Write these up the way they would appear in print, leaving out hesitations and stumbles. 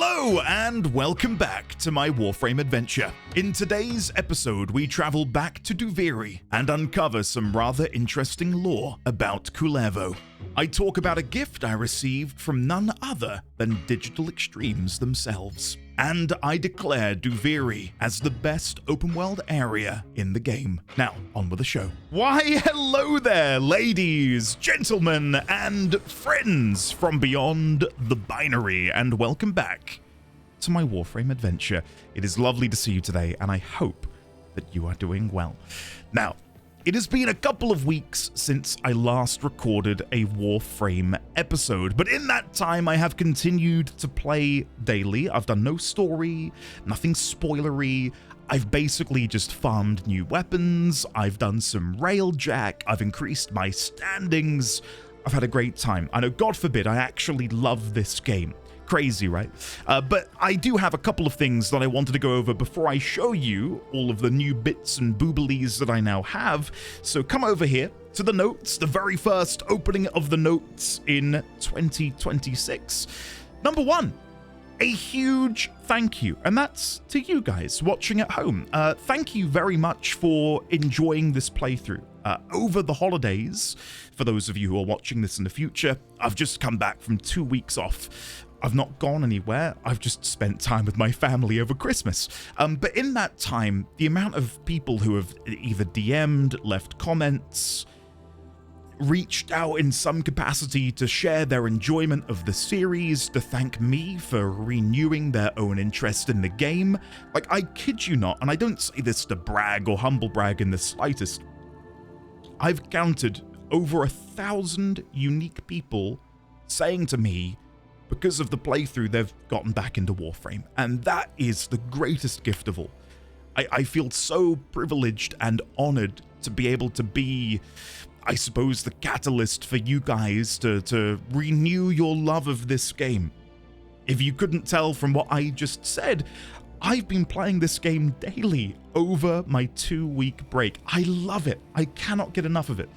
Hello and welcome back to my Warframe adventure. In today's episode, we travel back to Duviri and uncover some rather interesting lore about Kullervo. I talk about a gift I received from none other than Digital Extremes themselves. And I declare Duviri as the best open world area in the game. Now, on with the show. Why, hello there, ladies, gentlemen, and friends from beyond the binary, and welcome back to my Warframe adventure. It is lovely to see you today, and I hope that you are doing well. Now, it has been a couple of weeks since I last recorded a Warframe episode, but in that time I have continued to play daily. I've done no story, nothing spoilery. I've basically just farmed new weapons, I've done some railjack, I've increased my standings. I've had a great time. I know, God forbid, I actually love this game. Crazy, right? But I do have a couple of things that I wanted to go over before I show you all of the new bits and booblies that I now have. So come over here to the notes, the very first opening of the notes in 2026. Number one, a huge thank you, and that's to you guys watching at home. Thank you very much for enjoying this playthrough. Over the holidays, for those of you who are watching this in the future, I've just come back from 2 weeks off. I've not gone anywhere, I've just spent time with my family over Christmas. But in that time, the amount of people who have either DM'd, left comments, reached out in some capacity to share their enjoyment of the series, to thank me for renewing their own interest in the game. Like, I kid you not, and I don't say this to brag or humble brag in the slightest, I've counted over 1,000 unique people saying to me, because of the playthrough, they've gotten back into Warframe, and that is the greatest gift of all. I feel so privileged and honored to be able to be, I suppose, the catalyst for you guys to renew your love of this game. If you couldn't tell from what I just said, I've been playing this game daily over my 2-week break. I love it. I cannot get enough of it.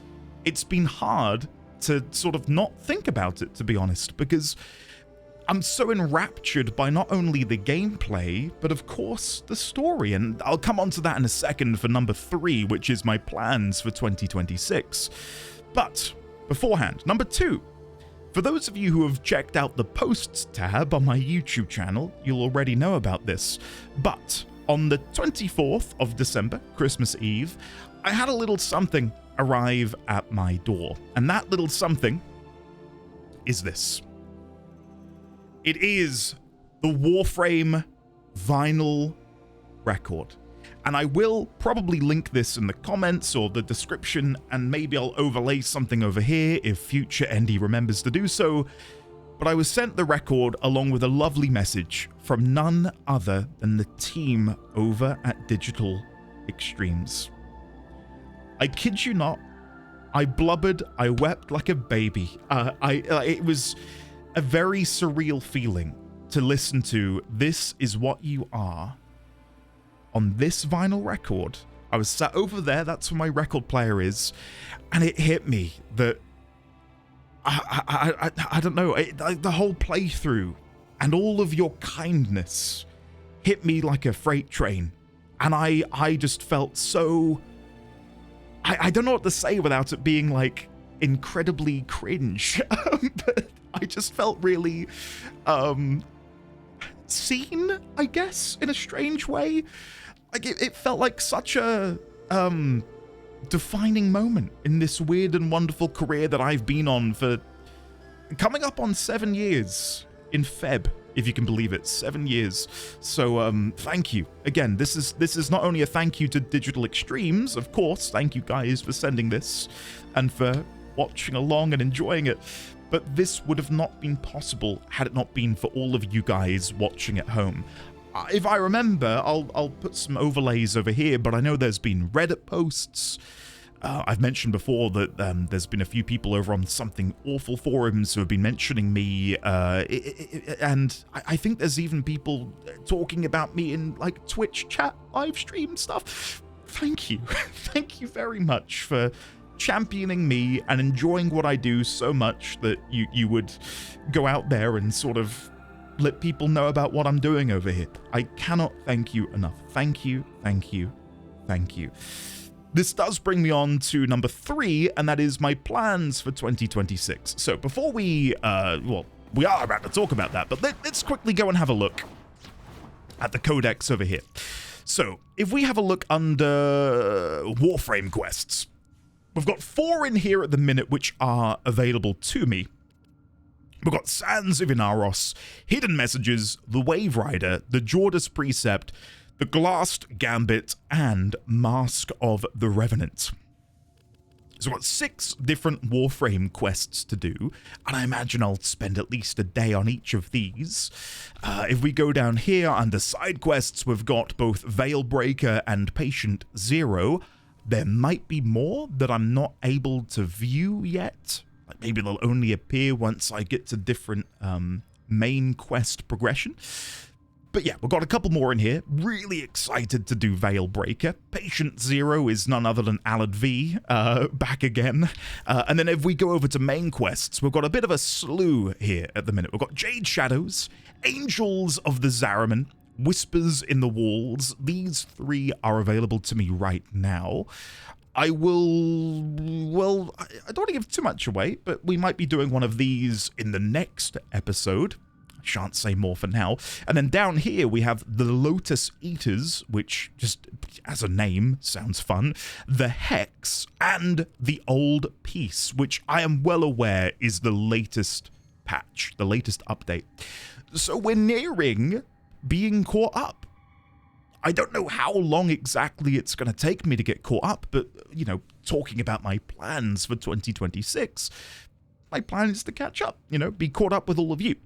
It's been hard to sort of not think about it, to be honest, because I'm so enraptured by not only the gameplay, but of course the story, and I'll come on to that in a second for number 3, which is my plans for 2026. But beforehand, number 2, for those of you who have checked out the posts tab on my YouTube channel, you'll already know about this, but on the 24th of December, Christmas Eve, I had a little something arrive at my door, and that little something is this. It is the Warframe vinyl record. And I will probably link this in the comments or the description, and maybe I'll overlay something over here if future Andy remembers to do so. But I was sent the record along with a lovely message from none other than the team over at Digital Extremes. I kid you not, I blubbered, I wept like a baby. It was a very surreal feeling to listen to "This Is What You Are" on this vinyl record. I was sat over there, that's where my record player is, and it hit me that I don't know, the whole playthrough and all of your kindness hit me like a freight train, and I just felt so, I don't know what to say without it being like incredibly cringe, but I just felt really seen, I guess, in a strange way. Like it felt like such a defining moment in this weird and wonderful career that I've been on for coming up on 7 years in Feb, if you can believe it. 7 years. So thank you again. This is not only a thank you to Digital Extremes, of course, thank you guys for sending this and for watching along and enjoying it, but this would have not been possible had it not been for all of you guys watching at home. If I remember, I'll put some overlays over here, but I know there's been Reddit posts. I've mentioned before that there's been a few people over on Something Awful forums who have been mentioning me, and I think there's even people talking about me in like Twitch chat live stream stuff. Thank you. Thank you very much for championing me and enjoying what I do so much that you would go out there and sort of let people know about what I'm doing over here. I cannot thank you enough. Thank you, thank you, thank you. This does bring me on to number 3, and that is my plans for 2026. So before we, well, we are about to talk about that, but let's quickly go and have a look at the codex over here. So if we have a look under Warframe quests, we've got 4 in here at the minute which are available to me. We've got Sands of Inaros, Hidden Messages, The Wave Rider, the Jordas Precept, the Glassed Gambit, and Mask of the Revenant. So we've got 6 different Warframe quests to do, and I imagine I'll spend at least a day on each of these. If we go down here under side quests, we've got both Veilbreaker and Patient Zero. There might be more that I'm not able to view yet. Like maybe they'll only appear once I get to different main quest progression. But yeah, we've got a couple more in here. Really excited to do Veilbreaker. Patient Zero is none other than Alad V, back again. And then if we go over to main quests, we've got a bit of a slew here at the minute. We've got Jade Shadows, Angels of the Zariman, Whispers in the Walls. These 3 are available to me right now. I will, well, I don't want to give too much away, but we might be doing one of these in the next episode. I shan't say more for now. And then down here we have the Lotus Eaters, which just as a name sounds fun, the Hex, and the Old Peace, which I am well aware is the latest patch, the latest update. So we're nearing being caught up. I don't know how long exactly it's going to take me to get caught up, but, you know, talking about my plans for 2026, my plan is to catch up, you know, be caught up with all of you.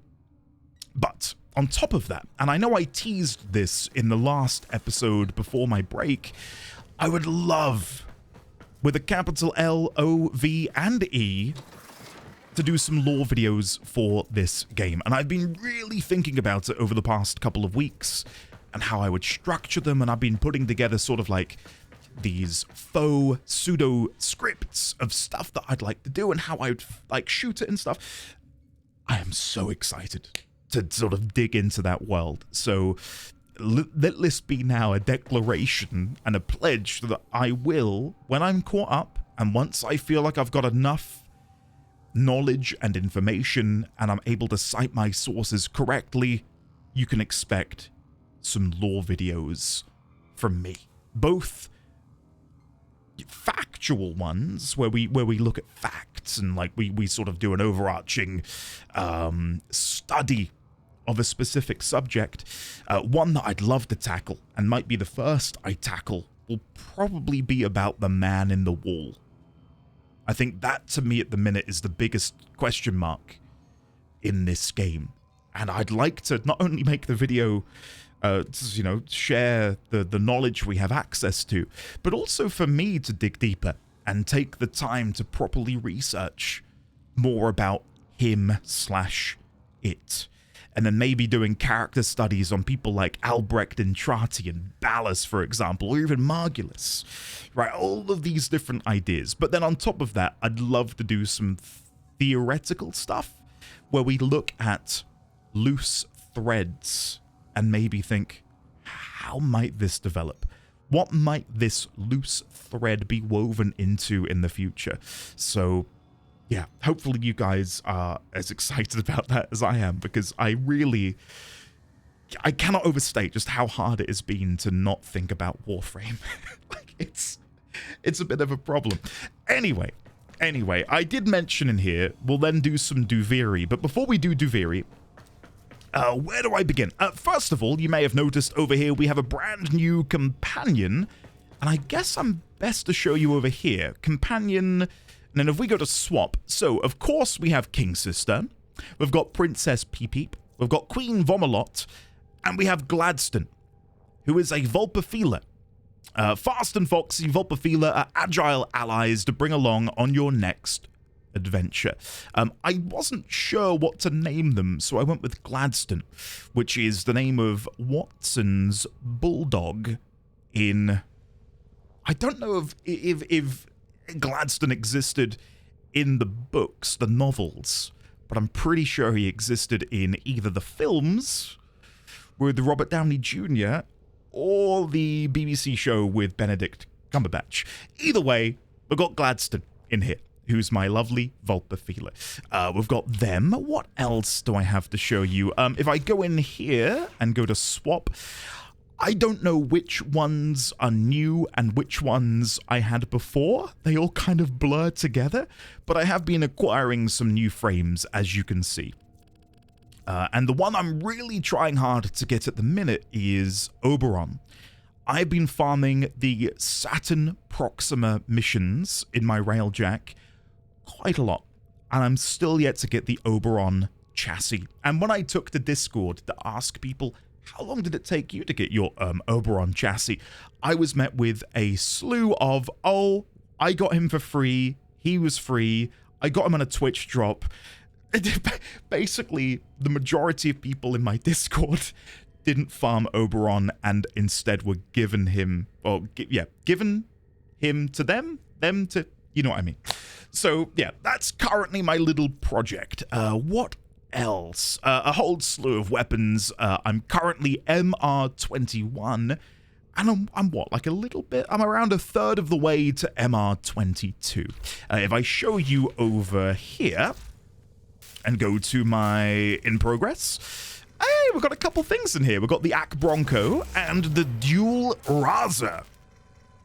But on top of that, and I know I teased this in the last episode before my break, I would love, with a capital L, O, V, and E, to do some lore videos for this game. And I've been really thinking about it over the past couple of weeks, and how I would structure them, and I've been putting together sort of like these faux pseudo scripts of stuff that I'd like to do and how I'd like shoot it and stuff. I am so excited to sort of dig into that world. So let this be now a declaration and a pledge that I will, when I'm caught up and once I feel like I've got enough knowledge and information and I'm able to cite my sources correctly, you can expect some lore videos from me, both factual ones where we look at facts and like we sort of do an overarching study of a specific subject. One that I'd love to tackle and might be the first I tackle will probably be about the man in the wall. I think that to me at the minute is the biggest question mark in this game, and I'd like to not only make the video you know, share the knowledge we have access to, but also for me to dig deeper and take the time to properly research more about him/it. And then maybe doing character studies on people like Albrecht and Trati and Ballas, for example, or even Margulis, right? All of these different ideas. But then on top of that, I'd love to do some theoretical stuff where we look at loose threads and maybe think, how might this develop? What might this loose thread be woven into in the future? So, yeah, hopefully you guys are as excited about that as I am, because I cannot overstate just how hard it has been to not think about Warframe. Like, it's a bit of a problem. Anyway, I did mention in here, we'll then do some Duviri, but before we do Duviri, where do I begin? First of all, you may have noticed over here we have a brand new companion, and I guess I'm best to show you over here. Companion, and then if we go to swap, so of course we have King Sister, we've got Princess Peep Peep, we've got Queen Vomalot, and we have Gladstone, who is a Vulpafila. Fast and foxy Vulpafila are agile allies to bring along on your next adventure. I wasn't sure what to name them, so I went with Gladstone, which is the name of Watson's bulldog in... I don't know if Gladstone existed in the books, the novels, but I'm pretty sure he existed in either the films with Robert Downey Jr. or the BBC show with Benedict Cumberbatch. Either way, we've got Gladstone in here, who's my lovely Vulpafeeler. We've got them. What else do I have to show you? If I go in here and go to swap, I don't know which ones are new and which ones I had before. They all kind of blur together, but I have been acquiring some new frames, as you can see. And the one I'm really trying hard to get at the minute is Oberon. I've been farming the Saturn Proxima missions in my Railjack quite a lot, and I'm still yet to get the Oberon chassis. And when I took to Discord to ask people, how long did it take you to get your Oberon chassis, I was met with a slew of, oh, I got him for free, he was free, I got him on a Twitch drop. Basically, the majority of people in my Discord didn't farm Oberon and instead were given him, given him to them to, you know what I mean. So, yeah, that's currently my little project. What else? A whole slew of weapons. I'm currently MR21, and I'm what, like a little bit? I'm around a third of the way to MR22. If I show you over here and go to my in progress, hey, we've got a couple things in here. We've got the Ak Bronco and the Dual Raza.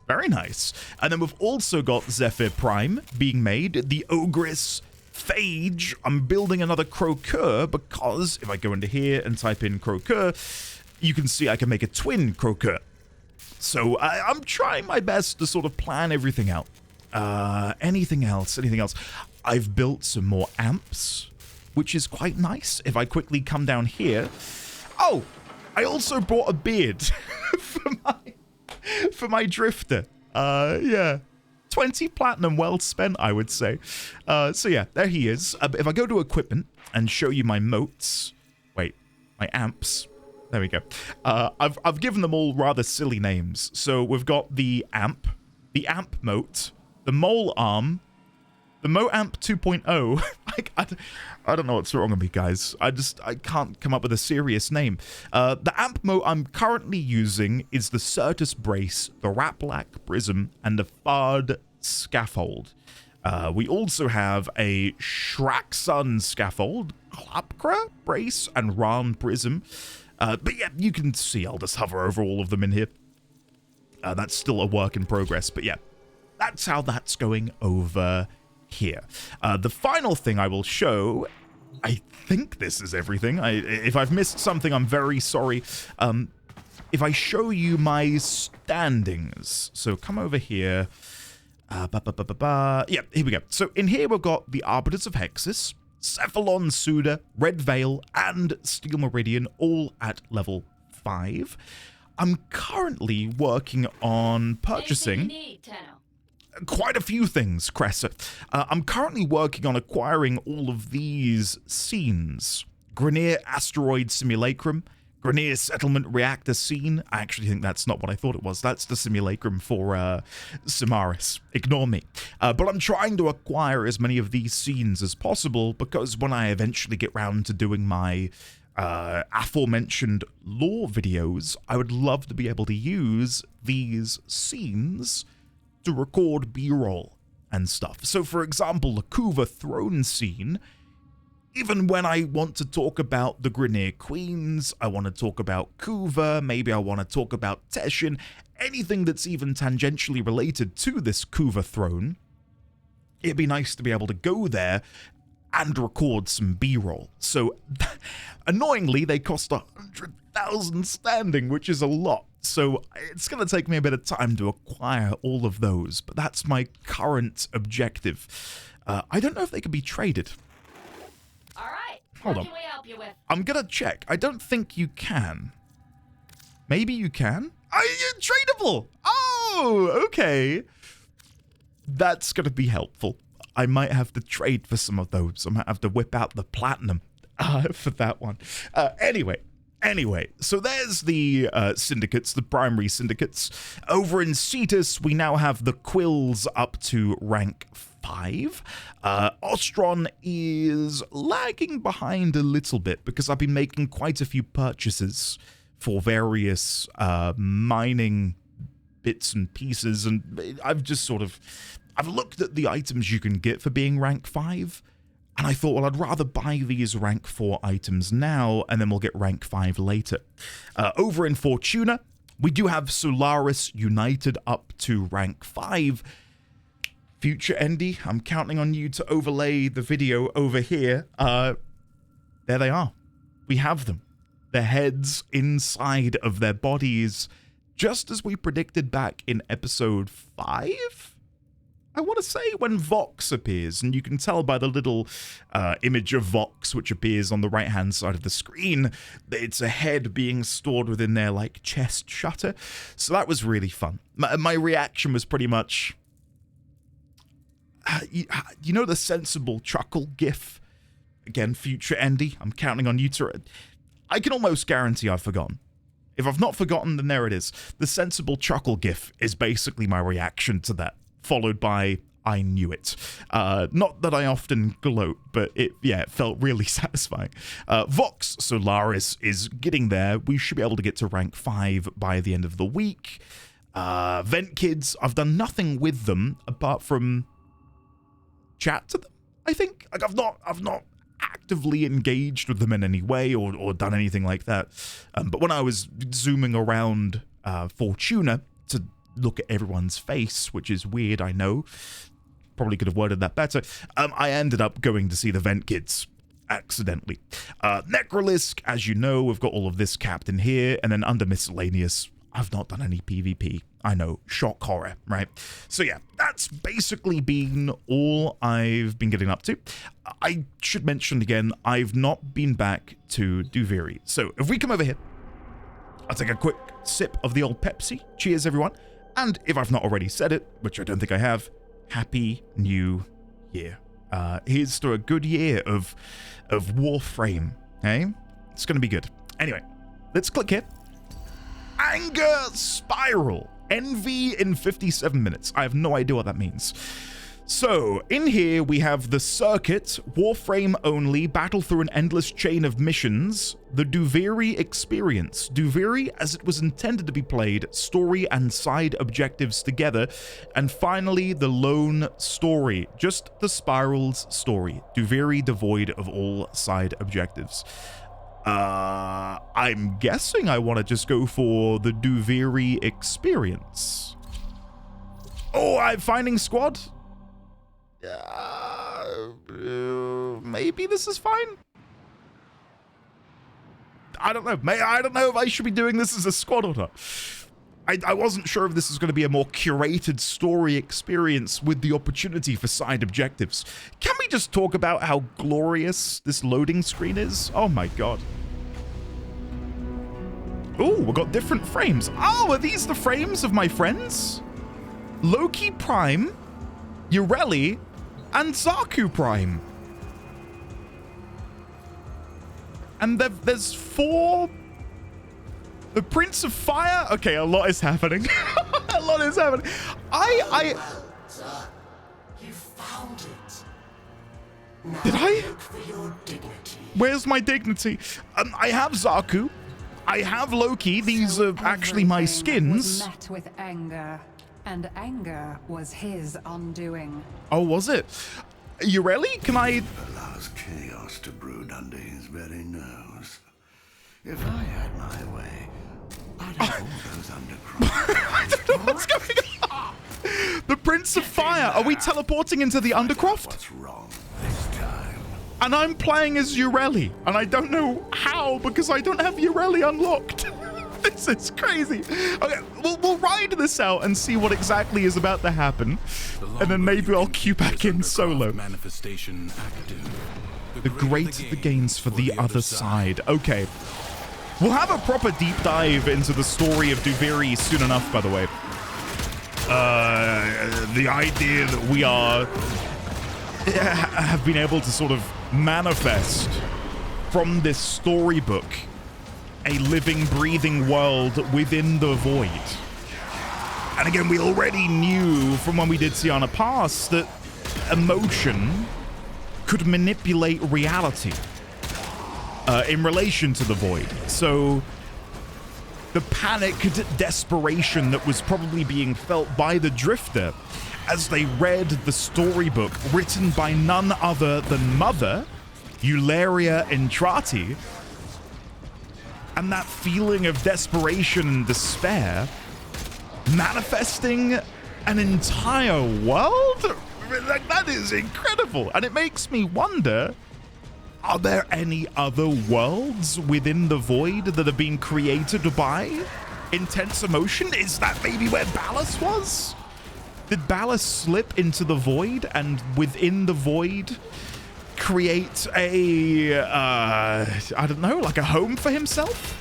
Very nice. And then we've also got Zephyr Prime being made, the Ogress Phage. I'm building another Crocoeur because if I go into here and type in Crocoeur, you can see I can make a twin Crocoeur. So I'm trying my best to sort of plan everything out. Anything else? I've built some more amps, which is quite nice. If I quickly come down here. Oh, I also bought a beard for my drifter. Yeah. 20 platinum well spent, I would say. So yeah, there he is. If I go to equipment and show you my motes, wait, my amps, there we go. I've given them all rather silly names. So we've got the amp mote, the mole arm, the Moamp 2.0. I don't know what's wrong with me, guys. I can't come up with a serious name. The amp mote I'm currently using is the Certus Brace, the Raplac Prism, and the Fard Scaffold. We also have a Shraksun Scaffold, Klapkra Brace, and Ran Prism. But yeah, you can see I'll just hover over all of them in here. That's still a work in progress, but yeah, that's how that's going over here. The final thing I will show, I think this is everything. If I've missed something, I'm very sorry. If I show you my standings, so come over here. Yeah, here we go. So in here we've got the Arbiters of Hexus, Cephalon Suda, Red Veil, and Steel Meridian, all at level 5. I'm currently working on purchasing quite a few things, Cressa. I'm currently working on acquiring all of these scenes. Grineer Asteroid Simulacrum, Grineer Settlement Reactor Scene. I actually think that's not what I thought it was. That's the simulacrum for Samaris. Ignore me. But I'm trying to acquire as many of these scenes as possible because when I eventually get round to doing my aforementioned lore videos, I would love to be able to use these scenes to record B-roll and stuff. So for example, the Kuva throne scene, even when I want to talk about the Grineer Queens, I want to talk about Kuva, maybe I want to talk about Teshin, anything that's even tangentially related to this Kuva throne, it'd be nice to be able to go there and record some B-roll. So annoyingly, they cost 100,000 standing, which is a lot. So it's going to take me a bit of time to acquire all of those, but that's my current objective. I don't know if they can be traded. All right. Hold on. What can we help you with? I'm going to check. I don't think you can. Maybe you can? Are you tradable? Oh, okay. That's going to be helpful. I might have to trade for some of those. I might have to whip out the platinum for that one. Anyway, Anyway, so there's the syndicates, the primary syndicates. Over in Cetus, we now have the Quills up to rank 5. Ostron is lagging behind a little bit because I've been making quite a few purchases for various mining bits and pieces, and I've looked at the items you can get for being rank 5, and I thought, well, I'd rather buy these rank 4 items now, and then we'll get rank 5 later. Over in Fortuna, we do have Solaris United up to rank 5. Future Endy, I'm counting on you to overlay the video over here. There they are. We have them. Their heads inside of their bodies, just as we predicted back in episode 5? I want to say when Vox appears, and you can tell by the little image of Vox which appears on the right-hand side of the screen that it's a head being stored within their, like, chest shutter. So that was really fun. My reaction was pretty much, you know the sensible chuckle gif? Again, Future Endy, I'm counting on you to... I can almost guarantee I've forgotten. If I've not forgotten, then there it is. The sensible chuckle gif is basically my reaction to that, followed by I knew it. Not that I often gloat, but it felt really satisfying. Vox Solaris is getting there. We should be able to get to rank 5 by the end of the week. Vent Kids, I've done nothing with them apart from chat to them, I think. Like, I've not actively engaged with them in any way or done anything like that. But when I was zooming around Fortuna to look at everyone's face, which is weird, I know. Probably could have worded that better. I ended up going to see the Vent Kids accidentally. Necrolisk, as you know, we've got all of this capped in here, and then under miscellaneous, I've not done any PvP. I know, shock horror, right? So yeah, that's basically been all I've been getting up to. I should mention again, I've not been back to Duviri. So if we come over here, I'll take a quick sip of the old Pepsi. Cheers, everyone. And if I've not already said it, which I don't think I have, Happy New Year. Here's to a good year of Warframe, eh? It's going to be good. Anyway, let's click here. Anger Spiral. Envy in 57 minutes. I have no idea what that means. So, in here we have the circuit, Warframe only, battle through an endless chain of missions, the Duviri Experience. Duviri as it was intended to be played, story and side objectives together, and finally the lone story, just the Spiral's story. Duviri devoid of all side objectives. I'm guessing I want to just go for the Duviri Experience. Oh, I'm finding squad. Maybe this is fine. I don't know. I don't know if I should be doing this as a squad or not. I wasn't sure if this is going to be a more curated story experience with the opportunity for side objectives. Can we just talk about how glorious this loading screen is? Oh my god. Oh, we've got different frames. Oh, are these the frames of my friends? Loki Prime, Ureli, and Zaku Prime. And there's 4... The Prince of Fire? Okay, a lot is happening. A lot is happening. You found it. Now Did I? look for your dignity. Where's my dignity? I have Zaku. I have Loki. These are actually my skins. Was met with anger, and anger was his undoing. Oh, was it? Ureli, can I... Allows chaos to brood under his very nose. If I had my way, I'd have all those undercroft. I don't know what's going on. The Prince of Fire. Are we teleporting into the Undercroft? What's wrong this time? And I'm playing as Ureli. And I don't know how, because I don't have Ureli unlocked. This is crazy. Okay, we'll ride this out and see what exactly is about to happen. And then maybe I'll queue back in solo. Manifestation active. The greater the gains for the other side. Okay. We'll have a proper deep dive into the story of Duviri soon enough, by the way. The idea that we have been able to sort of manifest from this storybook a living, breathing world within the void. And again, we already knew from when we did Tiana Pass that emotion could manipulate reality in relation to the void. So the panicked desperation that was probably being felt by the Drifter as they read the storybook written by none other than Mother, Eularia Entrati, and that feeling of desperation and despair manifesting an entire world? Like, that is incredible. And it makes me wonder, are there any other worlds within the void that have been created by intense emotion? Is that maybe where Ballas was? Did Ballas slip into the void and within the void create a, I don't know, like a home for himself?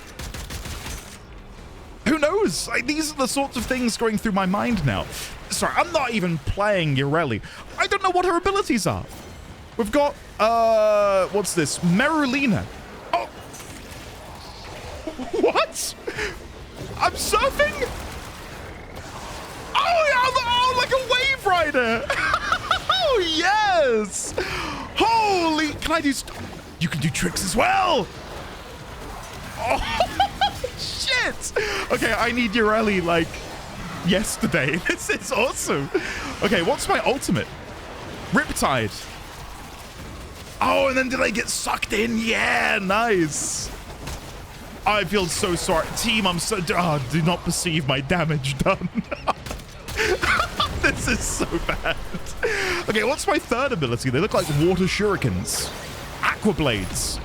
Who knows? Like, these are the sorts of things going through my mind now. Sorry, I'm not even playing Ureli. I don't know what her abilities are. We've got, what's this? Merulina. Oh. What? I'm surfing? Oh, yeah, oh, like a wave rider. Oh, yes. Holy, can I do, you can do tricks as well. Oh, shit. Okay, I need Ureli, like, yesterday. This is awesome. Okay, what's my ultimate? Riptide. Oh, and then did I get sucked in? Yeah, nice. I feel so sorry. Team, I'm so... Oh, do not perceive my damage done. This is so bad. Okay, what's my third ability? They look like water shurikens. Aqua blades.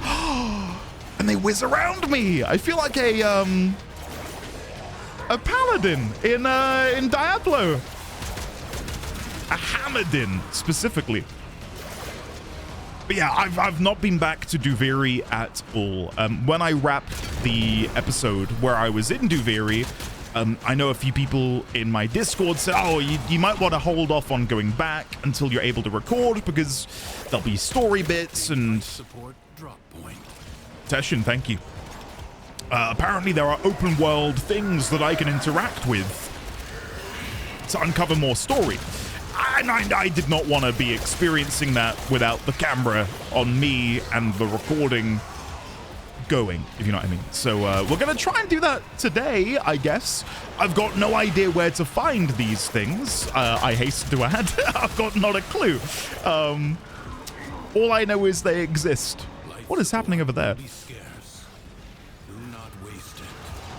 And they whiz around me. I feel like a paladin in Diablo. A Hamadin, specifically. But yeah, I've not been back to Duviri at all. When I wrapped the episode where I was in Duviri, I know a few people in my Discord said, oh, you might want to hold off on going back until you're able to record because there'll be story bits and... Support drop point. Teshin, thank you. Apparently there are open world things that I can interact with to uncover more story. And I did not want to be experiencing that without the camera on me and the recording going, if you know what I mean. So we're going to try and do that today, I guess. I've got no idea where to find these things. I hasten to add, I've got not a clue. All I know is they exist. What is happening over there?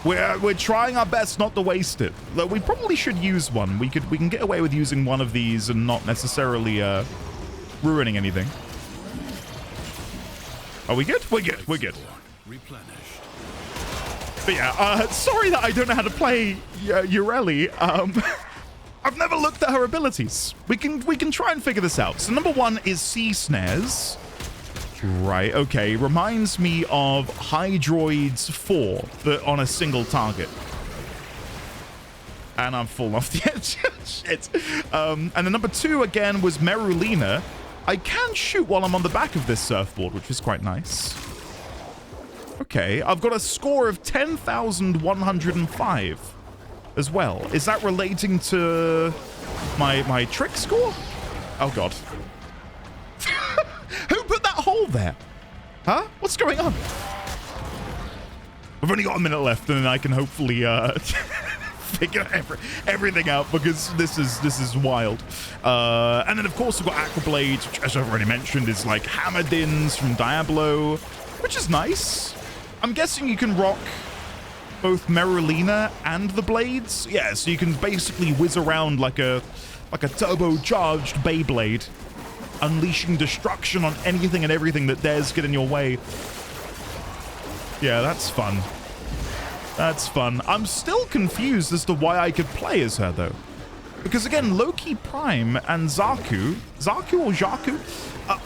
We're trying our best not to waste it. Though we probably should use one. We can get away with using one of these and not necessarily ruining anything. Are we good? We're good. We're good. Replenished. But yeah, sorry that I don't know how to play Ureli. I've never looked at her abilities. We can try and figure this out. So number one is sea snares. Right, okay. Reminds me of Hydroids 4, but on a single target. And I'm falling off the edge. Shit. And then number two, again, was Merulina. I can shoot while I'm on the back of this surfboard, which is quite nice. Okay, I've got a score of 10,105 as well. Is that relating to my trick score? Oh, God. Who put that hole there? Huh? What's going on? I've only got a minute left, and then I can hopefully figure everything out because this is wild. And then of course we've got Aqua Blades, which, as I've already mentioned, is like Hamadins from Diablo, which is nice. I'm guessing you can rock both Merulina and the blades. Yeah, so you can basically whiz around like a turbocharged Beyblade, unleashing destruction on anything and everything that dares get in your way. Yeah, that's fun. That's fun. I'm still confused as to why I could play as her, though. Because, again, Loki Prime and Zaku or Jaku,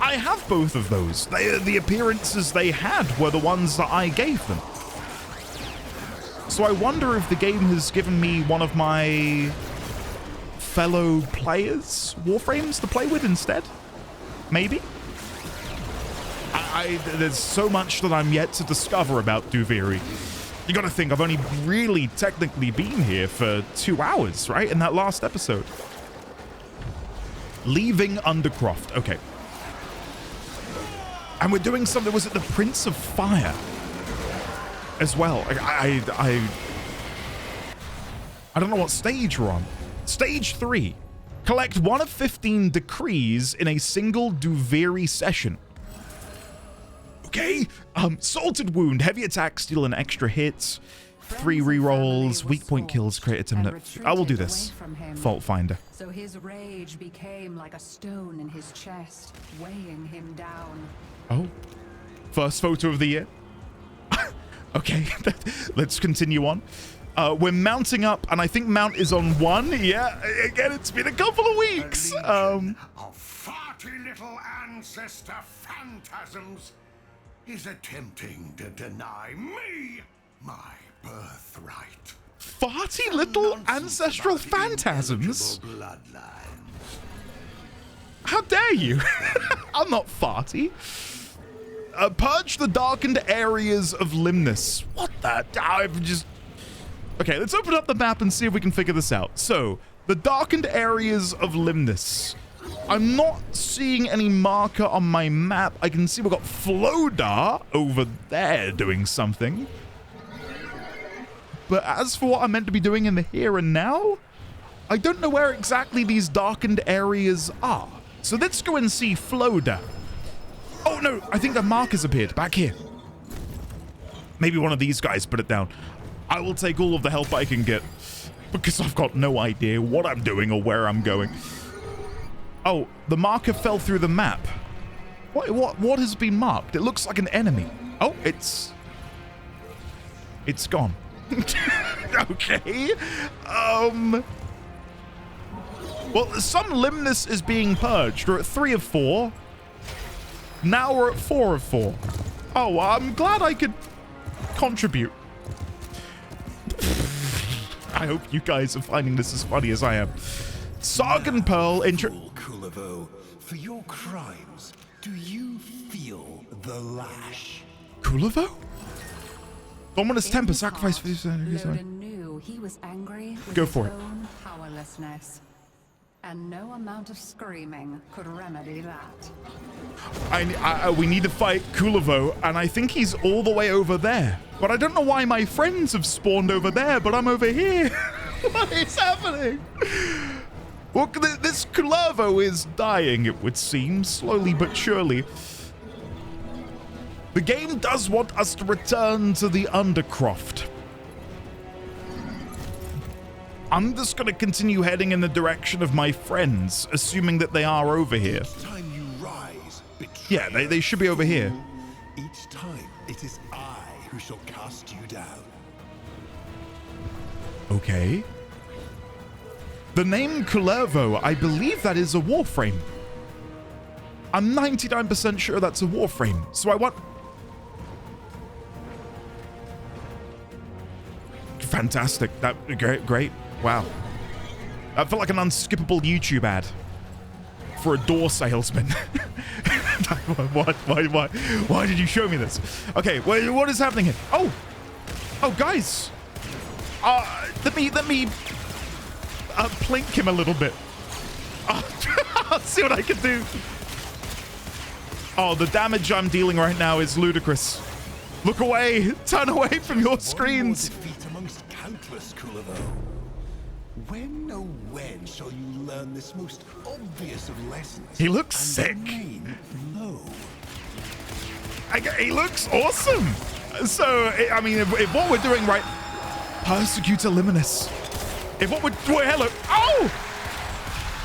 I have both of those. The appearances they had were the ones that I gave them. So I wonder if the game has given me one of my fellow players' Warframes to play with instead. Maybe? There's so much that I'm yet to discover about Duviri. You gotta think, I've only really technically been here for 2 hours, right? In that last episode. Leaving Undercroft. Okay. And we're doing something, was it the Prince of Fire? As well. I don't know what stage we're on. Stage 3. Collect 1 of 15 decrees in a single Duviri session. Okay. Salted Wound. Heavy attack, steal an extra hit. 3 rerolls. Weak point kills. Create a minute. I will do this. Fault Finder. So his rage became like a stone in his chest, weighing him down. Oh. First photo of the year. Okay. Let's continue on. We're mounting up, and I think mount is on 1. Yeah, again, it's been a couple of weeks. Of farty little ancestor phantasms is attempting to deny me my birthright. Farty little ancestral phantasms? Bloodlines. How dare you? I'm not farty. Purge the darkened areas of Limnus. What the? I've just... Okay, let's open up the map and see if we can figure this out. So, the darkened areas of Limnus. I'm not seeing any marker on my map. I can see we've got Flodar over there doing something. But as for what I'm meant to be doing in the here and now, I don't know where exactly these darkened areas are. So let's go and see Flodar. Oh no, I think the markers appeared back here. Maybe one of these guys put it down. I will take all of the help I can get because I've got no idea what I'm doing or where I'm going. Oh, the marker fell through the map. What has been marked? It looks like an enemy. Oh, it's gone. Okay. Well, some Limnus is being purged. We're at 3 of 4. Now we're at 4 of 4. Oh, well, I'm glad I could contribute. I hope you guys are finding this as funny as I am. Sargon Pearl Kullervo, for your crimes, do you feel the lash? Kullervo? Dominus temper, sacrifice for this. Loden knew he was angry with Go his for it. own powerlessness. And no amount of screaming could remedy that. We need to fight Kullervo, and I think he's all the way over there. But I don't know why my friends have spawned over there, but I'm over here. What is happening? Well, this Kullervo is dying, it would seem, slowly but surely. The game does want us to return to the Undercroft. I'm just going to continue heading in the direction of my friends, assuming that they are over here. Each time you rise, Yeah, they should be over here. each time it is I who shall cast you down. Okay. The name Kullervo, I believe that is a Warframe. I'm 99% sure that's a Warframe, so I want... Fantastic. Great. Wow. That felt like an unskippable YouTube ad for a door salesman. Why did you show me this? Okay, what is happening here? Oh, guys. Let me plink him a little bit. I'll see what I can do. Oh, the damage I'm dealing right now is ludicrous. Look away. Turn away from your screens. One more defeat amongst countless, Kullervo. When shall you learn this most obvious of lessons? He looks and sick. remain low? He looks awesome. So, I mean, if what we're doing right... Persecutor Limimus. If what we're... Wait, hello. Oh!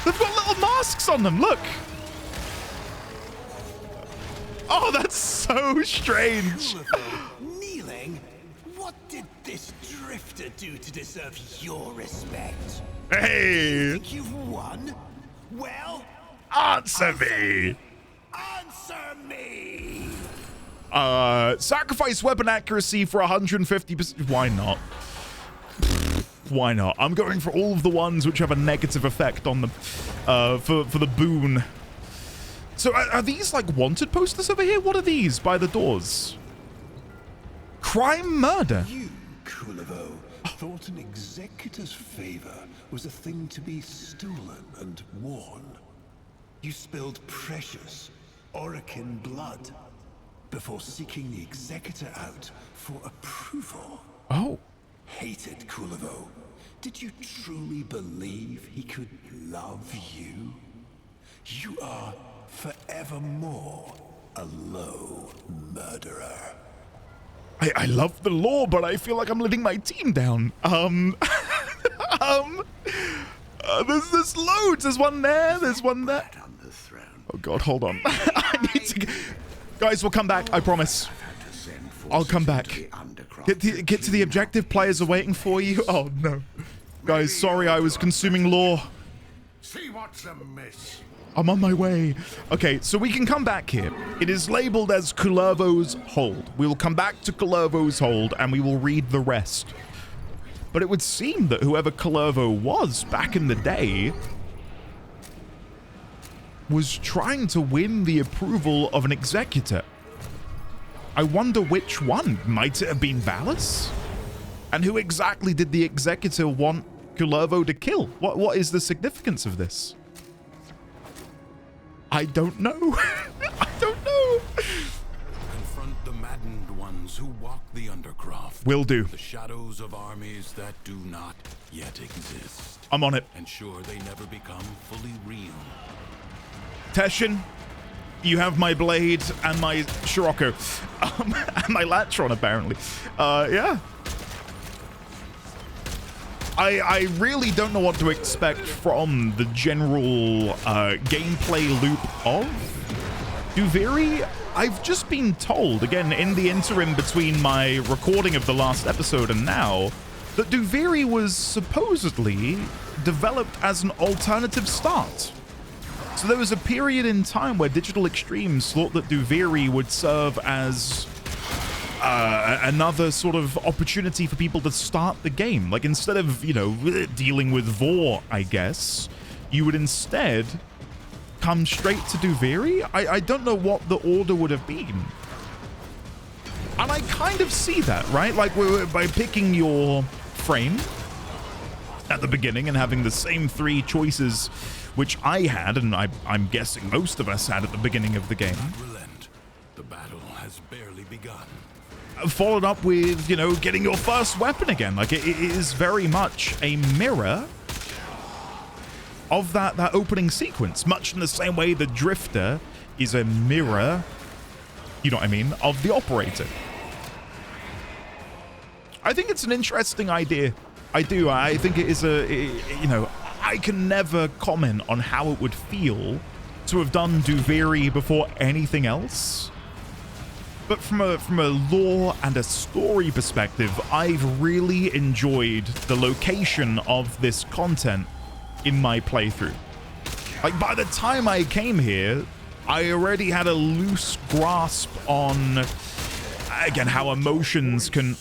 They've got little masks on them. Look. Oh, that's so strange. Kullervo, kneeling? What did this drifter do to deserve your respect? Hey. Think you've won? Well, Answer me. answer me! Sacrifice weapon accuracy for 150%. Why not? Why not? I'm going for all of the ones which have a negative effect on them for the boon. So are these like wanted posters over here? What are these by the doors? Crime, murder. You Kullervo thought an executor's favor was a thing to be stolen and worn. You spilled precious Orokin blood before seeking the executor out for approval. Oh. Hated Kullervo. Did you truly believe he could love you? You are forevermore a low murderer. I love the lore, but I feel like I'm letting my team down. There's loads. There's one there. There's one there. Oh God, hold on. I need to. Guys, we'll come back. I promise. I'll come back. Get to the objective. Players are waiting for you. Oh no, guys. Sorry, I was consuming lore. See what's amiss. I'm on my way. Okay, so we can come back here. It is labeled as Kullervo's Hold. We will come back to Kullervo's Hold and we will read the rest. But it would seem that whoever Kullervo was back in the day was trying to win the approval of an executor. I wonder which one. Might it have been Valis? And who exactly did the executor want Kullervo to kill? What is the significance of this? I don't know. I don't know. Confront the maddened ones who walk the undercroft. Will do. The shadows of armies that do not yet exist. I'm on it. Ensure they never become fully real. Teshin, you have my blade and my Scirocco. And my Latron, apparently. Yeah. I really don't know what to expect from the general gameplay loop of Duviri. I've just been told, again, in the interim between my recording of the last episode and now, that Duviri was supposedly developed as an alternative start. So there was a period in time where Digital Extremes thought that Duviri would serve as another sort of opportunity for people to start the game. Like, instead of, you know, dealing with Vor, I guess, you would instead come straight to Duviri. I don't know what the order would have been. And I kind of see that, right? Like, by picking your frame at the beginning and having the same three choices which I had, and I'm guessing most of us had at the beginning of the game. Relent. The battle has barely begun. Followed up with, you know, getting your first weapon again. Like, it is very much a mirror of that opening sequence, much in the same way the Drifter is a mirror, you know what I mean, of the Operator. I think it's an interesting idea. I do. I think it is you know, I can never comment on how it would feel to have done Duviri before anything else. But from a lore and a story perspective, I've really enjoyed the location of this content in my playthrough. Like, by the time I came here, I already had a loose grasp on, again, how emotions can...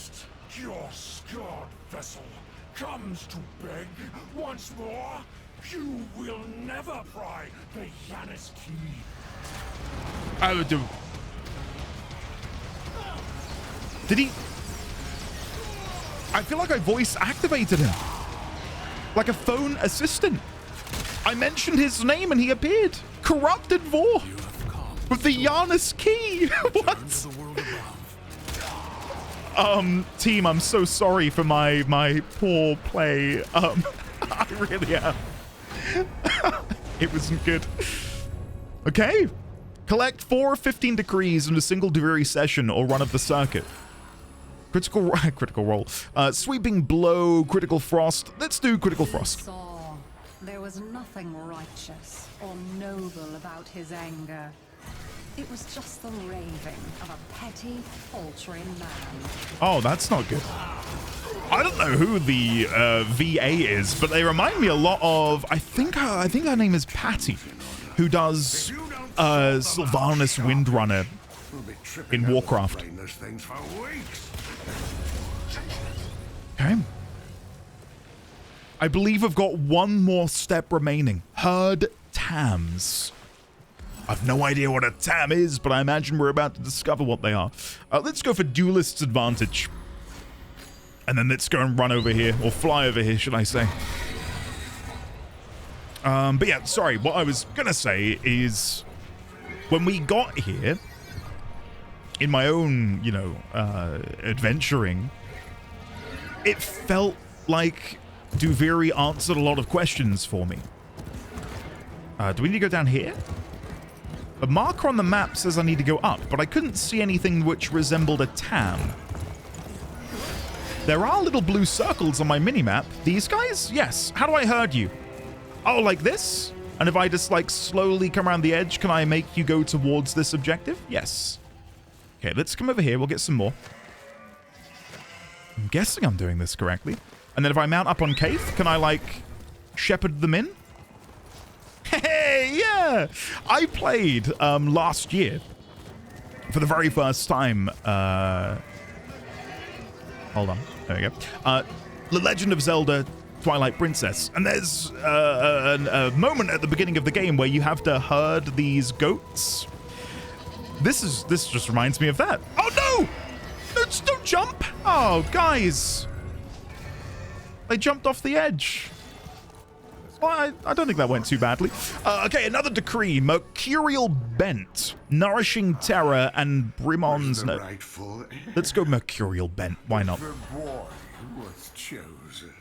Your scarred vessel comes to beg once more. You will never pry the Yanis key. I would do... Did he... I feel like I voice activated him. Like a phone assistant. I mentioned his name and he appeared. Corrupted Vor. With the Yanis key. What? Team, I'm so sorry for my poor play. I really am. It wasn't good. Okay. Collect 4 15 decrees in a single Duviri session or run of the circuit. Critical roll. Sweeping blow, critical frost. Let's do critical frost. Saw there was nothing righteous or noble about his anger. It was just the raving of a petty, faltering man. Oh, that's not good. I don't know who the VA is, but they remind me a lot of, I think her name is Patty, who does Sylvanas Windrunner in Warcraft. Okay. I believe I've got one more step remaining. Herd Tams. I've no idea what a Tam is, but I imagine we're about to discover what they are. Let's go for Duelist's Advantage. And then let's go and run over here, or fly over here, should I say. But yeah, sorry, what I was gonna say is when we got here, in my own, you know, adventuring, it felt like Duviri answered a lot of questions for me. Do we need to go down here? A marker on the map says I need to go up, but I couldn't see anything which resembled a tam. There are little blue circles on my minimap. These guys? Yes. How do I herd you? Oh, like this? And if I just, like, slowly come around the edge, can I make you go towards this objective? Yes. Okay, let's come over here. We'll get some more. I'm guessing I'm doing this correctly. And then if I mount up on Kaith, can I, like, shepherd them in? Hey, yeah! I played last year for the very first time. Hold on. There we go. The Legend of Zelda Twilight Princess. And there's a moment at the beginning of the game where you have to herd these goats. This just reminds me of that. Oh, no! Don't jump! Oh, guys. They jumped off the edge. Well, I don't think that went too badly. Okay, another decree. Mercurial Bent. Nourishing Terror and Brimon's... Let's go Mercurial Bent. Why not? The boy was chosen.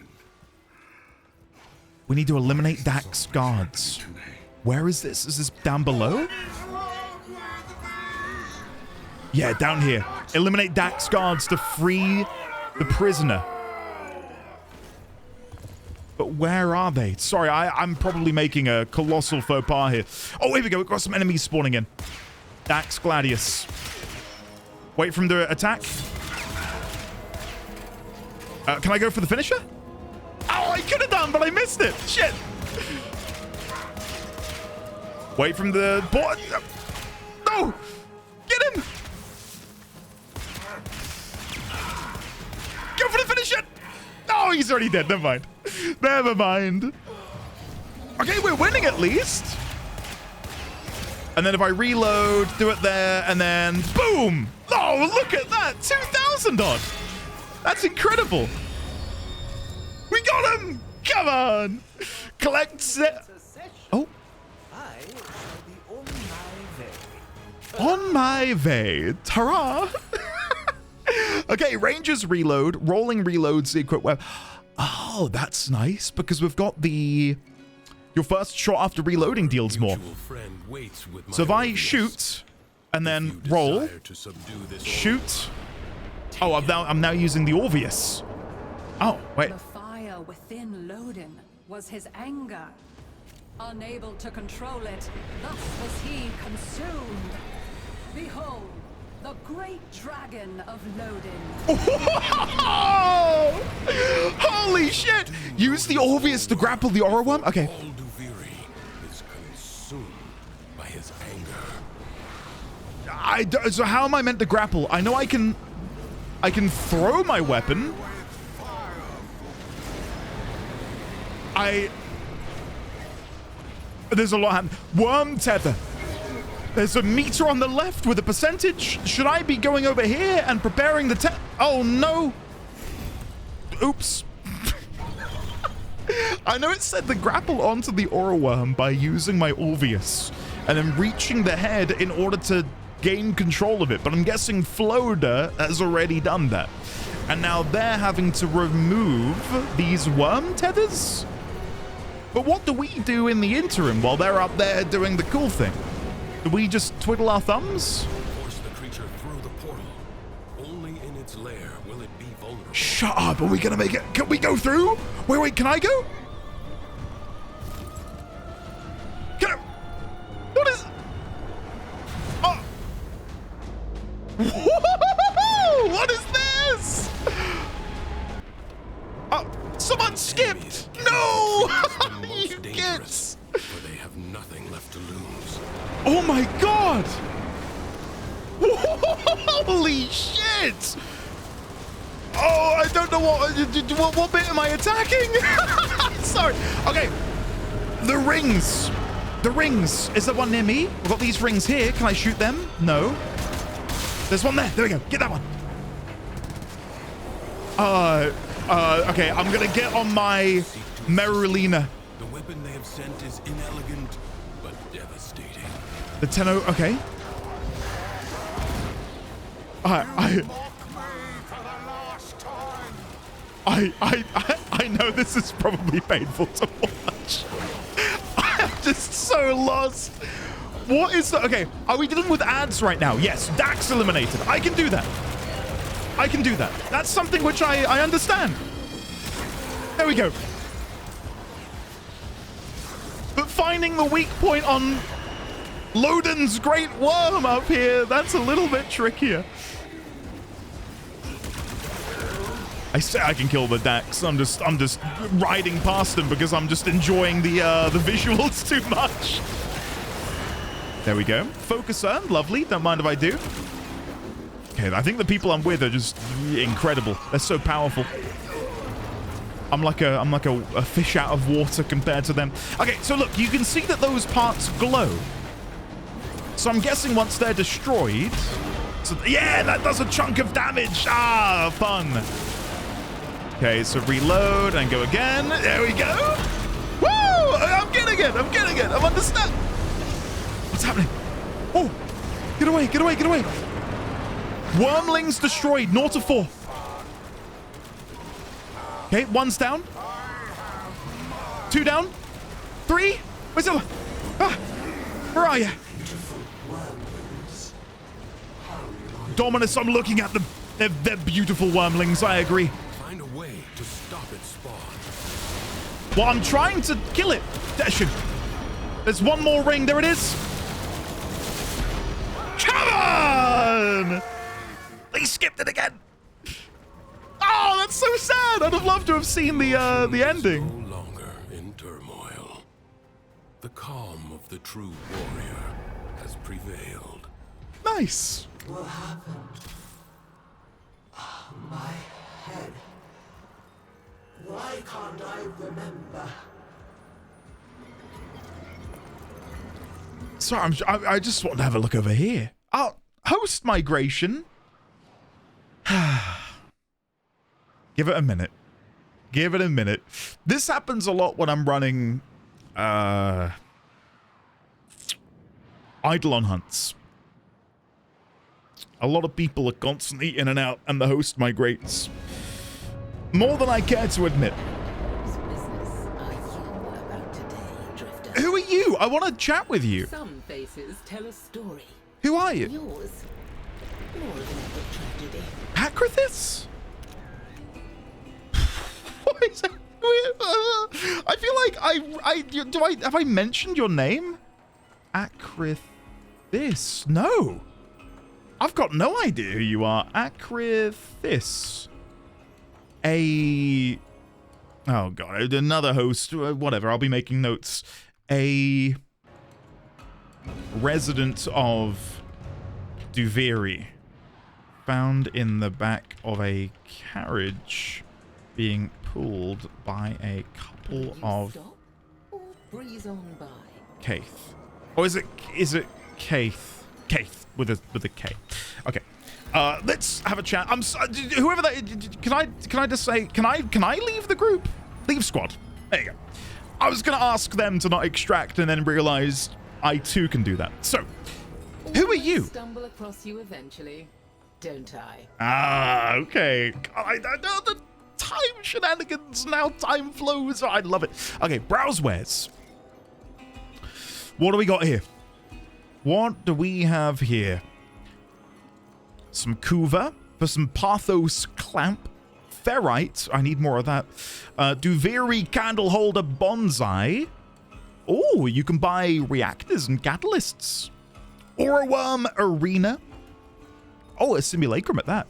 We need to eliminate Dax's guards. Where is this? Is this down below? Yeah, down here. Eliminate Dax's guards to free the prisoner. But where are they? Sorry, I'm probably making a colossal faux pas here. Oh, here we go. We've got some enemies spawning in. Dax Gladius. Wait for him to attack. Can I go for the finisher? Oh, I could have done, but I missed it. Shit. Wait from the board. No! Get him! Go for the finisher! Oh, he's already dead. Never mind. Never mind. Okay, we're winning at least. And then if I reload, do it there, and then boom! Oh, look at that! 2,000 odd! That's incredible! We got him! Come on! Collect set. Oh. On my way. Hurrah! Okay, Rangers reload. Rolling reloads the equip web. Oh, that's nice because we've got the... Your first shot after reloading deals more. So if I shoot and then roll, shoot. Oh, I'm now using the Orvius. Oh, wait. The fire within Lodin was his anger. Unable to control it, thus was he consumed. Behold, the great dragon of Lodin. Holy shit! Use the Orvius to grapple the Aura Worm? Okay. All Duviri is consumed by his anger. So how am I meant to grapple? I know I can throw my weapon. There's a lot happening. Worm tether. There's a meter on the left with a percentage. Should I be going over here and preparing the Oh, no. Oops. I know it said the grapple onto the Aura Worm by using my Orvius and then reaching the head in order to gain control of it. But I'm guessing Floda has already done that. And now they're having to remove these worm tethers? But what do we do in the interim while they're up there doing the cool thing? Do we just twiddle our thumbs? Force the creature through the portal. Only in its lair will it be vulnerable. Shut up. Are we going to make it? Can we go through? Wait, can I go? Can I? What is... Oh. Whoa! What is this? Oh, someone skipped. No! You kids. For they have nothing left to lose. Oh my god! Holy shit! Oh, I don't know what bit am I attacking? Sorry. Okay. The rings. The rings. Is there one near me? I've got these rings here. Can I shoot them? No. There's one there. There we go. Get that one. Okay, I'm gonna get on my Merulina. The weapon they have sent is inelegant, but devastating. The Tenno, okay. I know this is probably painful to watch. I'm just so lost. What is that? Okay, are we dealing with ads right now? Yes, Dax eliminated. I can do that. I can do that. That's something which I understand. There we go. But finding the weak point on Loden's Great Worm up here, that's a little bit trickier. I say I can kill the Dax. I'm just riding past him because I'm just enjoying the visuals too much. There we go. Focuser, lovely. Don't mind if I do. Okay, I think the people I'm with are just incredible. They're so powerful. I'm like a fish out of water compared to them. Okay, so look, you can see that those parts glow. So I'm guessing once they're destroyed. So yeah, that does a chunk of damage. Ah, fun. Okay, so reload and go again. There we go. Woo! I'm getting it. I'm getting it. I'm understand. What's happening? Oh, get away, get away, get away. Wormlings destroyed, 0 to 4. Okay, 1's down. 2 down. 3. Where's the other? Ah, where are you? Dominus, I'm looking at them. They're beautiful wormlings, I agree. Find a way to stop its spawn. Well, I'm trying to kill it. There's one more ring. There it is. Come on! They skipped it again. Oh, that's so sad. I'd have loved to have seen the ending. No longer in turmoil. The calm of the true warrior has prevailed. Nice. What happened? My head. Why can't I remember? Sorry, I just want to have a look over here. Oh, host migration. Give it a minute. Give it a minute. This happens a lot when I'm running Eidolon hunts. A lot of people are constantly in and out, and the host migrates. More than I care to admit. Whose business are you about today, Drifter? Who are you? I want to chat with you. Some faces tell a story. Who are you? Yours. More of an epic tragedy. Acrithis? What is that? I feel like have I mentioned your name? Acrithis? No. I've got no idea who you are. Acrithis. Oh god, another host. Whatever, I'll be making notes. A resident of Duviri. Found in the back of a carriage being pulled by a couple of... Stop or breeze on by? Kaith. Or is it Kaith? Kaith with a K. Okay. Let's have a chat. Whoever that, can I just say, can I leave the group? Leave squad. There you go. I was gonna ask them to not extract and then realized I too can do that. So, who are you? Stumble across you eventually, don't I? Ah, okay. I know the time shenanigans, now time flows. Oh, I love it. Okay, browsewares. What do we got here? What do we have here? Some Kuva for some Pathos Clamp. Ferrite. I need more of that. Duviri Candle Holder Bonsai. Oh, you can buy reactors and catalysts. Auraworm Arena. Oh, a simulacrum at that.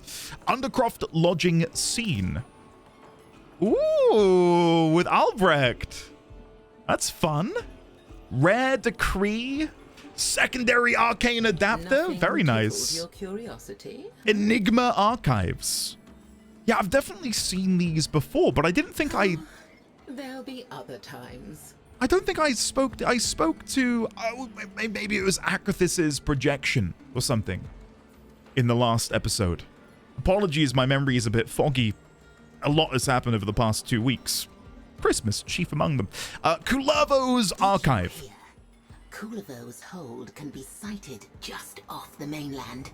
Undercroft Lodging Scene. Ooh, with Albrecht. That's fun. Rare Decree. Secondary Arcane Adapter. Nothing Very nice. tickled your curiosity? Enigma Archives. Yeah, I've definitely seen these before, but I didn't think There'll be other times. I don't think I spoke to oh, maybe it was Acrithis' projection or something in the last episode. Apologies, my memory is a bit foggy a lot has happened over the past 2 weeks. Christmas, chief among them. Kullervo's archive. Here, Kullervo's hold can be sighted just off the mainland.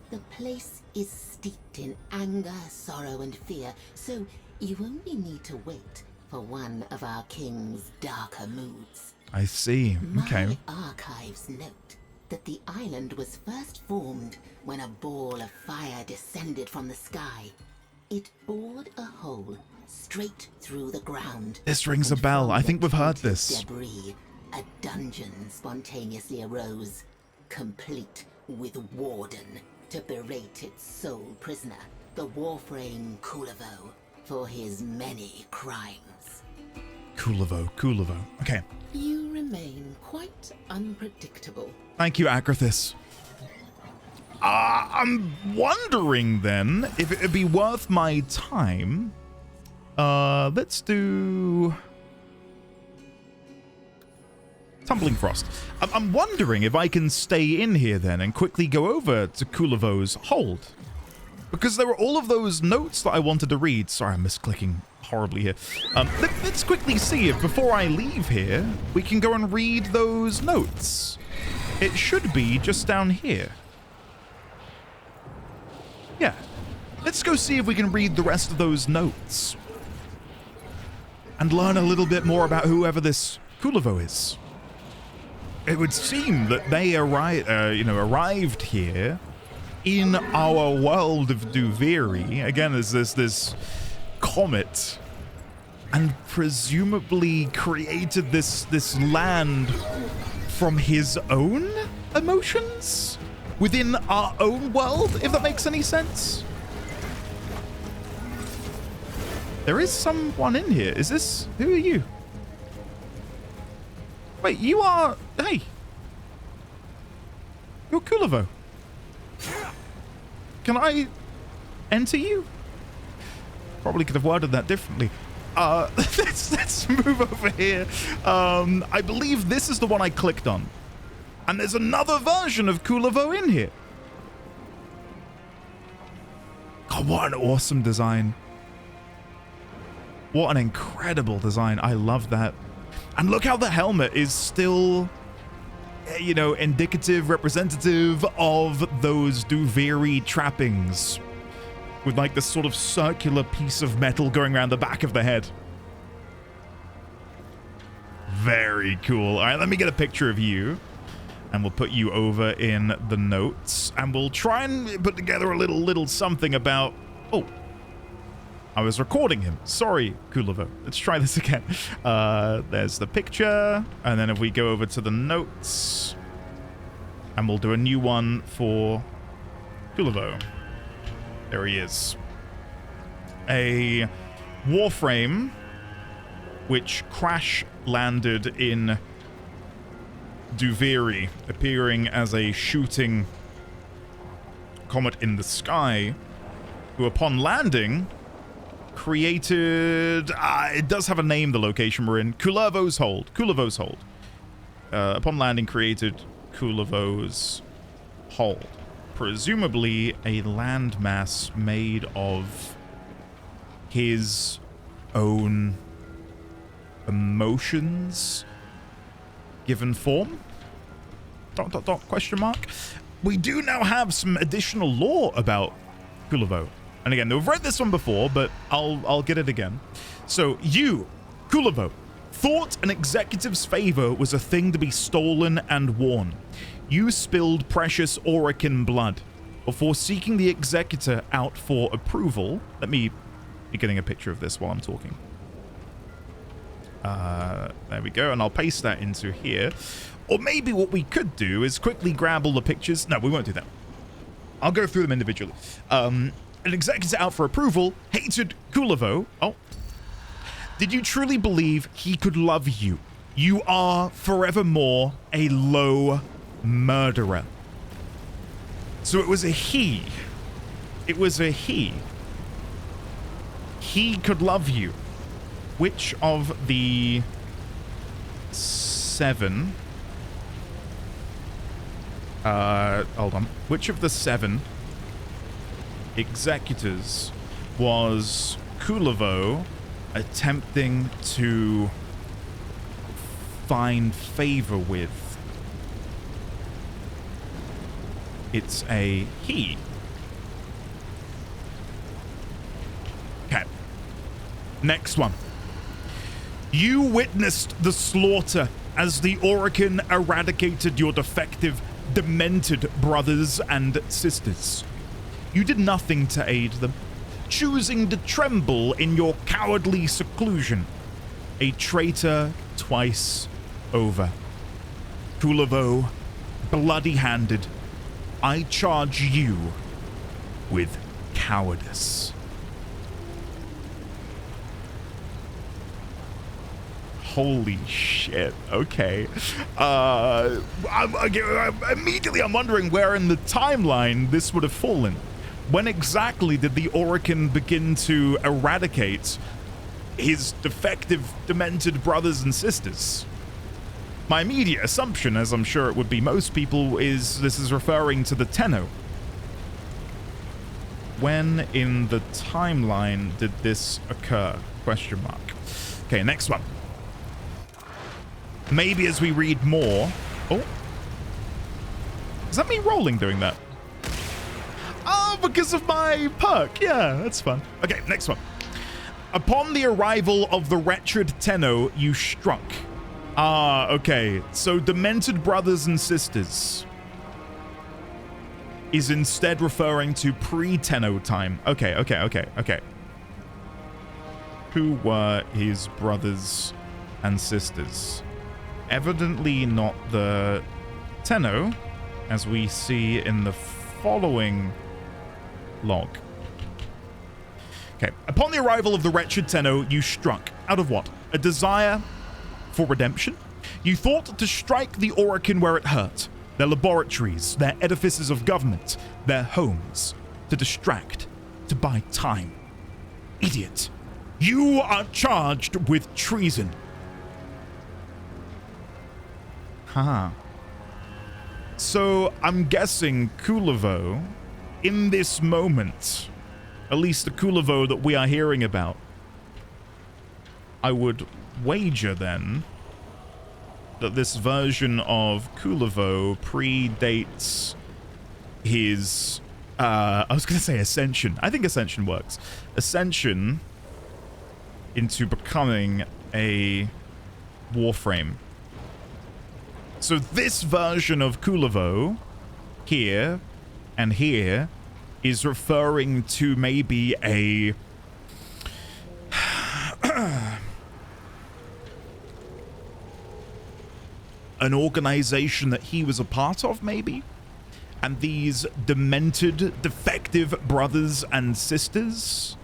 The place is steeped in anger, sorrow, and fear, so you only need to wait for one of our king's darker moods. I see. Okay. My archives note that the island was first formed when a ball of fire descended from the sky. It bored a hole straight through the ground. This rings a and bell. from I the think we've heard tainted this. Debris, a dungeon spontaneously arose, complete with warden to berate its sole prisoner, the Warframe Kullervo, for his many crimes. Kullervo. Okay. You remain quite unpredictable. Thank you, Agrathis. I'm wondering then if it would be worth my time. Let's do Tumbling Frost. I'm wondering if I can stay in here then and quickly go over to Kullervo's hold. Because there were all of those notes that I wanted to read. Sorry, I'm misclicking horribly here. Let's quickly see if before I leave here, we can go and read those notes. It should be just down here. Yeah. Let's go see if we can read the rest of those notes. And learn a little bit more about whoever this Kullervo is. It would seem that they arrived here in our world of Duviri. Again, as this comet, and presumably created this land from his own emotions within our own world, if that makes any sense. There is someone in here. Is this... Who are you? Wait, you are... Hey. You're Kullervo. Can I enter you? Probably could have worded that differently. Let's move over here. I believe this is the one I clicked on. And there's another version of Kullervo in here. God, what an awesome design. What an incredible design. I love that. And look how the helmet is still, you know, indicative, representative of those Duviri trappings. With like this sort of circular piece of metal going around the back of the head. Very cool. All right, let me get a picture of you. And we'll put you over in the notes. And we'll try and put together a little something about... Oh. I was recording him. Sorry, Kullervo. Let's try this again. There's the picture. And then if we go over to the notes. And we'll do a new one for Kullervo. There he is. A Warframe which crash landed in Duviri, appearing as a shooting comet in the sky, who upon landing created... it does have a name, the location we're in. Kullervo's Hold. Kullervo's Hold. Upon landing created Kullervo's Hold. Presumably a landmass made of his own emotions given form? ... question mark. We do now have some additional lore about Kullervo. And again, we've read this one before, but I'll get it again. So you, Kullervo, thought an executive's favor was a thing to be stolen and worn. You spilled precious Aurican blood before seeking the executor out for approval. Let me be getting a picture of this while I'm talking. There we go, and I'll paste that into here. Or maybe what we could do is quickly grab all the pictures. No, we won't do that. I'll go through them individually. An executor out for approval hated Kullervo. Oh. Did you truly believe he could love you? You are forevermore a low murderer. So it was a he. It was a he. He could love you. Which of the 7... hold on. Which of the 7 executors was Kullervo attempting to find favor with. It's a he. Okay. Next one. You witnessed the slaughter as the Orokin eradicated your defective, demented brothers and sisters. You did nothing to aid them, choosing to tremble in your cowardly seclusion. A traitor twice over. Kullervo, bloody-handed, I charge you with cowardice. Holy shit. Okay. Immediately I'm wondering where in the timeline this would have fallen. When exactly did the Orokin begin to eradicate his defective, demented brothers and sisters? My immediate assumption, as I'm sure it would be most people, is this is referring to the Tenno. When in the timeline did this occur? Question mark. Okay, next one. Maybe as we read more... Oh. Is that me rolling doing that? Oh, because of my perk. Yeah, that's fun. Okay, next one. Upon the arrival of the wretched Tenno, you struck. Ah, okay. So demented brothers and sisters is instead referring to pre-Tenno time. Okay. Who were his brothers and sisters? Evidently not the Tenno, as we see in the following log. Okay. Upon the arrival of the wretched Tenno, you struck. Out of what? A desire for redemption? You thought to strike the Orokin where it hurt. Their laboratories, their edifices of government, their homes. To distract. To buy time. Idiot. You are charged with treason. Haha. So, I'm guessing Kullervo, in this moment, at least the Kullervo that we are hearing about, I would wager then that this version of Kullervo predates his, I was going to say Ascension. I think Ascension works. Ascension into becoming a Warframe. So this version of Kullervo, here and here, is referring to maybe a... an organization that he was a part of, maybe? And these demented, defective brothers and sisters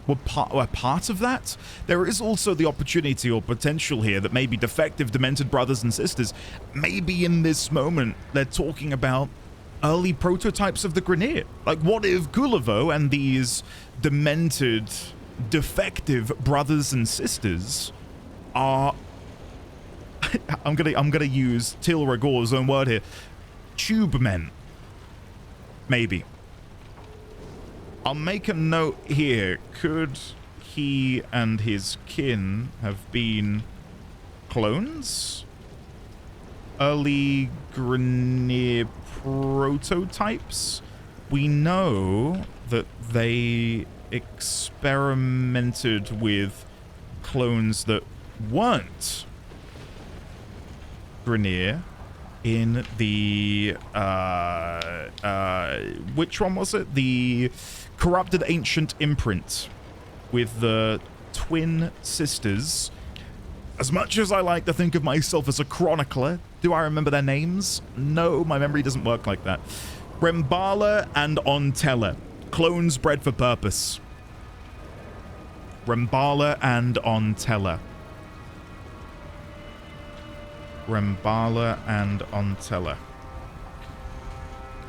were part of that? There is also the opportunity or potential here that maybe defective, demented brothers and sisters, maybe in this moment, they're talking about early prototypes of the Grineer. Like, what if Kullervo and these demented, defective brothers and sisters are... I'm gonna use Til Regor's own word here. Tube men. Maybe. I'll make a note here. Could he and his kin have been clones? Early Grineer prototypes? We know that they experimented with clones that weren't Grineer in the which one was it? The Corrupted Ancient Imprint with the twin sisters. As much as I like to think of myself as a chronicler, do I remember their names? No, my memory doesn't work like that. Rembala and Ontella, clones bred for purpose. Rembala and Ontella. Rembala and Ontella.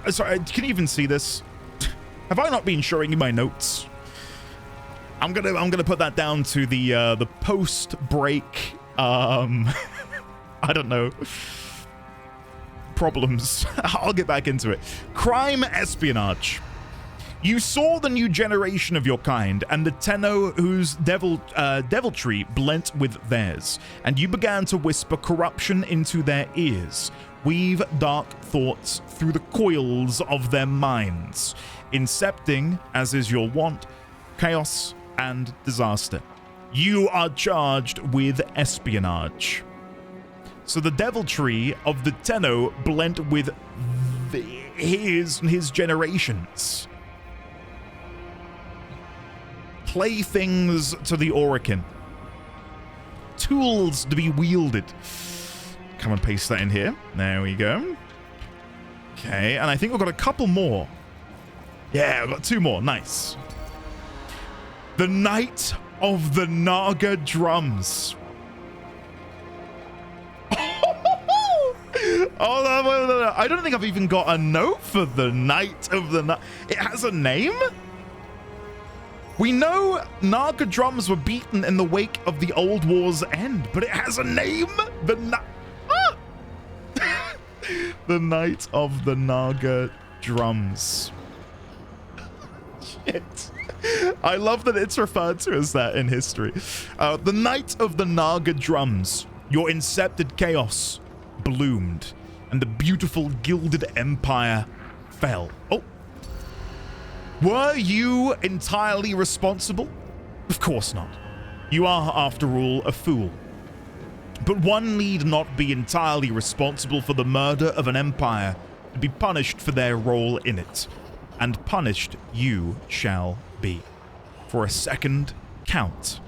Sorry, can you even see this? Have I not been showing you my notes? I'm gonna put that down to the post-break I don't know, problems. I'll get back into it. Crime espionage. You saw the new generation of your kind and the Tenno whose deviltry blent with theirs, and you began to whisper corruption into their ears, weave dark thoughts through the coils of their minds, incepting, as is your wont, chaos and disaster. You are charged with espionage. So the deviltry of the Tenno blent with his generations. Playthings to the Orokin. Tools to be wielded. Come and paste that in here. There we go. Okay, and I think we've got a couple more. Yeah, we've got 2 more. Nice. The Night of the Naga Drums. Oh, no. I don't think I've even got a note for the Night of the It has a name? We know Naga drums were beaten in the wake of the Old War's end, but it has a name? The Night of the Naga Drums. Shit. I love that it's referred to as that in history. The Night of the Naga Drums. Your incepted chaos bloomed, and the beautiful gilded empire fell. Oh. Were you entirely responsible? Of course not. You are, after all, a fool. But one need not be entirely responsible for the murder of an empire to be punished for their role in it. And punished you shall be. For a second count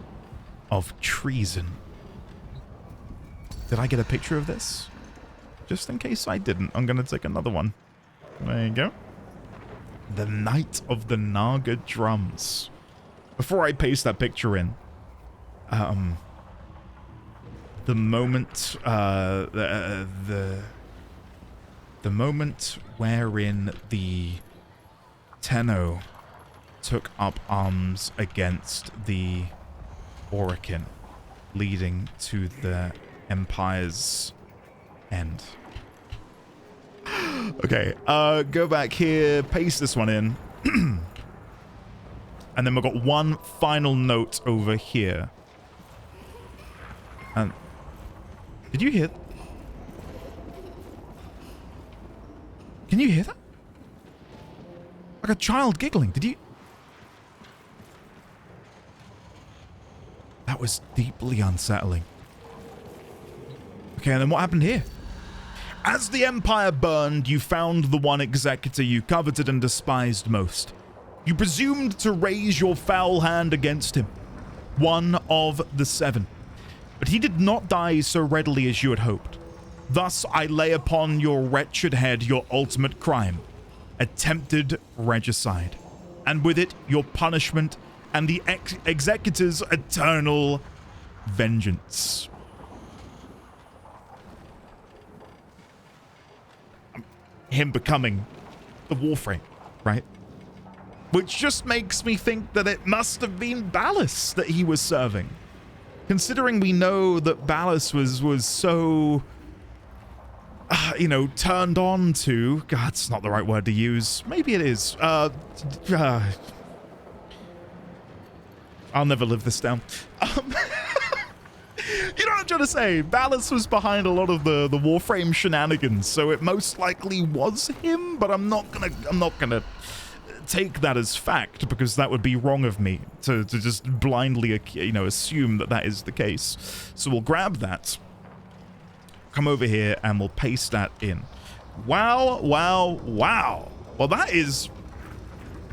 of treason. Did I get a picture of this? Just in case I didn't, I'm going to take another one. There you go. The Night of the Naga Drums. Before I paste that picture in, the moment, the moment wherein the Tenno took up arms against the Orokin, leading to the Empire's end. Okay, go back here, paste this one in. And then we've got one final note over here. And did you hear? Can you hear that? Like a child giggling. Did you? That was deeply unsettling. Okay, and then what happened here? As the Empire burned, you found the one executor you coveted and despised most. You presumed to raise your foul hand against him, one of the 7. But he did not die so readily as you had hoped. Thus, I lay upon your wretched head your ultimate crime, attempted regicide, and with it your punishment and the executor's eternal vengeance. Him becoming the Warframe, right? Which just makes me think that it must have been Ballas that he was serving. Considering we know that Ballas was so, turned on to... God, it's not the right word to use. Maybe it is. I'll never live this down. You know what I'm trying to say? Ballas was behind a lot of the Warframe shenanigans, so it most likely was him, but I'm not gonna take that as fact, because that would be wrong of me to just blindly, assume that is the case. So we'll grab that, come over here, and we'll paste that in. Wow, wow, wow. Well, that is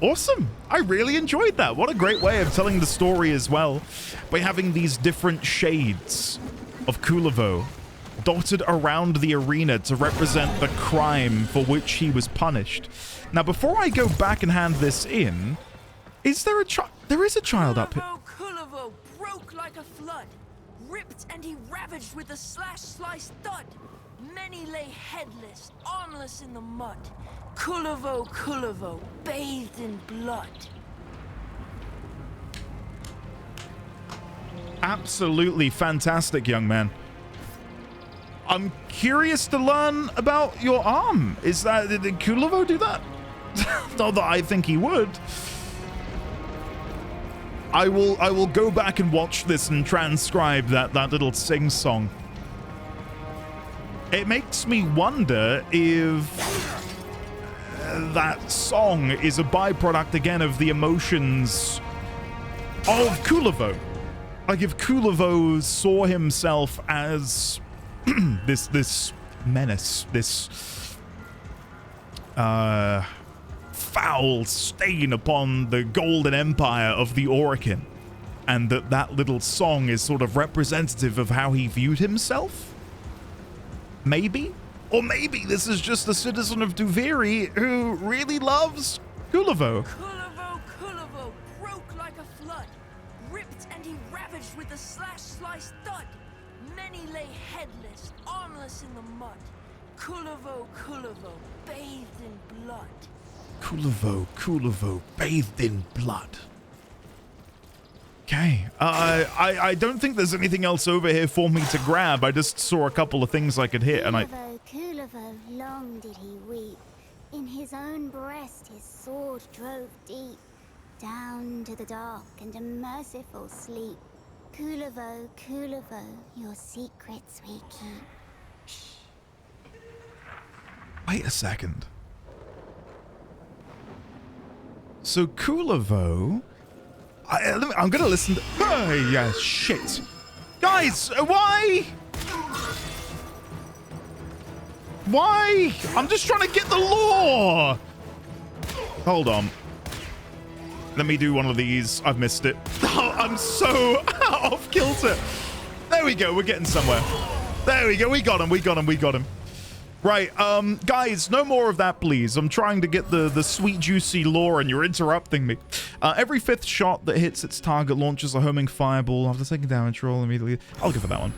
awesome. I really enjoyed that. What a great way of telling the story as well, by having these different shades of Kullervo dotted around the arena to represent the crime for which he was punished. Now, before I go back and hand this in, is there a child? There is a child up here. Kullervo broke like a flood, ripped and he ravaged with a slash-slice thud. Many lay headless, armless in the mud. Kullervo, bathed in blood. Absolutely fantastic, young man. I'm curious to learn about your arm. Is that, did Kullervo do that? Not that I think he would. I will go back and watch this and transcribe that little sing-song. It makes me wonder if that song is a byproduct again of the emotions of Kullervo. Like if Kullervo saw himself as this menace, this foul stain upon the golden empire of the Orokin, and that little song is sort of representative of how he viewed himself? Maybe? Or maybe this is just a citizen of Duviri who really loves Kullervo. Kullervo broke like a flood, ripped and he ravaged with a slash-slice thud. Many lay headless, armless in the mud. Kullervo bathed in blood. Kullervo bathed in blood. Okay, I don't think there's anything else over here for me to grab. I just saw a couple of things I could hit, and Kullervo, long did he weep. In his own breast his sword drove deep, down to the dark and a merciful sleep. Kullervo, your secrets we keep. Wait a second. So Kullervo... I'm gonna listen to... Oh, yeah, shit. Guys, why? Why? I'm just trying to get the lore. Hold on. Let me do one of these. I've missed it. Oh, I'm so off kilter. There we go. We're getting somewhere. There we go. We got him. Right, guys, no more of that, please. I'm trying to get the sweet, juicy lore, and you're interrupting me. Every 5th shot that hits its target launches a homing fireball. After taking damage, roll immediately. I'll go for that one.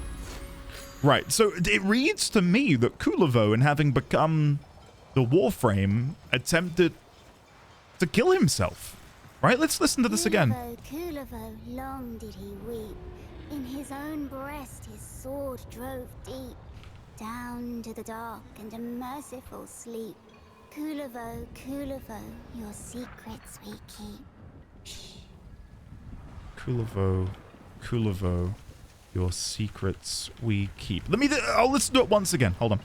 Right, so it reads to me that Kullervo, in having become the Warframe, attempted to kill himself. Right, let's listen to this again. Kullervo, long did he weep. In his own breast his sword drove deep, down to the dark and a merciful sleep. Kullervo, your secrets we keep. Kullervo, your secrets we keep. Let's do it once again. Hold on.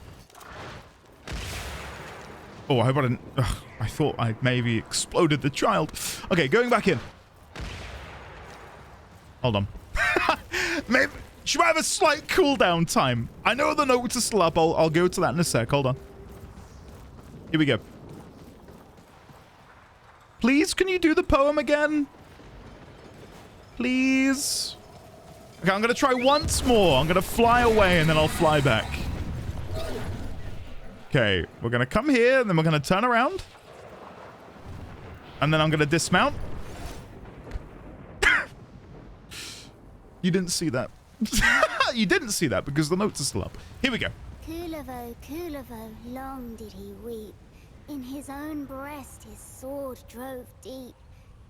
Oh, I hope I didn't... Ugh, I thought I maybe exploded the child. Okay, going back in. Hold on. Maybe... Should I have a slight cooldown time? I know the note to slap. I'll go to that in a sec. Hold on. Here we go. Please, can you do the poem again? Please. Okay, I'm going to try once more. I'm going to fly away and then I'll fly back. Okay, we're going to come here and then we're going to turn around. And then I'm going to dismount. You didn't see that. You didn't see that because the notes are still up. Here we go. Kullervo, long did he weep. In his own breast his sword drove deep,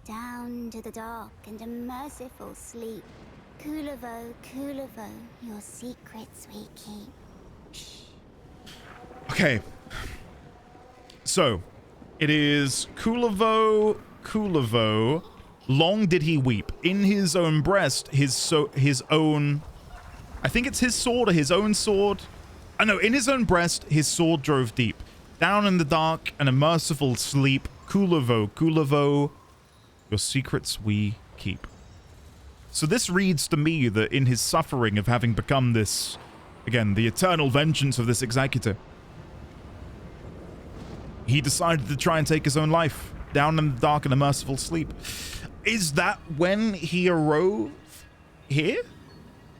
down to the dark and a merciful sleep. Kullervo, your secrets we keep. Okay. So, it is Kullervo, long did he weep. In his own breast, his own... I think it's his sword or his own sword. I know, in his own breast, his sword drove deep. Down in the dark and a merciful sleep. Kullervo, your secrets we keep. So this reads to me that in his suffering of having become this, again, the eternal vengeance of this executor, he decided to try and take his own life. Down in the dark and a merciful sleep. Is that when he arose here?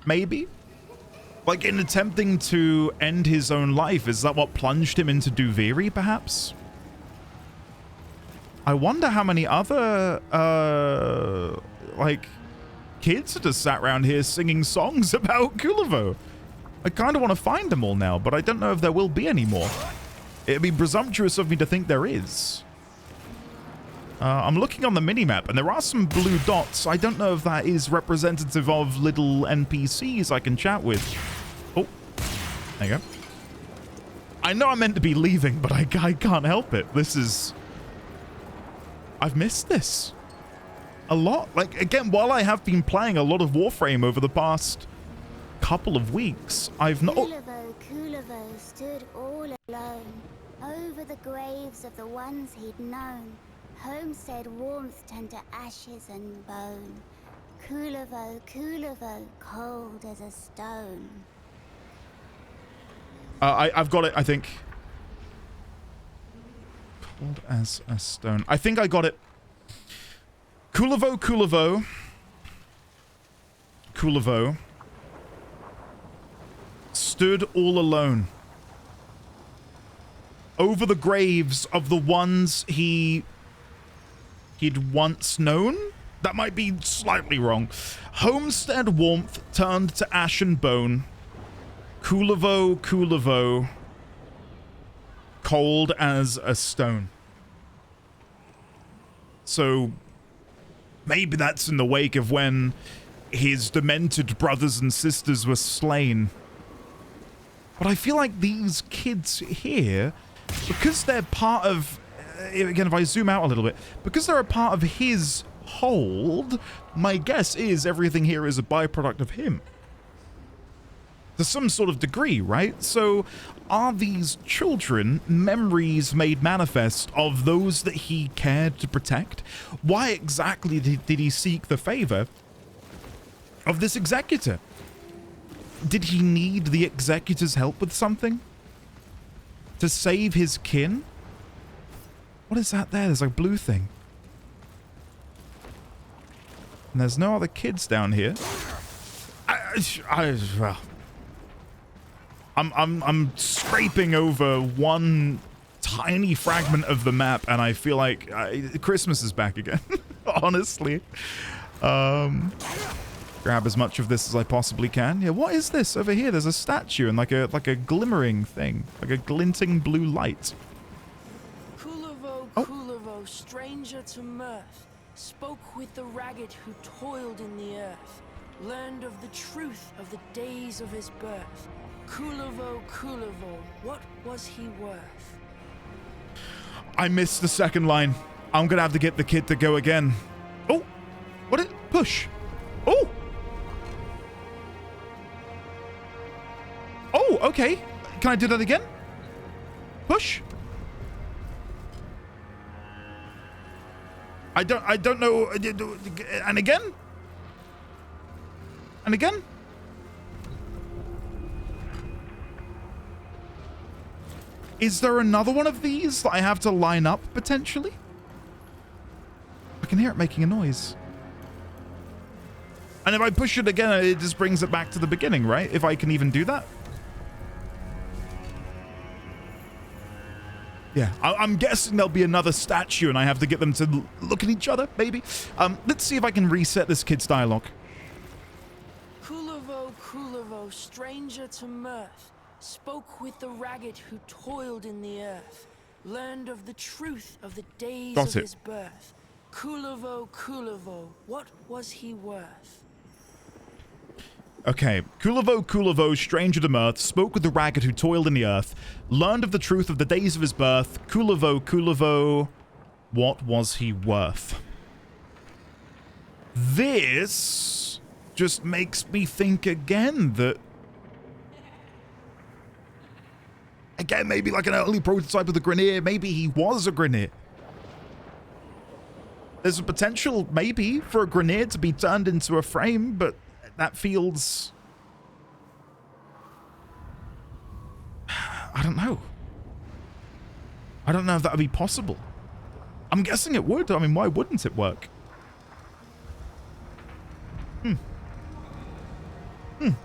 Maybe? Like, in attempting to end his own life, is that what plunged him into Duviri, perhaps? I wonder how many other, like, kids have just sat around here singing songs about Kullervo. I kind of want to find them all now, but I don't know if there will be any more. It'd be presumptuous of me to think there is. I'm looking on the minimap, and there are some blue dots. I don't know if that is representative of little NPCs I can chat with. Oh, there you go. I know I'm meant to be leaving, but I can't help it. This is I've missed this a lot. Like, again, while I have been playing a lot of Warframe over the past couple of weeks, I've not... Kullervo stood all alone, over the graves of the ones he'd known. Homestead warmth turned to ashes and bone. Kullervo, cold as a stone. I've got it, I think. Cold as a stone. I think I got it. Kullervo stood all alone over the graves of the ones he'd once known. That might be slightly wrong. Homestead warmth turned to ash and bone. Kullervo, cold as a stone. So maybe that's in the wake of when his demented brothers and sisters were slain. But I feel like these kids here, because they're part of, again, if I zoom out a little bit, because they're a part of his hold, my guess is everything here is a byproduct of him. To some sort of degree, right? So are these children memories made manifest of those that he cared to protect? Why exactly did he seek the favor of this executor? Did he need the executor's help with something? To save his kin? What is that there? There's a blue thing. And there's no other kids down here. Well, I'm scraping over one tiny fragment of the map, and I feel like Christmas is back again. Honestly, grab as much of this as I possibly can. Yeah, what is this over here? There's a statue and like a glimmering thing, like a glinting blue light. Kullervo, stranger to mirth, spoke with the ragged who toiled in the earth, learned of the truth of the days of his birth. Kullervo, what was he worth? I missed the second line. I'm gonna have to get the kid to go again. Oh, what did push? Oh! Oh, okay. Can I do that again? Push? I don't know. And again? And again? Is there another one of these that I have to line up, potentially? I can hear it making a noise. And if I push it again, it just brings it back to the beginning, right? If I can even do that. Yeah, I'm guessing there'll be another statue and I have to get them to look at each other, maybe. Let's see if I can reset this kid's dialogue. Kullervo, stranger to mirth, spoke with the ragged who toiled in the earth, learned of the truth of the days of his birth. Kullervo, what was he worth? Okay, Kullervo, stranger to mirth, spoke with the ragged who toiled in the earth, learned of the truth of the days of his birth. Kullervo, what was he worth? This just makes me think again that... Again, maybe like an early prototype of the Grineer. Maybe he was a Grineer. There's a potential, maybe, for a Grineer to be turned into a frame, but that feels... I don't know. I don't know if that would be possible. I'm guessing it would. I mean, why wouldn't it work?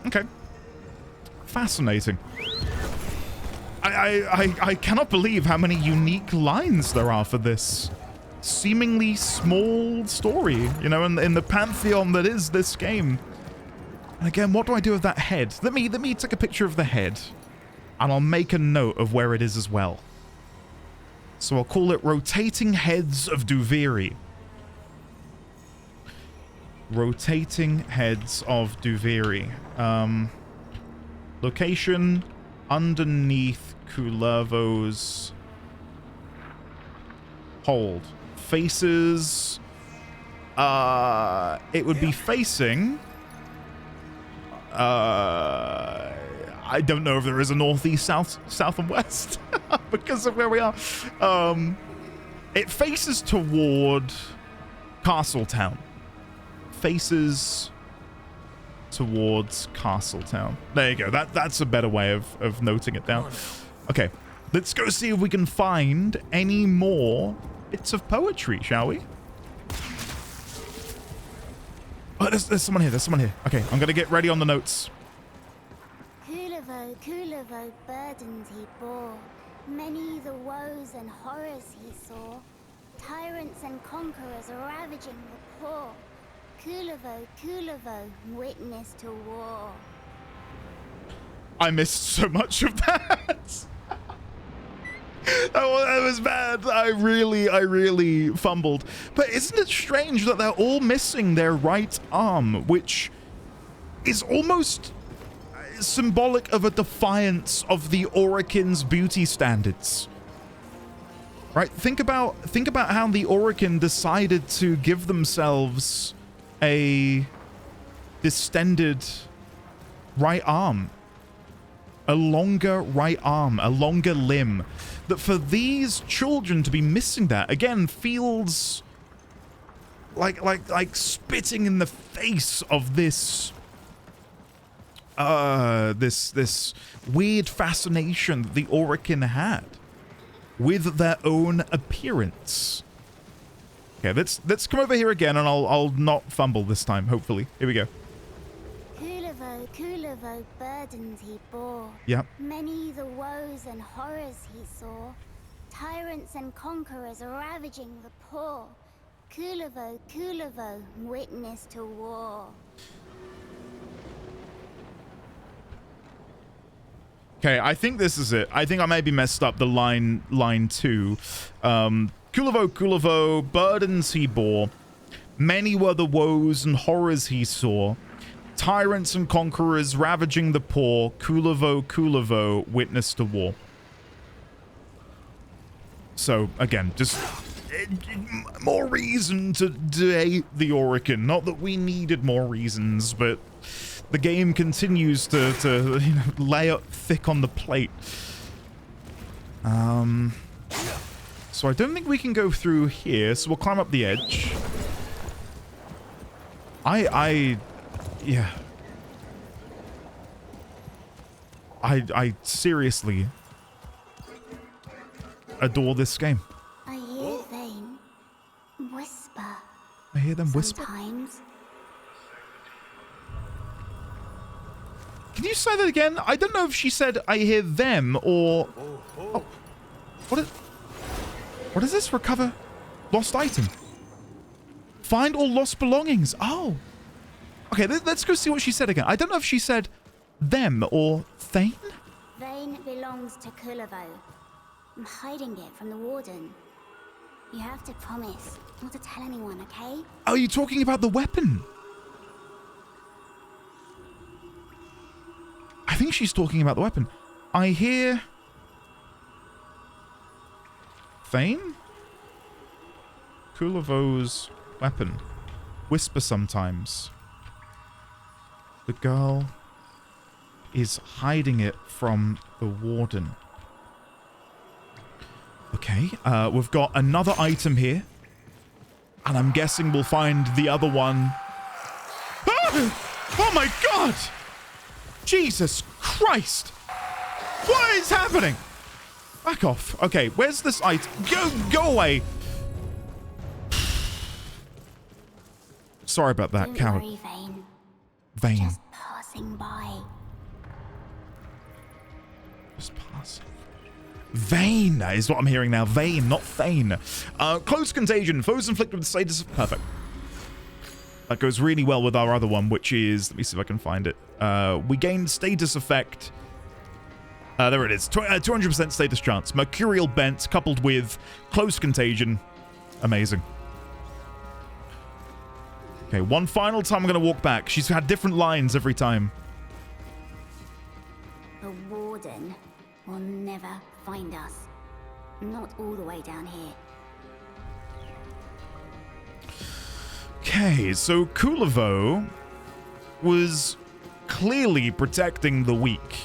Okay. Fascinating. I cannot believe how many unique lines there are for this seemingly small story, you know, in the pantheon that is this game. And again, what do I do with that head? Let me take a picture of the head, and I'll make a note of where it is as well. So I'll call it Rotating Heads of Duviri. Rotating Heads of Duviri. Location underneath Kullervo's hold. faces... it would be facing... I don't know if there is a northeast, south, and west because of where we are. It faces toward Castletown. Faces towards Castletown. There you go. That's a better way of noting it down. Okay, let's go see if we can find any more bits of poetry, shall we? Oh, there's someone here. There's someone here. Okay, I'm gonna get ready on the notes. Kullervo, Kullervo, burdens he bore. Many the woes and horrors he saw. Tyrants and conquerors ravaging the poor. Kullervo, Kullervo, witness to war. I missed so much of that. That was bad. I really fumbled. But isn't it strange that they're all missing their right arm, which is almost symbolic of a defiance of the Orokin's beauty standards. Right? Think about how the Orokin decided to give themselves a distended right arm. A longer right arm, a longer limb. That for these children to be missing that, again, feels like spitting in the face of this this weird fascination that the Orokin had with their own appearance. Okay, let's come over here again, and I'll not fumble this time, hopefully. Here we go. Kullervo, Kullervo, burdens he bore. Yep. Many the woes and horrors he saw. Tyrants and conquerors ravaging the poor. Kullervo, Kullervo, witness to war. Okay, I think this is it. I think I maybe messed up the line 2. Kullervo, Kullervo, burdens he bore. Many were the woes and horrors he saw. Tyrants and conquerors ravaging the poor. Kullervo, Kullervo, witness to war. So, again, just more reason to hate the Orokin. Not that we needed more reasons, but the game continues to you know, lay up thick on the plate. So I don't think we can go through here, so we'll climb up the edge. Yeah. I seriously adore this game. I hear Vane whisper. I hear them whisper. Sometimes. Can you say that again? I don't know if she said I hear them or... Oh. What is this? Recover lost item. Find all lost belongings. Oh. Okay, let's go see what she said again. I don't know if she said them or Thane. Vane belongs to Kullervo. I'm hiding it from the warden. You have to promise not to tell anyone, okay? Are you talking about the weapon? I think she's talking about the weapon. I hear... Thane? Kullervo's weapon. Whisper sometimes. The girl is hiding it from the warden. Okay, we've got another item here. And I'm guessing we'll find the other one. Ah! Oh my god! Jesus Christ! What is happening? Back off. Okay, where's this item? Go away! Sorry about that, coward. Don't worry, Vane. Vane. Just passing by. Just passing. Vane is what I'm hearing now. Vane, not Thane. Close contagion. Foes inflicted with status. Perfect. That goes really well with our other one, which is... Let me see if I can find it. We gain status effect. There it is. 200% status chance. Mercurial Bent coupled with close contagion. Amazing. Okay, one final time I'm going to walk back. She's had different lines every time. The warden will never find us. Not all the way down here. Okay, so Kullervo was clearly protecting the weak.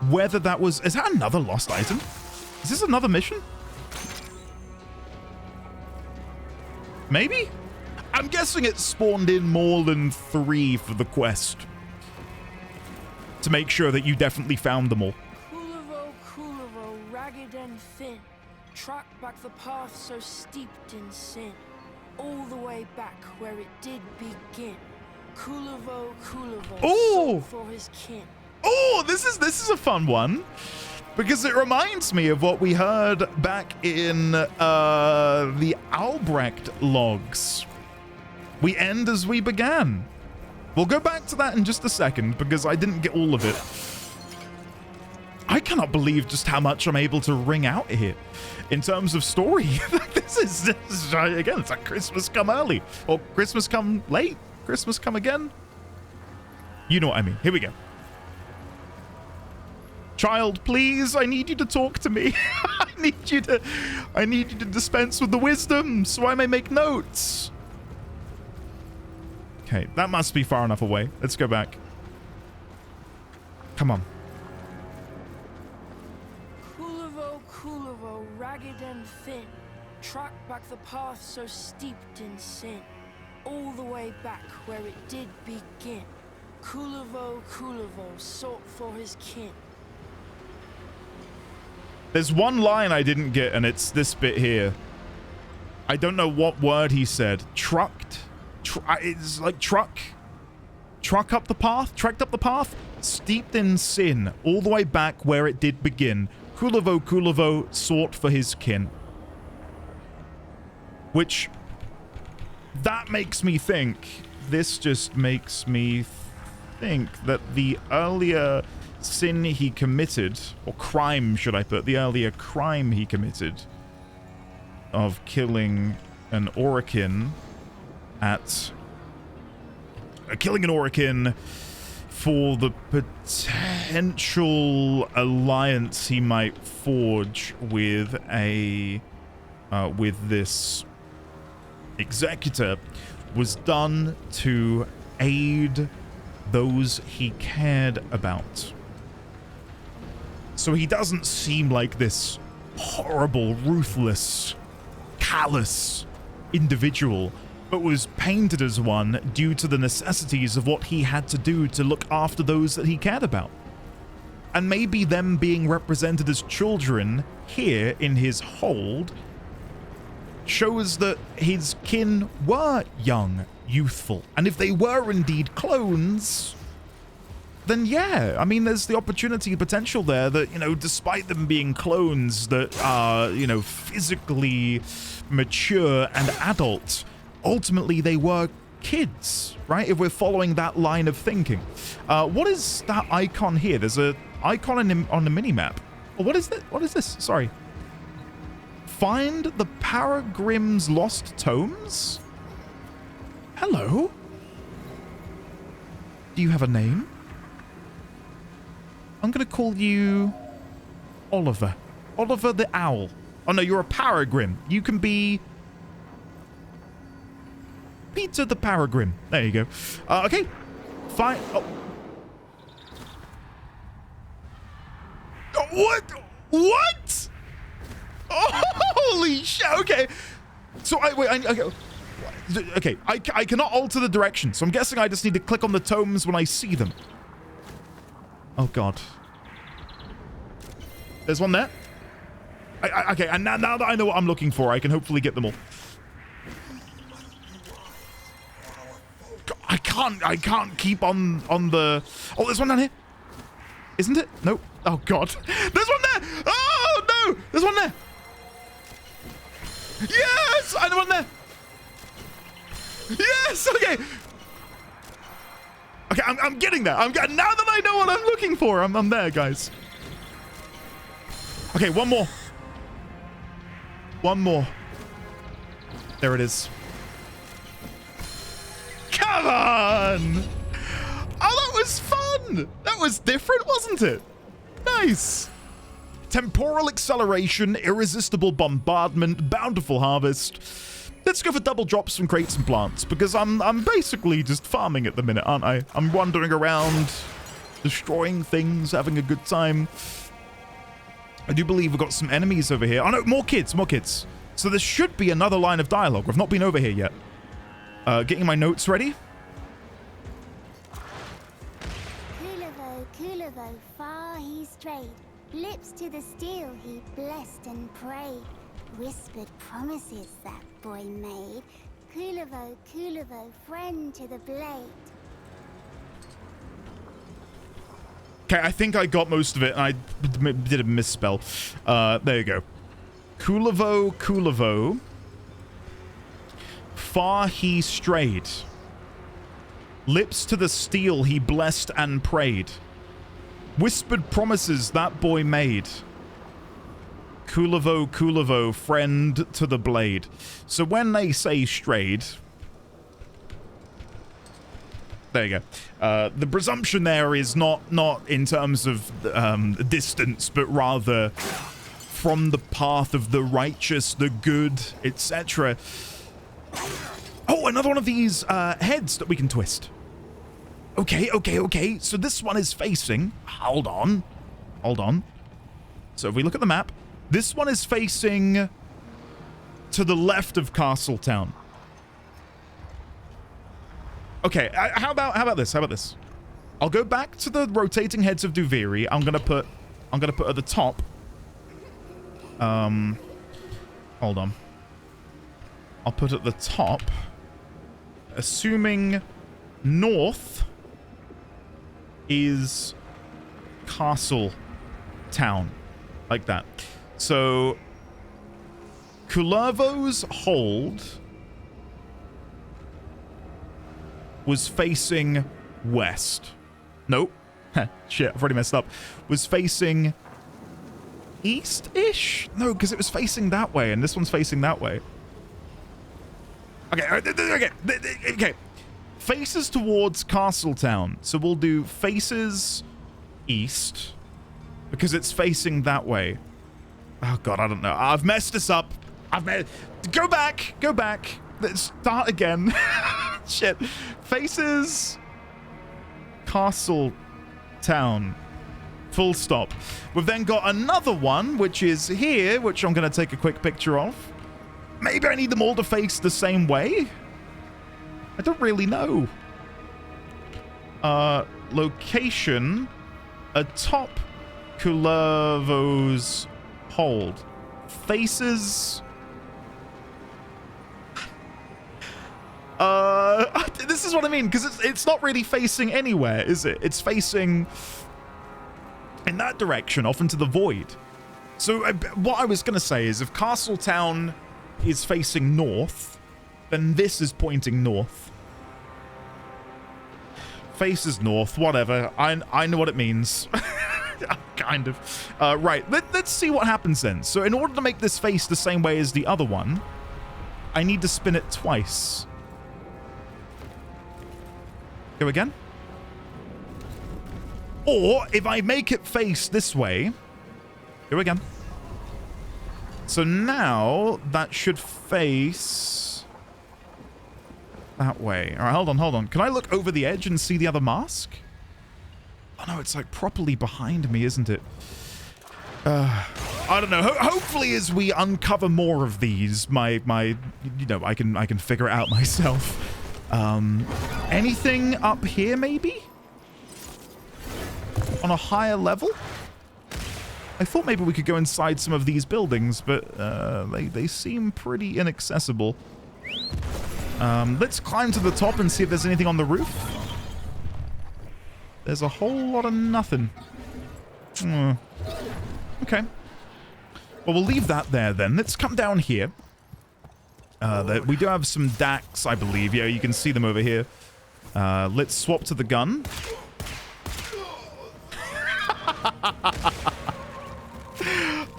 Whether that was... Is that another lost item? Is this another mission? Maybe? I'm guessing it spawned in more than 3 for the quest. To make sure that you definitely found them all. Kullervo, Kullervo, ragged and thin, track back the path so steeped in sin, all the way back where it did begin. Kullervo, Kullervo, sought for his kin. Oh, this is a fun one. Because it reminds me of what we heard back in the Albrecht logs. We end as we began. We'll go back to that in just a second because I didn't get all of it. I cannot believe just how much I'm able to wring out here in terms of story. this is again, it's like Christmas come early or Christmas come late, Christmas come again. You know what I mean. Here we go. Child, please, I need you to talk to me. I need you to dispense with the wisdom so I may make notes. Okay, that must be far enough away. Let's go back. Come on. Kullervo, Kullervo, ragged and thin, track back the path so steeped in sin, all the way back where it did begin. Kullervo, Kullervo, sought for his kin. There's one line I didn't get, and it's this bit here. I don't know what word he said. Trucked? It's like truck up the path? Trekked up the path? Steeped in sin, all the way back where it did begin. Kullervo, Kullervo, sought for his kin. Which, that makes me think, this just makes me think that the earlier sin he committed, or crime should I put, the earlier crime he committed of killing an Orokin for the potential alliance he might forge with with this executor was done to aid those he cared about. So he doesn't seem like this horrible, ruthless, callous individual, but was painted as one due to the necessities of what he had to do to look after those that he cared about. And maybe them being represented as children here in his hold shows that his kin were young, youthful, and if they were indeed clones, then yeah, I mean, there's the opportunity, potential there that, you know, despite them being clones that are, you know, physically mature and adult, ultimately they were kids, right? If we're following that line of thinking. What is that icon here? There's a icon on the minimap. Oh, what is that? What is this? Sorry. Find the Paragrim's lost tomes? Hello? Do you have a name? I'm going to call you Oliver. Oliver the Owl. Oh, no, you're a Paragrim. You can be Peter the Paragrim. There you go. Okay. Fine. Oh. What? What? Oh, holy shit. Okay. So, okay. I cannot alter the direction. So I'm guessing I just need to click on the tomes when I see them. Oh, God. There's one there. Okay, and now that I know what I'm looking for, I can hopefully get them all. I can't keep on the... Oh, there's one down here. Isn't it? Nope. Oh, God. There's one there. Oh, no. There's one there. Yes. I know one there. Yes. Okay. Okay, I'm getting there. Now that I know what I'm looking for, I'm there, guys. Okay, one more. One more. There it is. Come on! Oh, that was fun! That was different, wasn't it? Nice. Temporal acceleration, irresistible bombardment, bountiful harvest. Let's go for double drops from crates and plants, because I'm basically just farming at the minute, aren't I? I'm wandering around, destroying things, having a good time. I do believe we've got some enemies over here. Oh no, more kids, more kids. So there should be another line of dialogue. We've not been over here yet. Getting my notes ready. Kullervo, Kullervo, far he strayed. Lips to the steel he blessed and prayed. Whispered promises that boy made. Kullervo, Kullervo, friend to the blade. Okay, I think I got most of it, and I did a misspell. There you go. Kullervo, Kullervo. Far he strayed. Lips to the steel he blessed and prayed. Whispered promises that boy made. Kullervo, Kullervo, friend to the blade. So when they say strayed... There you go. The presumption there is not in terms of distance, but rather from the path of the righteous, the good, etc. Oh, another one of these heads that we can twist. Okay. So this one is facing... Hold on. So if we look at the map, this one is facing to the left of Castletown. Okay, how about this? I'll go back to the rotating heads of Duviri. I'm gonna put at the top. Hold on. I'll put at the top, assuming north is Castletown, like that. So Kullervo's hold was facing west. Nope. Shit, I've already messed up. Was facing east-ish? No, because it was facing that way, and this one's facing that way. Okay. Faces towards Castletown. So we'll do faces east, because it's facing that way. Oh, God, I don't know. I've messed this up. Go back. Let's start again. Shit. Faces Castletown. Full stop. We've then got another one, which is here, which I'm going to take a quick picture of. Maybe I need them all to face the same way? I don't really know. Location atop Kullervo's hold. Faces... this is what I mean, because it's not really facing anywhere, is it? It's facing in that direction, off into the void. So what I was going to say is if Castletown is facing north, then this is pointing north. Faces north, whatever. I know what it means. Kind of. Right, let's see what happens then. So in order to make this face the same way as the other one, I need to spin it twice. Go again. Or if I make it face this way, go again. So now that should face that way. All right, hold on. Can I look over the edge and see the other mask? Oh no, it's like properly behind me, isn't it? I don't know. Hopefully, as we uncover more of these, I can figure it out myself. Anything up here, maybe? On a higher level? I thought maybe we could go inside some of these buildings, but they seem pretty inaccessible. Let's climb to the top and see if there's anything on the roof. There's a whole lot of nothing. Okay. Well, we'll leave that there then. Let's come down here. We do have some DACs, I believe. Yeah, you can see them over here. Let's swap to the gun.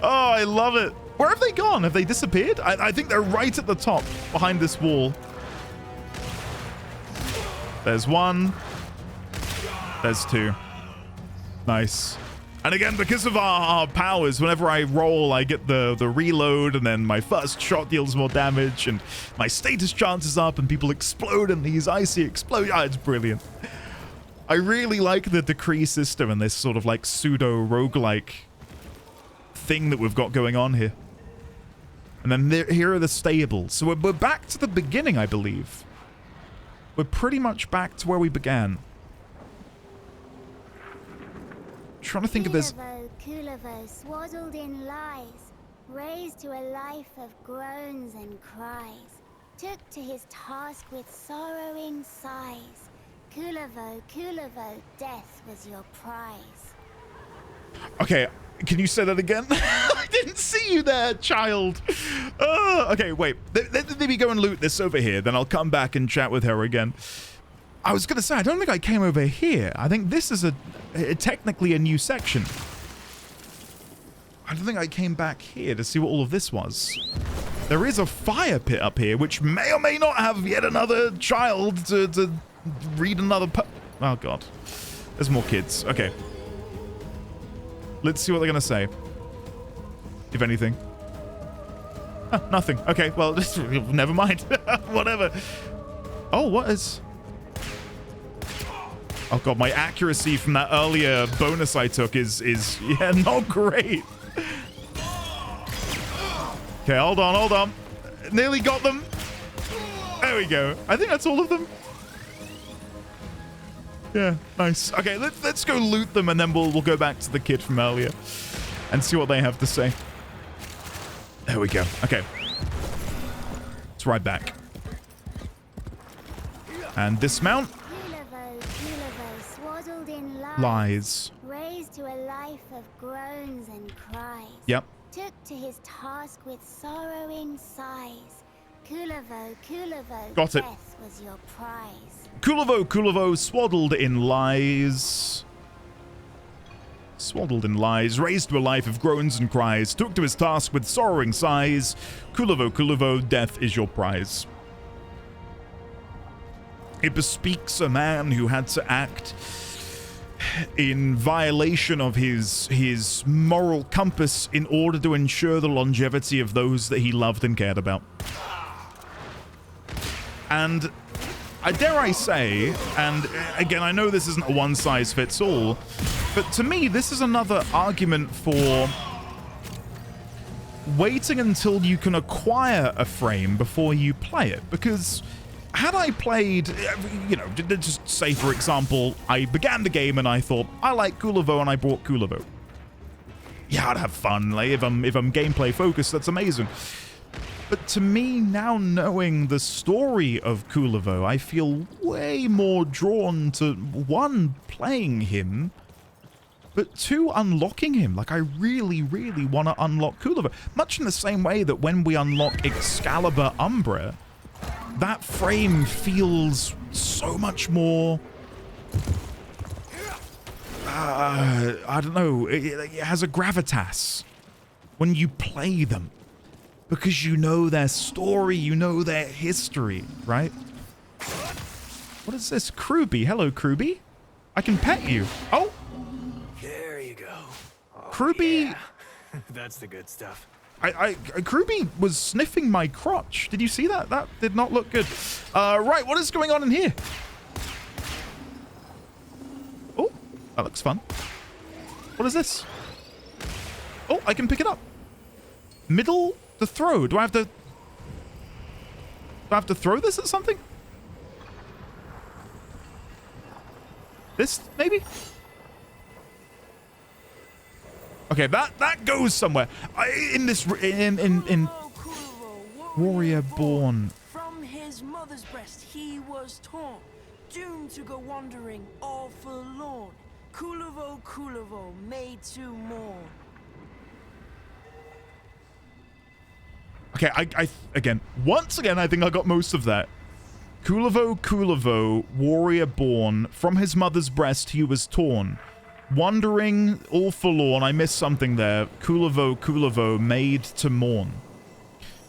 Oh, I love it. Where have they gone? Have they disappeared? I think they're right at the top, behind this wall. There's one. There's two. Nice. And again, because of our powers, whenever I roll, I get the reload, and then my first shot deals more damage, and my status chances up, and people explode in these icy explosions. Ah, it's brilliant. I really like the decree system and this sort of like pseudo roguelike thing that we've got going on here. And then here are the stables. So we're back to the beginning, I believe. We're pretty much back to where we began. Trying to think of this. Kullervo, swaddled in lies, raised to a life of groans and cries, took to his task with sorrowing sighs. Kullervo, death was your prize. Okay, can you say that again? I didn't see you there, child. Okay, wait. Let me go and loot this over here, then I'll come back and chat with her again. I was going to say, I don't think I came over here. I think this is technically a new section. I don't think I came back here to see what all of this was. There is a fire pit up here, which may or may not have yet another child to read another oh, God. There's more kids. Okay. Let's see what they're going to say. If anything. Nothing. Okay, well, never mind. Whatever. Oh, what is... Oh god, my accuracy from that earlier bonus I took is yeah, not great. Okay, hold on. Nearly got them. There we go. I think that's all of them. Yeah, nice. Okay, let's go loot them, and then we'll go back to the kid from earlier and see what they have to say. There we go. Okay. Let's ride back. And dismount. Lies. Raised to a life of groans and cries. Yep. Took to his task with sorrowing sighs. Kullervo, got it. Death was your prize. Kullervo, swaddled in lies. Swaddled in lies, raised to a life of groans and cries, took to his task with sorrowing sighs. Kullervo, death is your prize. It bespeaks a man who had to act in violation of his moral compass in order to ensure the longevity of those that he loved and cared about. And dare I say, and again, I know this isn't a one-size-fits-all, but to me, this is another argument for waiting until you can acquire a frame before you play it. Because had I played, you know, just say, for example, I began the game and I thought, I like Kullervo, and I bought Kullervo. Yeah, I'd have fun. Like, if I'm gameplay focused, that's amazing. But to me, now knowing the story of Kullervo, I feel way more drawn to, one, playing him, but two, unlocking him. Like, I really, really want to unlock Kullervo. Much in the same way that when we unlock Excalibur Umbra, that frame feels so much more... I don't know. It has a gravitas when you play them. Because you know their story, you know their history, right? What is this? Kruby. Hello, Kruby. I can pet you. Oh! There you go. Oh, Kruby... Yeah. That's the good stuff. Kruby was sniffing my crotch. Did you see that? That did not look good. Right, what is going on in here? Oh, that looks fun. What is this? Oh, I can pick it up. Middle to throw. Do I have to throw this at something? This, maybe? Okay, that goes somewhere. In Warrior Born. From his mother's breast he was torn, doomed to go wandering all forlorn. Kullervo, made to mourn. Okay, once again, I think I got most of that. Kullervo, warrior born. From his mother's breast he was torn. Wandering, all forlorn. I missed something there. Kullervo, made to mourn.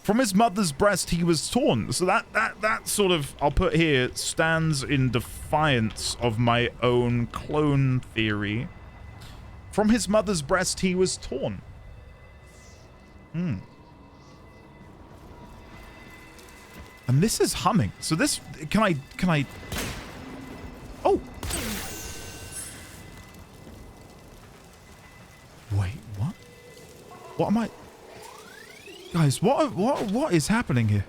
From his mother's breast he was torn. So that sort of, I'll put here, stands in defiance of my own clone theory. From his mother's breast he was torn. And this is humming. So this, can I, oh. Wait, what? What am I, guys, what is happening here?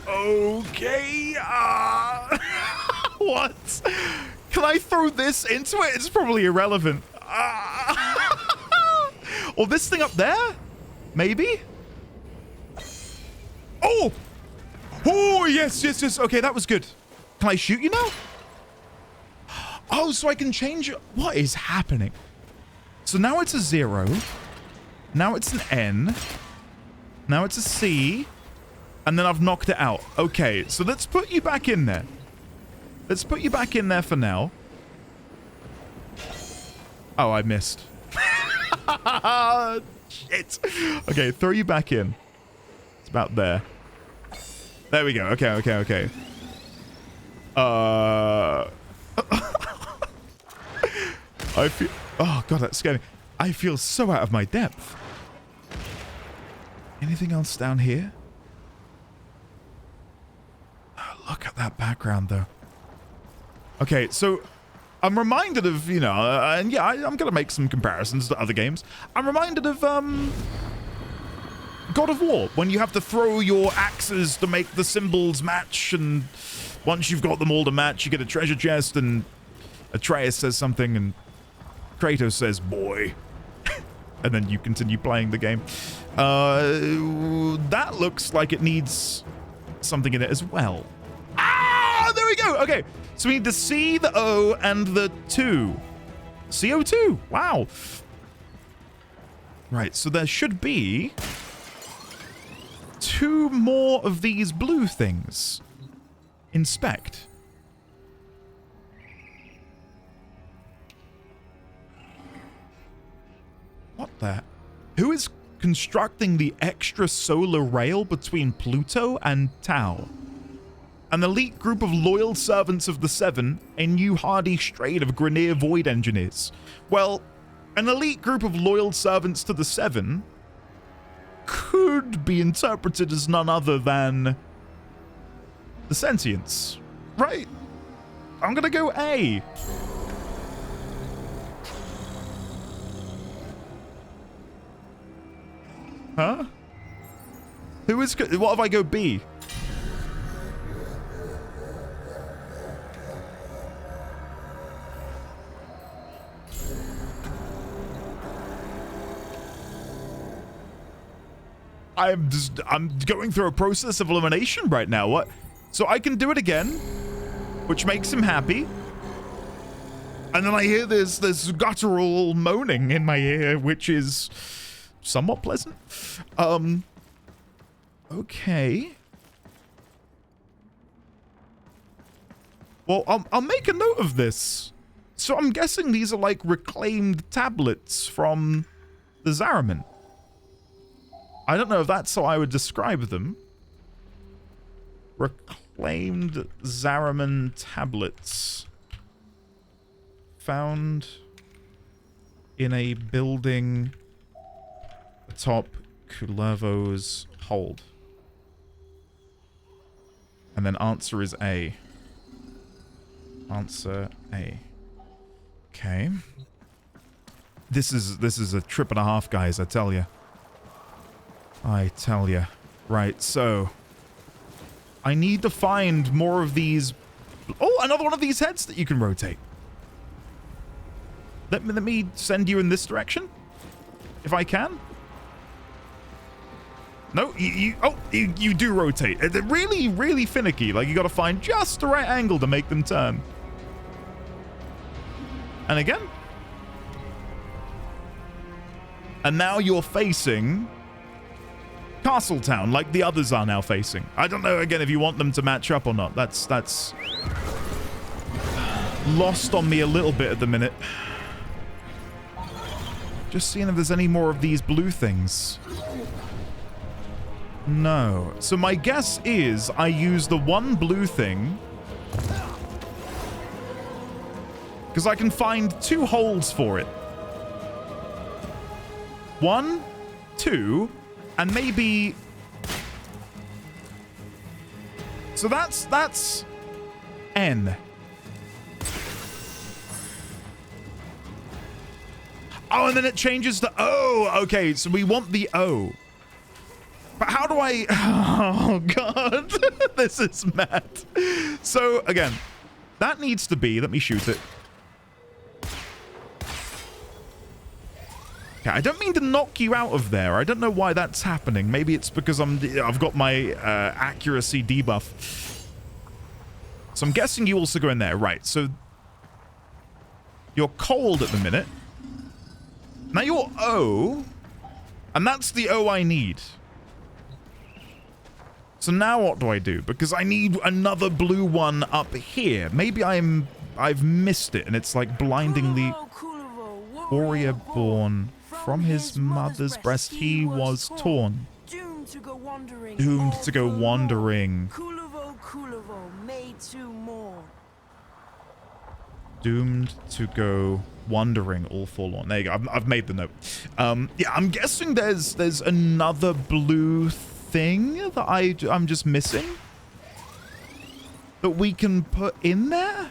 Okay, what? Can I throw this into it? It's probably irrelevant. Or this thing up there? Maybe? Oh! Oh, yes, yes, yes. Okay, that was good. Can I shoot you now? Oh, so I can change it. What is happening? So now it's a 0. Now it's an N. Now it's a C. And then I've knocked it out. Okay, so let's put you back in there. Let's put you back in there for now. Oh, I missed. Shit. Okay, throw you back in. It's about there. There we go. Okay, okay, okay. I feel... Oh, God, that's scary. I feel so out of my depth. Anything else down here? Look at that background, though. Okay, so I'm reminded of, you know, and yeah, I'm going to make some comparisons to other games. I'm reminded of God of War, when you have to throw your axes to make the symbols match, and once you've got them all to match, you get a treasure chest, and Atreus says something, and Kratos says, boy. And then you continue playing the game. That looks like it needs something in it as well. Ah, there we go. Okay, so we need the C, the O, and the 2. CO2. Wow. Right, so there should be 2 more of these blue things. Inspect. What the? Who is constructing the extra solar rail between Pluto and Tau? An elite group of loyal servants of the Seven, a new hardy strain of Grineer Void engineers. Well, an elite group of loyal servants to the Seven could be interpreted as none other than the Sentients, right? I'm gonna go A. Huh? Who is... What if I go B? I'm going through a process of elimination right now. What? So I can do it again, which makes him happy. And then I hear this guttural moaning in my ear, which is somewhat pleasant. Okay. Well, I'll make a note of this. So I'm guessing these are like reclaimed tablets from the Zariman. I don't know if that's how I would describe them. Reclaimed Zariman tablets. Found in a building atop Kullervo's hold. And then answer is A. Answer A. Okay. This is a trip and a half, guys, I tell you. I tell you. Right, so I need to find more of these. Oh, another one of these heads that you can rotate. Let me send you in this direction, if I can. No, you do rotate. They're really, really finicky. Like, you got to find just the right angle to make them turn. And again. And now you're facing Castletown, like the others are now facing. I don't know, again, if you want them to match up or not. That's lost on me a little bit at the minute. Just seeing if there's any more of these blue things. No. So my guess is I use the one blue thing, because I can find 2 holes for it. 1, 2, and maybe... So that's N. Oh, and then it changes to O. Okay, so we want the O. But how do I... Oh, God. This is mad. So, again, that needs to be... Let me shoot it. Okay, I don't mean to knock you out of there. I don't know why that's happening. Maybe it's because I've got my accuracy debuff. So I'm guessing you also go in there. Right, so... You're cold at the minute. Now you're O. And that's the O I need. So now what do I do? Because I need another blue one up here. Maybe I've missed it and it's like blindingly... Warrior born from his mother's breast he was torn. Doomed to go wandering. Kullervo made 2 more. Doomed to go wandering, all forlorn. There you go. I've made the note. Yeah, I'm guessing there's another blue thing that I'm just missing that we can put in there.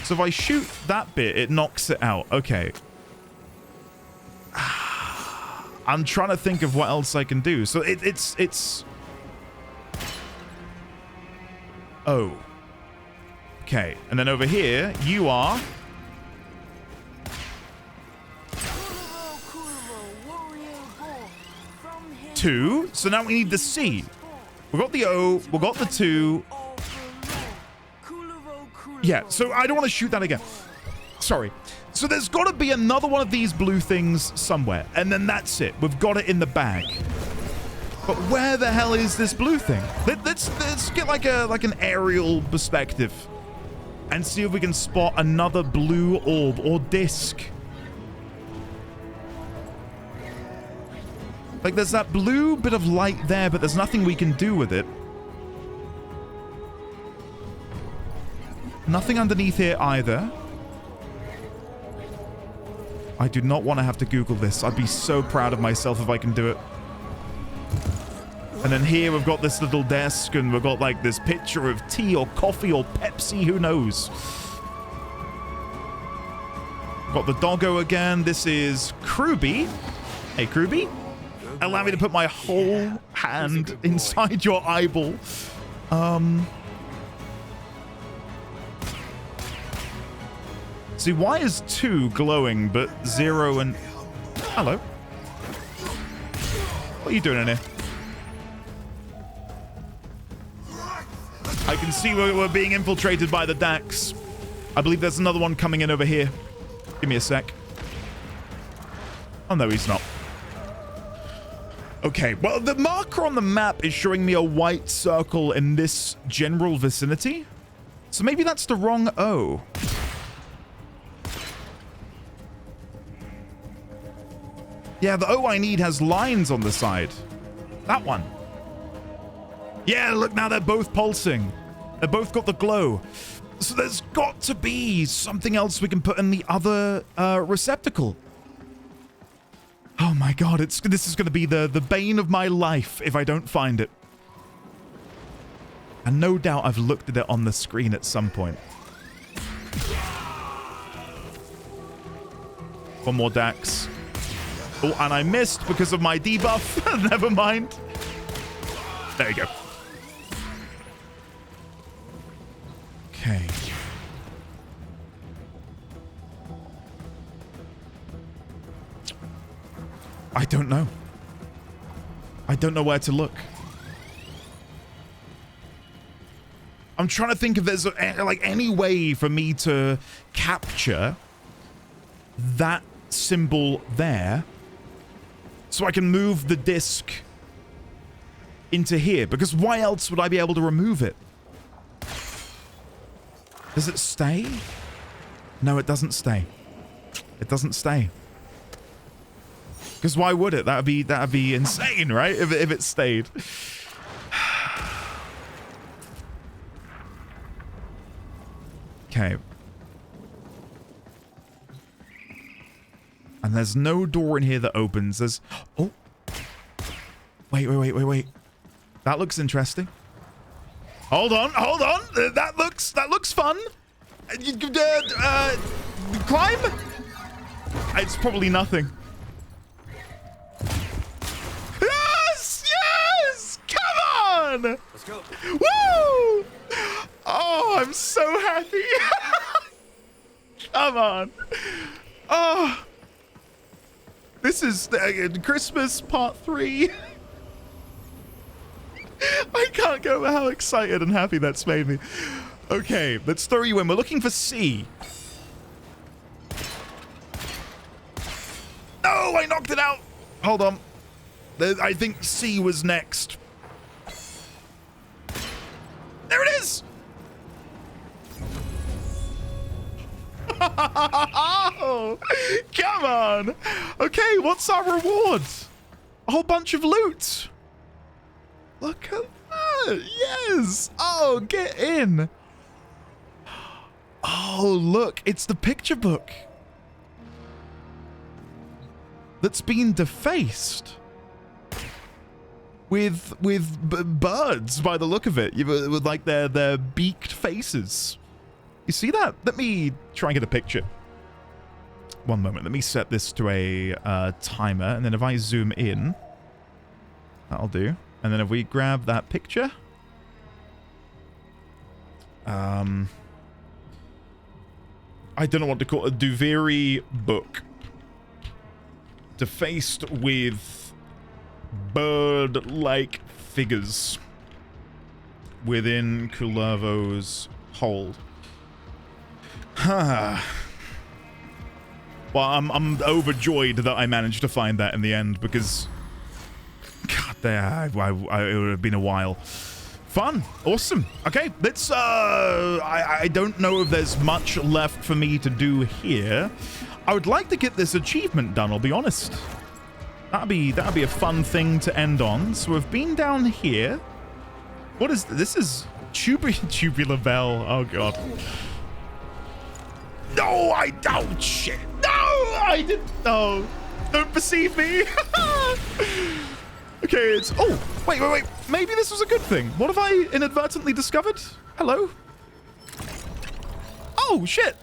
So if I shoot that bit, it knocks it out. Okay. I'm trying to think of what else I can do. So it's... Oh. Okay. And then over here, you are... 2. So now we need the C. We got the O. We got the 2. Yeah, so I don't want to shoot that again. Sorry. So there's got to be another one of these blue things somewhere. And then that's it. We've got it in the bag. But where the hell is this blue thing? Let's get like an aerial perspective. And see if we can spot another blue orb or disc. Like there's that blue bit of light there, but there's nothing we can do with it. Nothing underneath here either. I do not want to have to Google this. I'd be so proud of myself if I can do it. And then here we've got this little desk and we've got like this picture of tea or coffee or Pepsi, who knows. Got the doggo again. This is Kruby. Hey, Kruby. Allow me to put my whole hand inside your eyeball. See, why is 2 glowing, but 0 and... Hello. What are you doing in here? I can see we're being infiltrated by the Dax. I believe there's another one coming in over here. Give me a sec. Oh, no, he's not. Okay, well, the marker on the map is showing me a white circle in this general vicinity. So maybe that's the wrong O. Yeah, the O I need has lines on the side. That one. Yeah, look, now they're both pulsing. They've both got the glow. So there's got to be something else we can put in the other receptacle. Oh my god, this is going to be the bane of my life if I don't find it. And no doubt I've looked at it on the screen at some point. One more Dax. Oh, and I missed because of my debuff. Never mind. There you go. Okay. I don't know. I don't know where to look. I'm trying to think if there's like any way for me to capture that symbol there so I can move the disc into here, because why else would I be able to remove it? Does it stay? No, it doesn't stay. It doesn't stay. Because why would it? That'd be insane, right? If it stayed. Okay. And there's no door in here that opens. There's... Oh. Wait. That looks interesting. Hold on. That looks fun. Climb? It's probably nothing. Yes! Come on! Let's go. Woo! Oh, I'm so happy. Come on. Oh. This is Christmas part 3. I can't go over how excited and happy that's made me. Okay, let's throw you in. We're looking for C. No, I knocked it out. Hold on. I think C was next. There it is. Oh, come on. Okay, what's our reward? A whole bunch of loot. Look at that. Yes. Oh, get in. Oh, look. It's the picture book that's been defaced with birds by the look of it, with like their beaked faces. You see that? Let me try and get a picture. One moment. Let me set this to a timer, and then if I zoom in, that'll do. And then if we grab that picture, I don't know what to call it. A Duviri book, defaced with bird-like figures within Kullervo's hold. Well, I'm overjoyed that I managed to find that in the end, because God, it would have been a while. Fun, awesome. Okay, let's. I don't know if there's much left for me to do here. I would like to get this achievement done. I'll be honest. That'd be a fun thing to end on. So we've been down here. What is this? Is tubular bell? Oh God. No, I don't. Shit. No, I didn't. No, don't perceive me. Okay, it's... Oh, wait. Maybe this was a good thing. What have I inadvertently discovered? Hello? Oh, shit.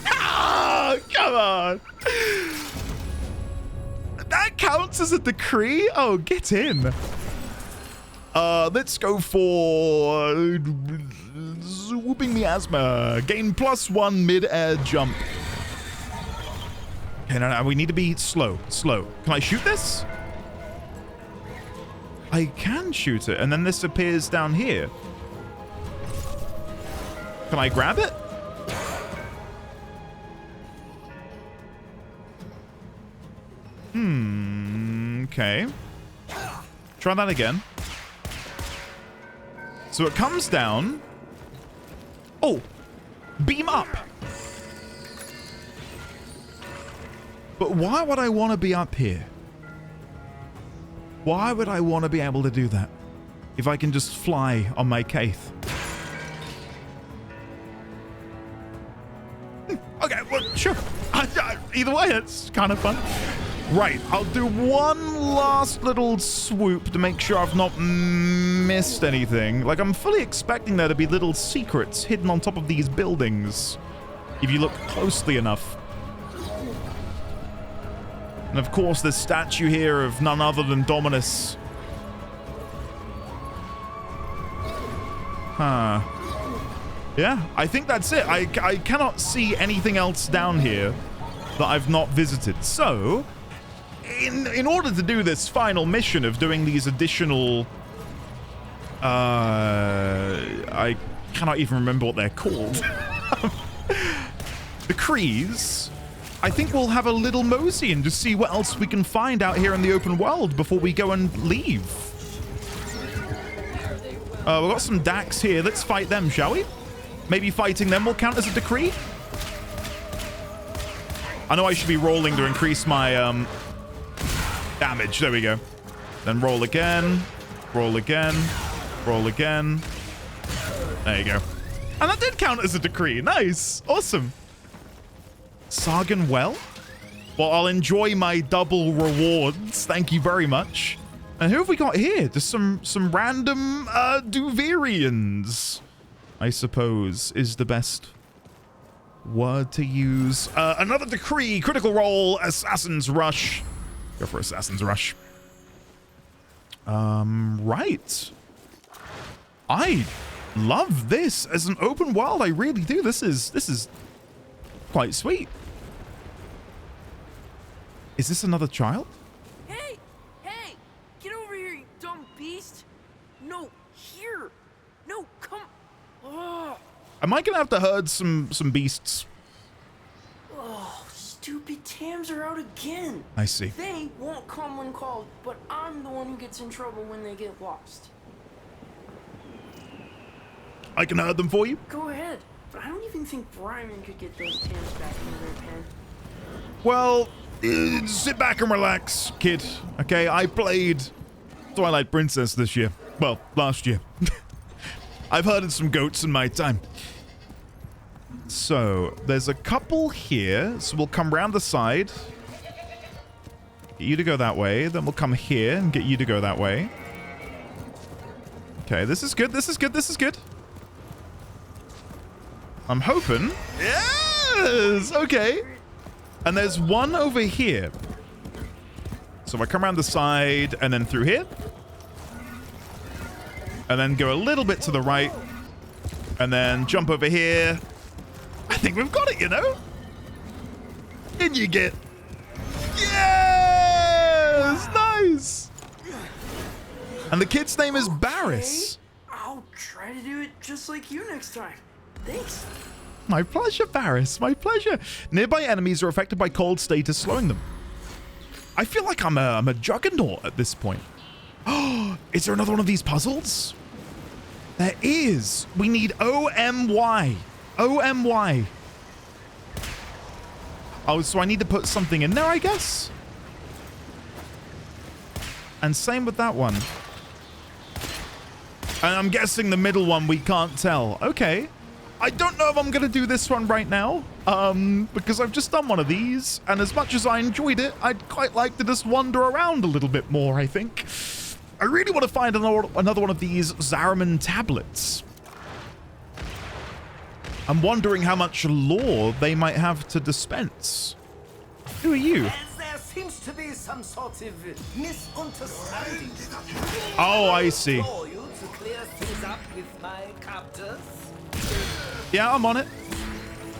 Ah, come on. That counts as a decree? Oh, get in. Let's go for swooping miasma. Gain +1 mid-air jump. Okay, no, we need to be slow. Can I shoot this? I can shoot it, and then this appears down here. Can I grab it? Okay. Try that again. So it comes down. Oh, beam up. But why would I want to be up here? Why would I want to be able to do that if I can just fly on my Kaith? Okay, well, sure. Either way, it's kind of fun. Right, I'll do one last little swoop to make sure I've not missed anything. Like, I'm fully expecting there to be little secrets hidden on top of these buildings, if you look closely enough. And of course, this statue here of none other than Dominus. Huh. Yeah, I think that's it. I cannot see anything else down here that I've not visited. So, in order to do this final mission of doing these additional... I cannot even remember what they're called. Decrees. I think we'll have a little mosey and just see what else we can find out here in the open world before we go and leave. We've got some Dax here. Let's fight them, shall we? Maybe fighting them will count as a decree? I know I should be rolling to increase my damage. There we go. Then roll again. Roll again. Roll again. There you go. And that did count as a decree. Nice. Awesome. Sargon well? Well, I'll enjoy my double rewards. Thank you very much. And who have we got here? Just some random Duvirians, I suppose, is the best word to use. Another decree. Critical roll. Assassin's Rush. Go for Assassin's Rush. Right. I love this as an open world. I really do. This is quite sweet. Is this another child? Hey! Hey! Get over here, you dumb beast! No, here! No, come... Oh. Am I gonna have to herd some beasts? Oh, stupid Tams are out again. I see. They won't come when called, but I'm the one who gets in trouble when they get lost. I can herd them for you? Go ahead, but I don't even think Bryman could get those Tams back into their pen. Well, sit back and relax, kid. Okay, I played Twilight Princess this year. Well, last year. I've herded some goats in my time. So, there's a couple here. So we'll come round the side. Get you to go that way. Then we'll come here and get you to go that way. Okay, this is good. This is good. This is good. I'm hoping. Yes! Okay. And there's one over here. So I come around the side and then through here. And then go a little bit to the right. And then jump over here. I think we've got it, you know? In you get. Yes! Nice! And the kid's name is Barris. Okay. I'll try to do it just like you next time. Thanks. My pleasure, Barris. My pleasure. Nearby enemies are affected by cold status, slowing them. I feel like I'm a juggernaut at this point. Oh, is there another one of these puzzles? There is. We need OMY. OMY. Oh, so I need to put something in there, I guess? And same with that one. And I'm guessing the middle one we can't tell. Okay. I don't know if I'm going to do this one right now, because I've just done one of these, and as much as I enjoyed it, I'd quite like to just wander around a little bit more, I think. I really want to find another one of these Zariman tablets. I'm wondering how much lore they might have to dispense. Who are you? There seems to be some sort of misunderstanding. Oh, I see. You to clear things up with my captors. Yeah, I'm on it.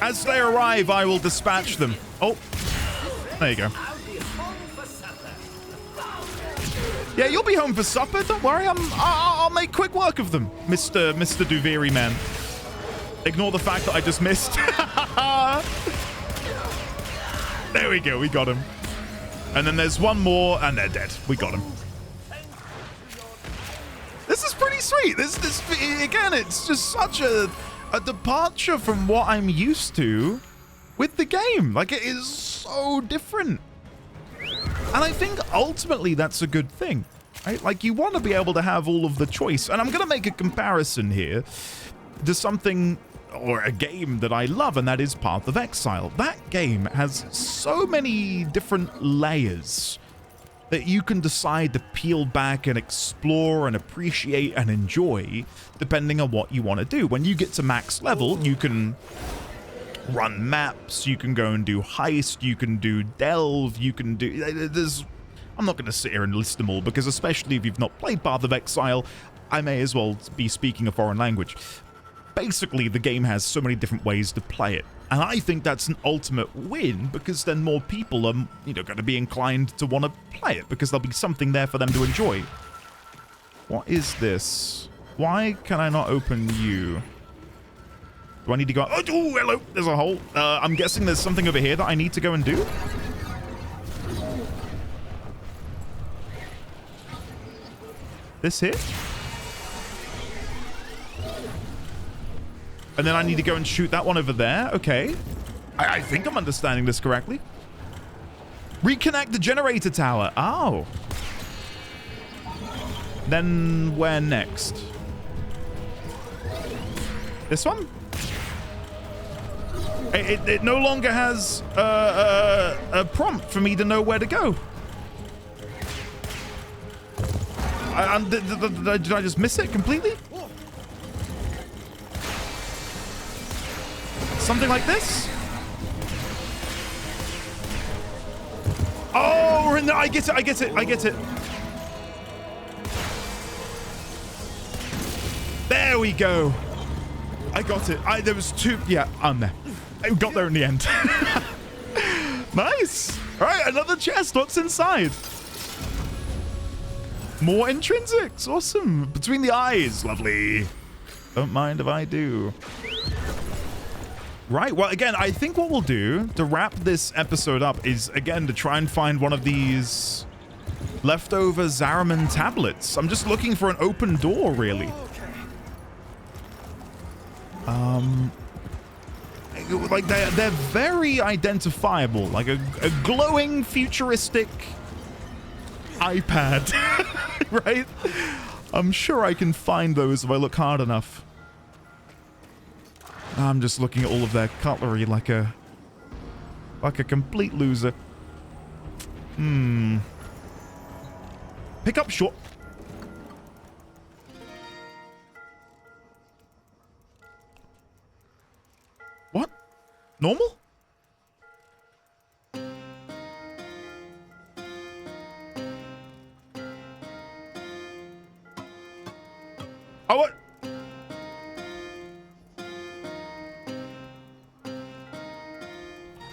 As they arrive, I will dispatch them. Oh, there you go. Yeah, you'll be home for supper. Don't worry. I'll make quick work of them, Mr. Duviri man. Ignore the fact that I just missed. There we go. We got him. And then there's one more, and they're dead. We got him. This is pretty sweet. This again, it's just such a departure from what I'm used to with the game. Like, it is so different. And I think ultimately that's a good thing, right? Like, you want to be able to have all of the choice. And I'm going to make a comparison here to something or a game that I love, and that is Path of Exile. That game has so many different layers that you can decide to peel back and explore and appreciate and enjoy depending on what you want to do. When you get to max level, you can run maps, you can go and do heist, you can do delve, you can do... I'm not going to sit here and list them all, because especially if you've not played Path of Exile, I may as well be speaking a foreign language. Basically, the game has so many different ways to play it. And I think that's an ultimate win, because then more people are, going to be inclined to want to play it, because there'll be something there for them to enjoy. What is this? Why can I not open you? Do I need to go... Oh, hello! There's a hole. I'm guessing there's something over here that I need to go and do. This here? And then I need to go and shoot that one over there. Okay. I think I'm understanding this correctly. Reconnect the generator tower. Oh. Then where next? This one? It no longer has a prompt for me to know where to go. Did I just miss it completely? Something like this? Oh, we're in there. I get it. I get it. I get it. There we go. I got it. There was two. Yeah, I'm there. I got there in the end. Nice. All right, another chest. What's inside? More intrinsics. Awesome. Between the eyes. Lovely. Don't mind if I do. Right. Well, again, I think what we'll do to wrap this episode up is, again, to try and find one of these leftover Zariman tablets. I'm just looking for an open door, really. Like they're very identifiable, like a glowing futuristic iPad, right? I'm sure I can find those if I look hard enough. I'm just looking at all of their cutlery like a complete loser. Pick up short. What? Normal? Oh, what?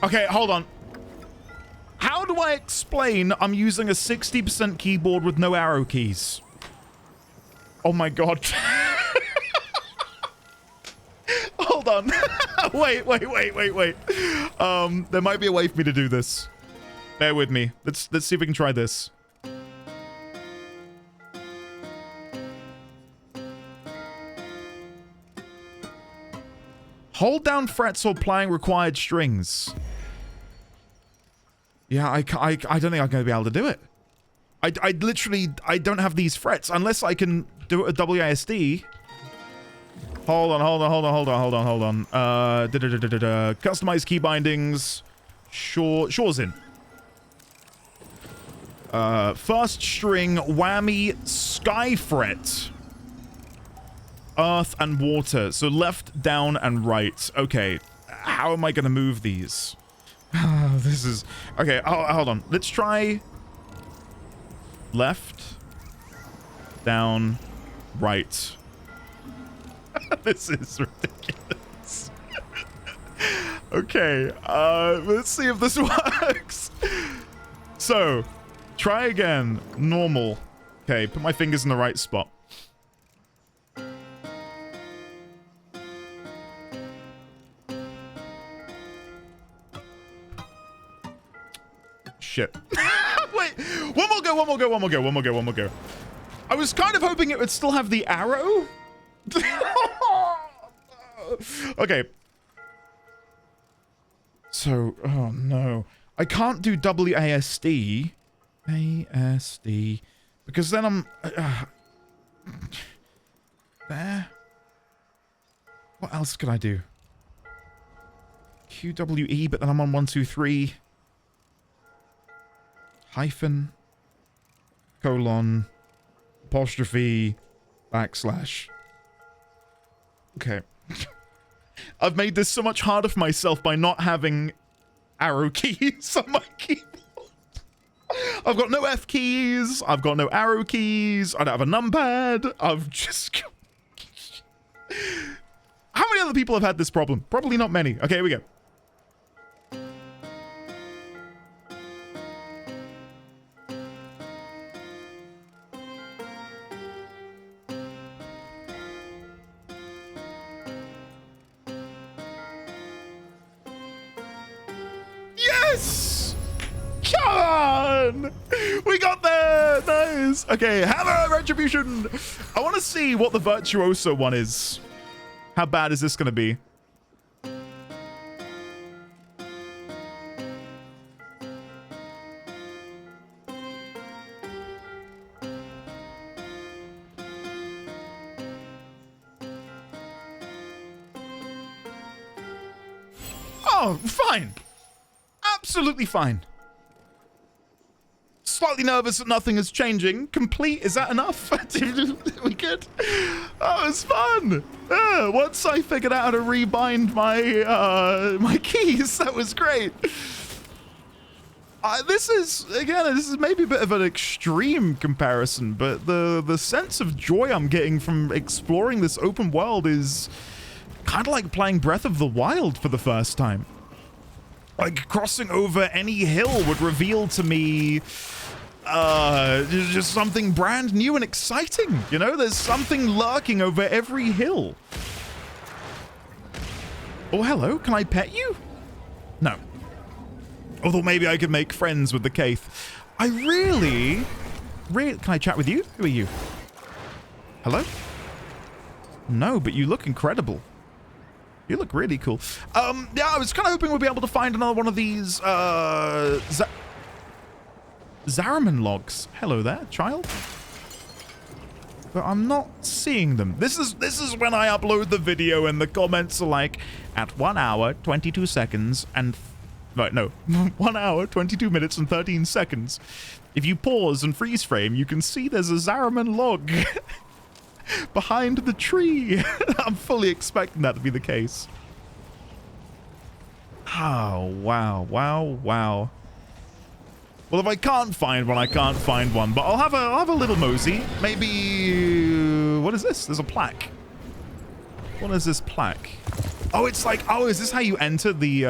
Okay, hold on. How do I explain I'm using a 60% keyboard with no arrow keys? Oh my god. Hold on. Wait. There might be a way for me to do this. Bear with me. Let's see if we can try this. Hold down frets while playing required strings. Yeah, I don't think I'm going to be able to do it. I literally don't have these frets unless I can do it with WASD. Hold on. Customize key bindings. Shawzin. First string, whammy, sky fret. Earth and water. So left, down, and right. Okay. How am I going to move these? This is... Okay, hold on. Let's try... Left. Down. Right. This is ridiculous. Okay. Let's see if this works. So, try again. Normal. Okay, put my fingers in the right spot. Shit. Wait, one more go. I was kind of hoping it would still have the arrow. Okay. So, oh no. I can't do WASD. ASD. Because then I'm... there. What else could I do? QWE, but then I'm on 1, 2, 3. Hyphen. Colon. Apostrophe. Backslash. Okay. I've made this so much harder for myself by not having arrow keys on my keyboard. I've got no F keys. I've got no arrow keys. I don't have a numpad. I've just... How many other people have had this problem? Probably not many. Okay, here we go. Yes! Come on! We got there! Nice! Okay, Hammer Retribution! I want to see what the Virtuoso one is. How bad is this going to be? Oh, fine. Absolutely fine. Slightly nervous that nothing is changing. Complete, is that enough? We good? Oh, it was fun. Once I figured out how to rebind my my keys, that was great. This is maybe a bit of an extreme comparison, but the sense of joy I'm getting from exploring this open world is kind of like playing Breath of the Wild for the first time. Like, crossing over any hill would reveal to me just something brand new and exciting. You know, there's something lurking over every hill. Oh, hello. Can I pet you? No. Although maybe I could make friends with the Kaith. I really... Can I chat with you? Who are you? Hello? No, but you look incredible. You look really cool. Yeah, I was kind of hoping we'd be able to find another one of these, Zariman logs. Hello there, child. But I'm not seeing them. This is when I upload the video and the comments are like, at 1 hour, 22 seconds, and... Right, no. 1 hour, 22 minutes, and 13 seconds. If you pause and freeze frame, you can see there's a Zariman log behind the tree. I'm fully expecting that to be the case. Oh, wow, wow, wow. Well, if I can't find one, I can't find one. But I'll have a little mosey. Maybe... What is this? There's a plaque. What is this plaque? Oh, it's like... Oh, is this how you enter the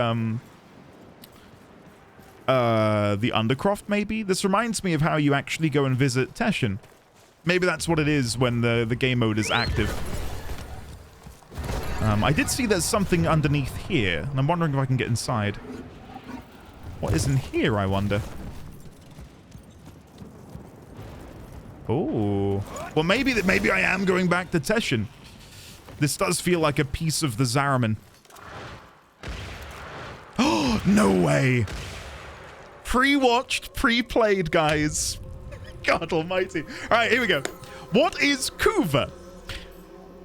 Undercroft, maybe? This reminds me of how you actually go and visit Teshin. Maybe that's what it is when the game mode is active. I did see there's something underneath here, and I'm wondering if I can get inside. What is in here, I wonder? Oh. Well, maybe I am going back to Teshin. This does feel like a piece of the Zariman. Oh, no way. Pre-watched, pre-played, guys. God almighty. All right, here we go. What is Kuva?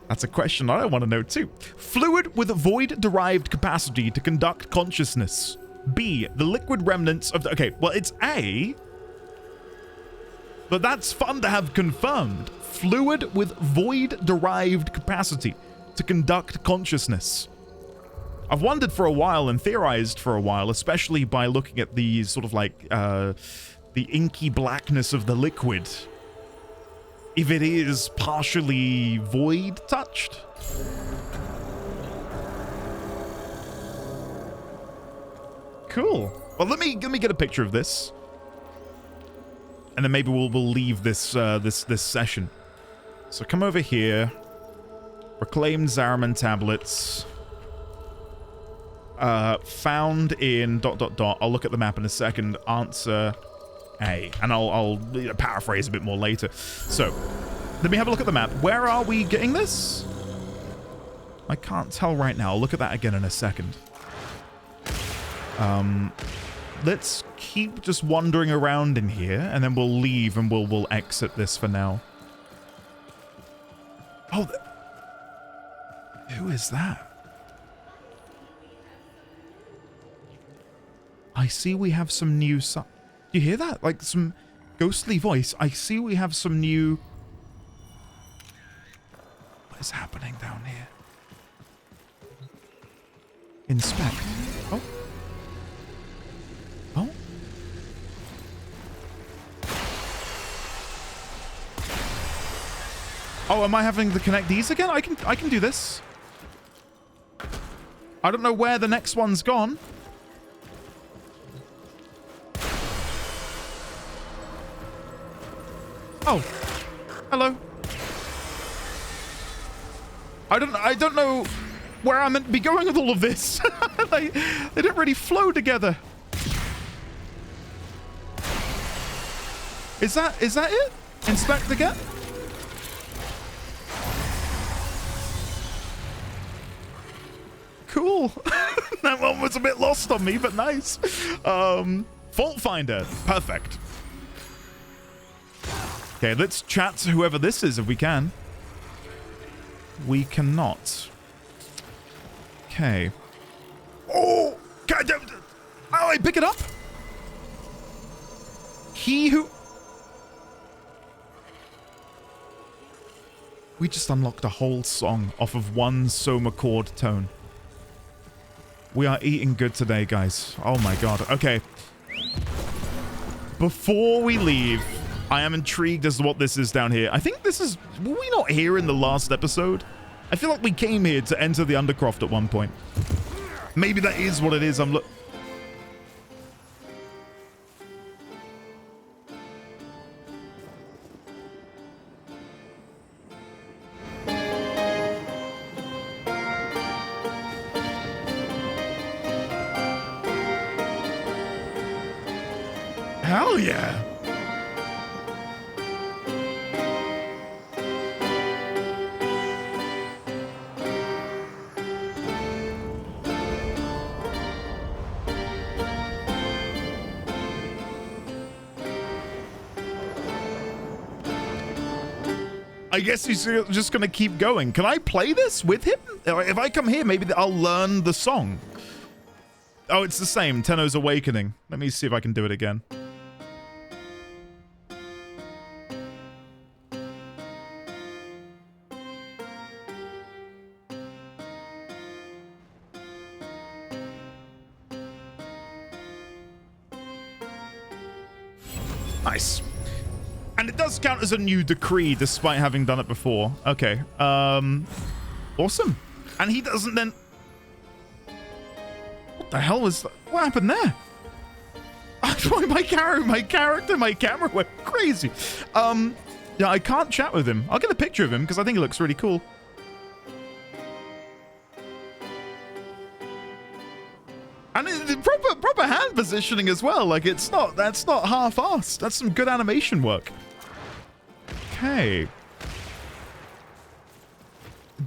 That's a question I want to know too. Fluid with a void-derived capacity to conduct consciousness. B, the liquid remnants of the... Okay, well, it's A. But that's fun to have confirmed. Fluid with void-derived capacity to conduct consciousness. I've wondered for a while and theorized for a while, especially by looking at the sort of like, the inky blackness of the liquid. If it is partially void-touched. Cool. Well, let me get a picture of this. And then maybe we'll leave this this session. So come over here. Reclaimed Zariman tablets. Found in ... I'll look at the map in a second. Answer A. And I'll paraphrase a bit more later. So, let me have a look at the map. Where are we getting this? I can't tell right now. I'll look at that again in a second. Let's keep just wandering around in here, and then we'll leave and we'll exit this for now. Oh, who is that? I see we have some new... Do you hear that? Like some ghostly voice. I see we have some new... What is happening down here? Inspect. Oh. Oh. Oh, am I having to connect these again? I can do this. I don't know where the next one's gone. Oh, hello. I don't know where I'm meant to be going with all of this. they don't really flow together. Is that it? Inspect again? Cool. That one was a bit lost on me, but nice. Fault finder. Perfect. Okay, let's chat to whoever this is if we can. We cannot. Okay. Oh! Oh, I pick it up. He who... We just unlocked a whole song off of one Soma chord tone. We are eating good today, guys. Oh my god. Okay. Before we leave, I am intrigued as to what this is down here. I think this is... Were we not here in the last episode? I feel like we came here to enter the Undercroft at one point. Maybe that is what it is. I'm look... Hell yeah. I guess he's just going to keep going. Can I play this with him? If I come here, maybe I'll learn the song. Oh, it's the same. Tenno's Awakening. Let me see if I can do it again. Nice. And it does count as a new decree despite having done it before. Okay. Awesome. And he doesn't then... What the hell was... What happened there? my camera went crazy. Yeah, I can't chat with him. I'll get a picture of him because I think he looks really cool. And it's proper hand positioning as well. Like, that's not half-assed. That's some good animation work. Okay.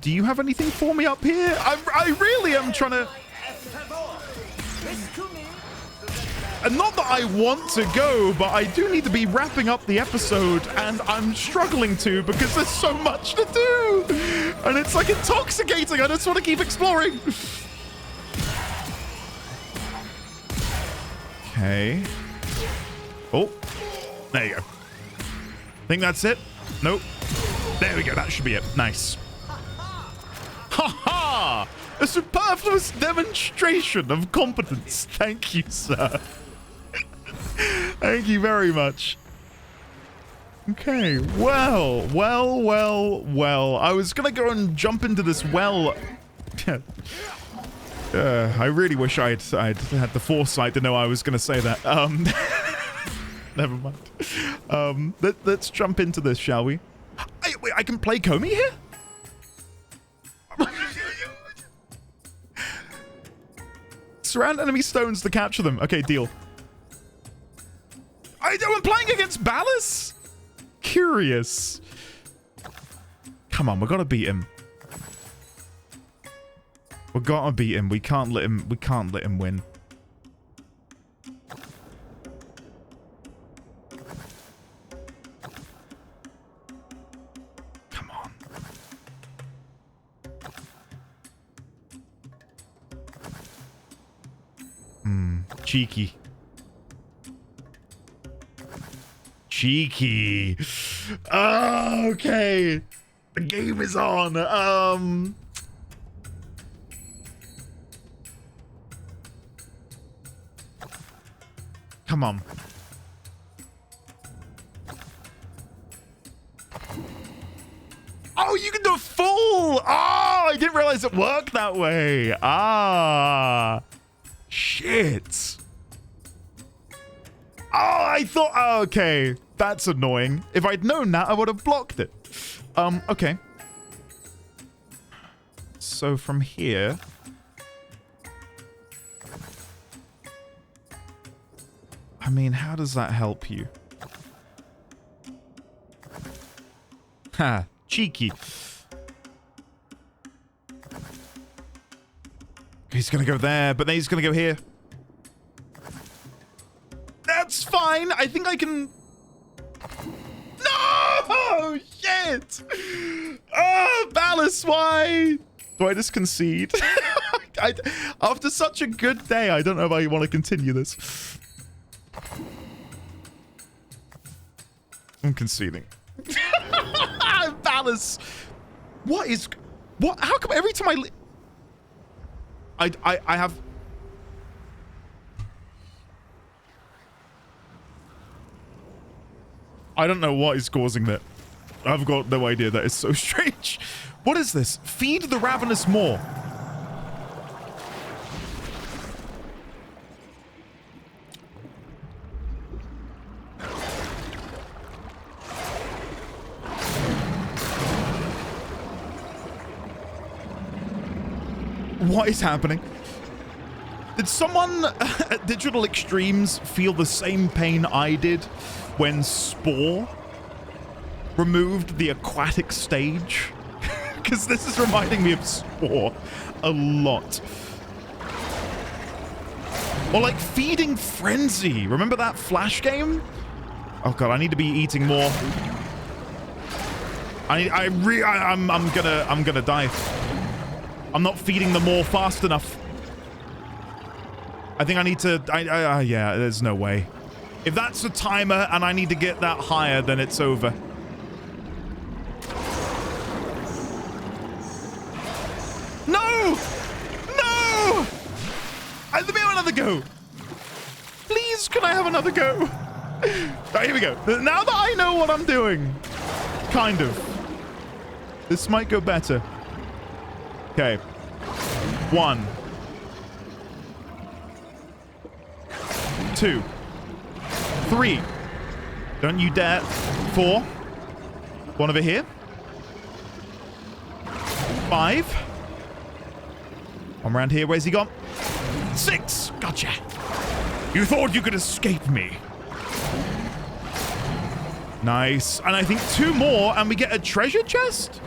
Do you have anything for me up here? I really am trying to... And not that I want to go, but I do need to be wrapping up the episode, and I'm struggling to because there's so much to do. And it's like intoxicating. I just want to keep exploring. Okay. Oh, there you go. Think that's it? Nope. There we go. That should be it. Nice. Ha-ha! A superfluous demonstration of competence. Thank you, sir. Thank you very much. Okay. Well. I was going to go and jump into this well. I really wish I'd had the foresight to know I was going to say that. Never mind. Let's jump into this, shall we? Wait, I can play Comey here? Surround enemy stones to capture them. Okay, deal. I'm playing against Ballas? Curious. Come on, we gotta beat him. We gotta beat him. We can't let him win. Come on. Cheeky. Cheeky. Okay. The game is on. Come on. Oh, you can do a full. Oh, I didn't realize it worked that way. Ah. Shit. Oh, I thought. Oh, okay. That's annoying. If I'd known that, I would have blocked it. Okay. So from here. I mean, how does that help you? Ha, cheeky. He's gonna go there, but then he's gonna go here. That's fine. I think I can... No! Shit! Oh, Ballas, why? Do I just concede? After such a good day, I don't know if I want to continue this. I'm conceding. Balance. What? How come every time I have... I don't know what is causing that. I've got no idea. That is so strange. What is this? Feed the ravenous maw. What is happening? Did someone at Digital Extremes feel the same pain I did when Spore removed the aquatic stage? Because this is reminding me of Spore a lot. Or like Feeding Frenzy. Remember that Flash game? Oh god, I need to be eating more. I'm gonna die. I'm not feeding them more fast enough. I think I need to... yeah, there's no way. If that's a timer and I need to get that higher, then it's over. No! No! Let me have another go. Please, can I have another go? Right, here we go. Now that I know what I'm doing, kind of, this might go better. Okay. 1. 2. 3. Don't you dare. 4. 1 over here. 5. 1 around here. Where's he gone? 6. Gotcha. You thought you could escape me. Nice. And I think 2 more and we get a treasure chest?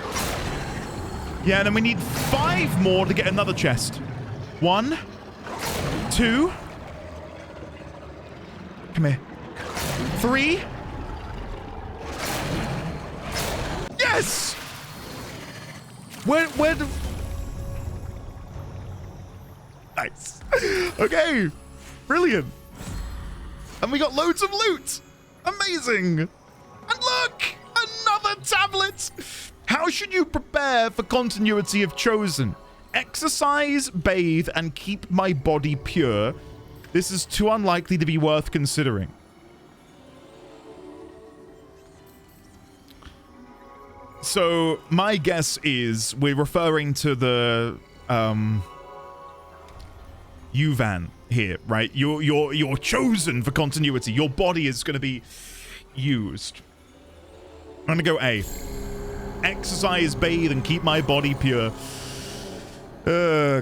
Yeah, and then we need 5 more to get another chest. 1, 2. Come here. 3. Yes! Where do... Nice. Okay. Brilliant. And we got loads of loot. Amazing. And look! Another tablet! How should you prepare for continuity of Chosen? Exercise, bathe, and keep my body pure. This is too unlikely to be worth considering. So, my guess is we're referring to the, Yuvan here, right? You're chosen for continuity. Your body is going to be used. I'm going to go A. Exercise, bathe, and keep my body pure.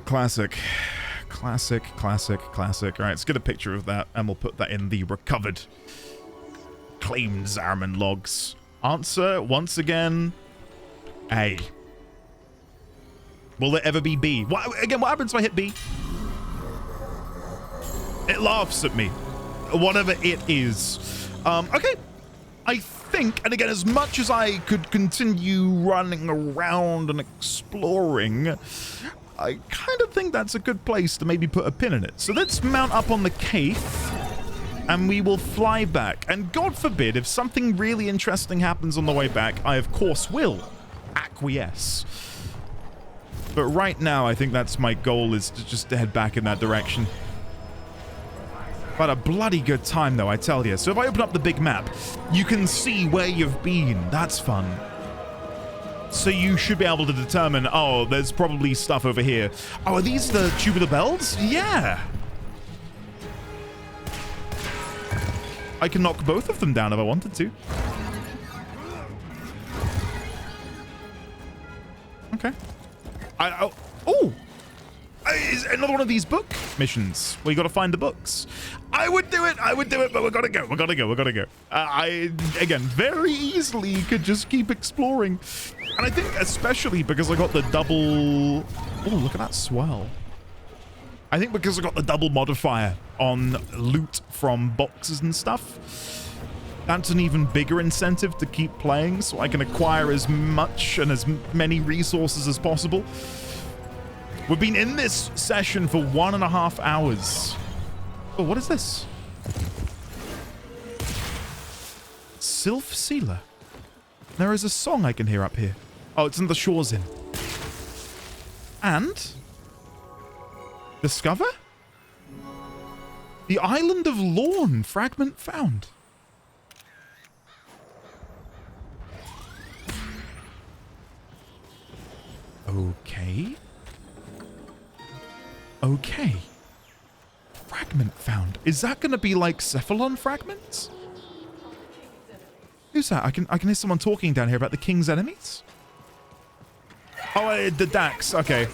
Classic. Classic. All right, let's get a picture of that, and we'll put that in the recovered claimed Zariman logs. Answer, once again, A. Will there ever be B? What happens if I hit B? It laughs at me. Whatever it is. Okay. I think, and again, as much as I could continue running around and exploring, I kind of think that's a good place to maybe put a pin in it. So let's mount up on the cave, and we will fly back. And God forbid, if something really interesting happens on the way back, I, of course, will acquiesce. But right now, I think that's my goal, is to just head back in that direction. But a bloody good time, though, I tell you. So if I open up the big map, you can see where you've been. That's fun. So you should be able to determine, oh, there's probably stuff over here. Oh, are these the tubular bells? Yeah. I can knock both of them down if I wanted to. Okay. Oh! Is another one of these book missions where you got to find the books. I would do it, but we gotta go. I, again, very easily could just keep exploring. And I think especially because I got the double... Oh, look at that swell. I think because I got the double modifier on loot from boxes and stuff, that's an even bigger incentive to keep playing, so I can acquire as much and as many resources as possible. We've been in this session for 1.5 hours. Oh, what is this? Sylph Sealer. There is a song I can hear up here. Oh, it's in the Shawzin. And discover the Island of Lorne, fragment found. Okay. Okay. Fragment found. Is that going to be like Cephalon fragments? Who's that? I can hear someone talking down here about the king's enemies. Oh, the Dax. Okay.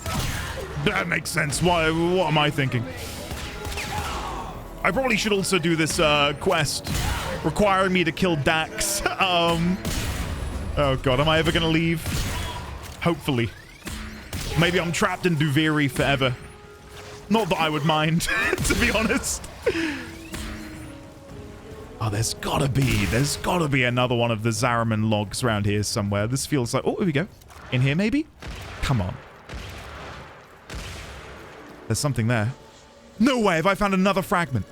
That makes sense. What am I thinking? I probably should also do this quest requiring me to kill Dax. Oh god, am I ever going to leave? Hopefully. Maybe I'm trapped in Duviri forever. Not that I would mind, to be honest. Oh, there's gotta be another one of the Zariman logs around here somewhere. This feels like, oh, here we go. In here, maybe? Come on. There's something there. No way have I found another fragment.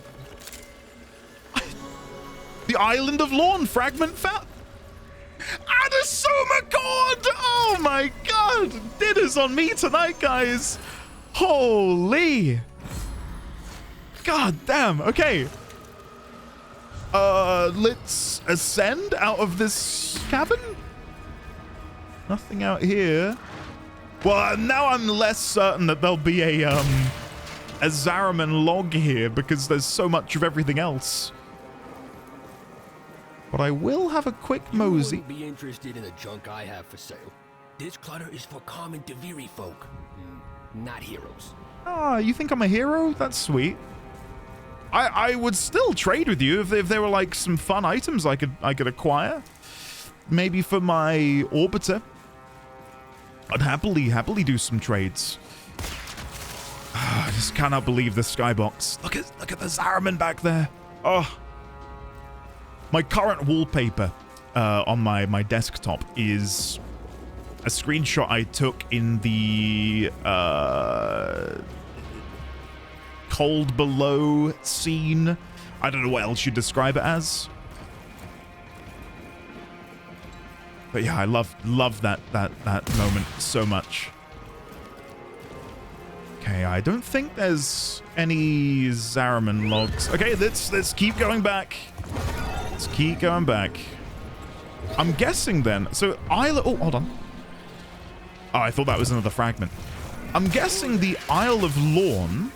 The Island of Lorne fragment found. Adasuma God! Oh my god! Dinner's on me tonight, guys. Holy. God damn. Okay. Let's ascend out of this cavern. Nothing out here. Well, now I'm less certain that there'll be a Zariman log here because there's so much of everything else. But I will have a quick mosey. You wouldn't be interested in the junk I have for sale. This clutter is for common Duviri folk, not heroes. Ah, you think I'm a hero? That's sweet. I would still trade with you if there were like some fun items I could acquire. Maybe for my orbiter. I'd happily do some trades. I just cannot believe the skybox. Look at the Zariman back there. Oh. My current wallpaper on my desktop is a screenshot I took in the Cold Below scene. I don't know what else you'd describe it as. But yeah, I love that moment so much. Okay, I don't think there's any Zariman logs. Okay, let's keep going back. Let's keep going back. I'm guessing then. So oh, hold on. Oh, I thought that was another fragment. I'm guessing the Isle of Lorne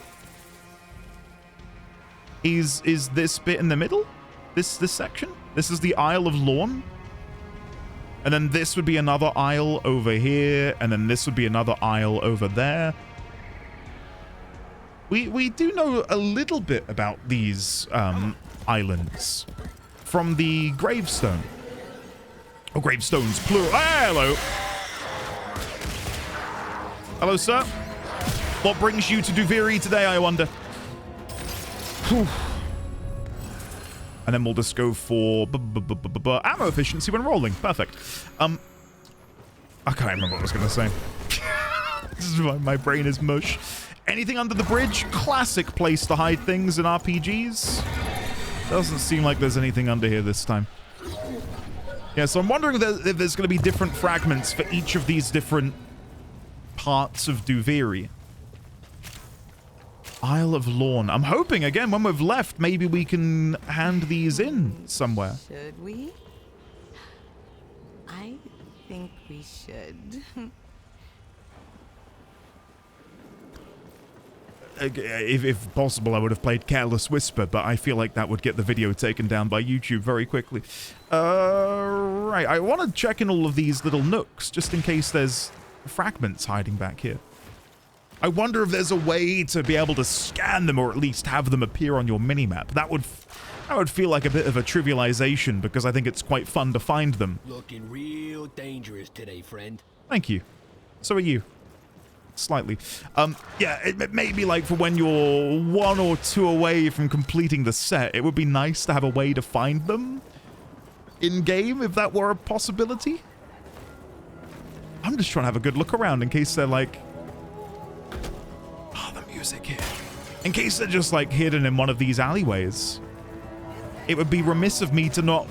is this bit in the middle? This section? This is the Isle of Lorne? And then this would be another isle over here, and then this would be another isle over there. We do know a little bit about these islands from the gravestone. Oh, gravestones, plural. Ah, hello. Hello, sir. What brings you to Duviri today, I wonder? Whew. And then we'll just go for ammo efficiency when rolling. Perfect. I can't remember what I was going to say. This is why my brain is mush. Anything under the bridge? Classic place to hide things in RPGs. Doesn't seem like there's anything under here this time. Yeah, so I'm wondering if there's going to be different fragments for each of these different parts of Duviri. Isle of Lorne. I'm hoping, again, when we've left, maybe we can hand these in somewhere. Should we? I think we should. If possible, I would have played Careless Whisper, but I feel like that would get the video taken down by YouTube very quickly. Right, I want to check in all of these little nooks, just in case there's fragments hiding back here. I wonder if there's a way to be able to scan them, or at least have them appear on your minimap. That would feel like a bit of a trivialization, because I think it's quite fun to find them. Looking real dangerous today, friend. Thank you. So are you. Slightly. Yeah, it may be like for when you're 1 or 2 away from completing the set, it would be nice to have a way to find them in-game, if that were a possibility. I'm just trying to have a good look around in case they're like music here. In case they're just like hidden in one of these alleyways. It would be remiss of me to not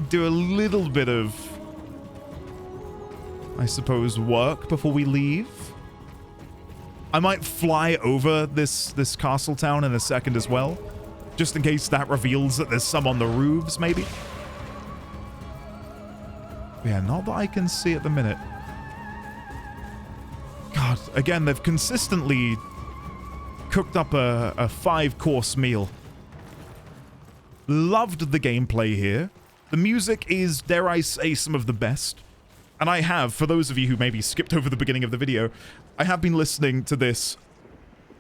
do a little bit of, I suppose, work before we leave. I might fly over this castle town in a second as well, just in case that reveals that there's some on the roofs, maybe. Yeah, not that I can see at the minute. God, again, they've consistently cooked up a 5-course meal. Loved the gameplay here. The music is, dare I say, some of the best. And I have, for those of you who maybe skipped over the beginning of the video, I have been listening to this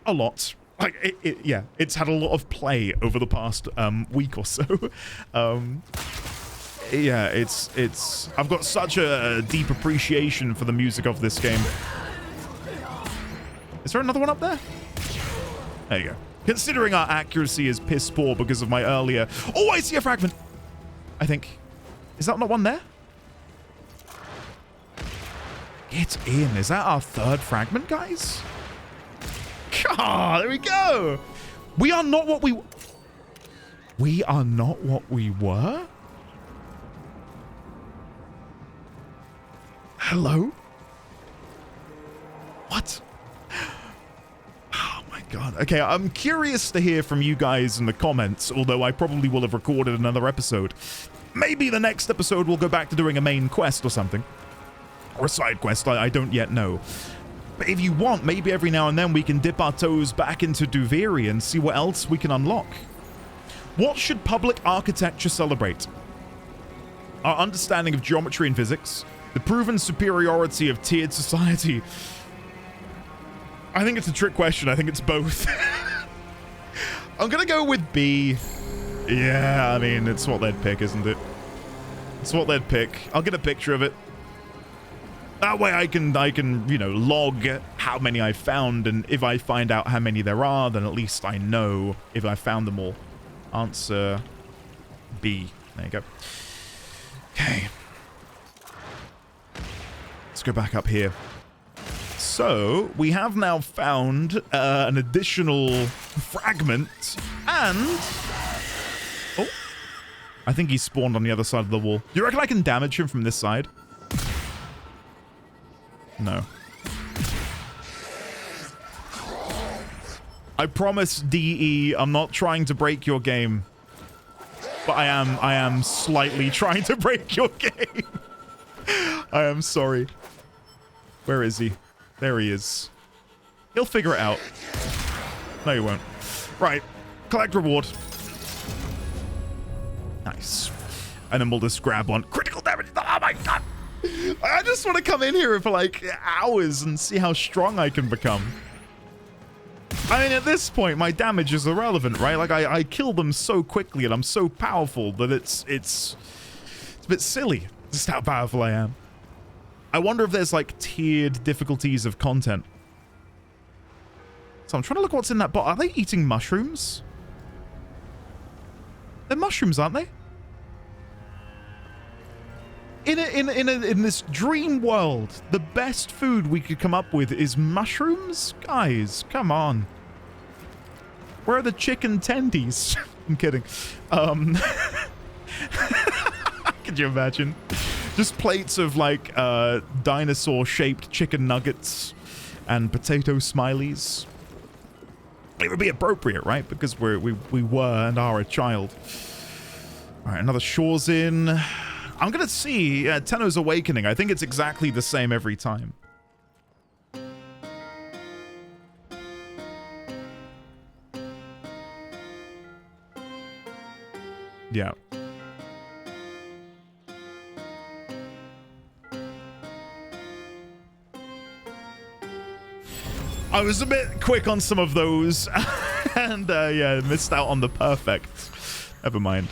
a lot. Like, yeah, it's had a lot of play over the past week or so. Yeah, it's I've got such a deep appreciation for the music of this game. Is there another one up there? There you go. Considering our accuracy is piss poor because of my earlier... Oh, I see a fragment! I think. Is that not one there? Get in. Is that our 3rd fragment, guys? God, there we go! We are not what we... We are not what we were? Hello? What? Oh my god. Okay, I'm curious to hear from you guys in the comments, although I probably will have recorded another episode. Maybe the next episode we'll go back to doing a main quest or something. Or a side quest, I don't yet know. But if you want, maybe every now and then we can dip our toes back into Duviri and see what else we can unlock. What should public architecture celebrate? Our understanding of geometry and physics, the proven superiority of tiered society. I think it's a trick question. I think it's both. I'm gonna go with B. Yeah, I mean, it's what they'd pick, isn't it? It's what they'd pick. I'll get a picture of it. That way I can, you know, log how many I found, and if I find out how many there are, then at least I know if I found them all. Answer B. There you go. Okay. Let's go back up here. So, we have now found an additional fragment, and... Oh. I think he spawned on the other side of the wall. Do you reckon I can damage him from this side? No. I promise, DE, I'm not trying to break your game. But I am slightly trying to break your game. I am sorry. Where is he? There he is. He'll figure it out. No, he won't. Right. Collect reward. Nice. And then we'll just grab one. Critical damage. Oh my god. I just want to come in here for like hours and see how strong I can become. I mean, at this point, my damage is irrelevant, right? Like, I kill them so quickly and I'm so powerful that it's a bit silly just how powerful I am. I wonder if there's like tiered difficulties of content. So I'm trying to look what's in that bottle. Are they eating mushrooms? They're mushrooms, aren't they? In this dream world, the best food we could come up with is mushrooms? Guys, come on. Where are the chicken tendies? I'm kidding. Could you imagine? Just plates of like dinosaur-shaped chicken nuggets and potato smileys. It would be appropriate, right? Because we were and are a child. All right, another Shawzin. I'm gonna see Tenno's Awakening. I think it's exactly the same every time. Yeah. I was a bit quick on some of those and yeah, missed out on the perfect. Never mind.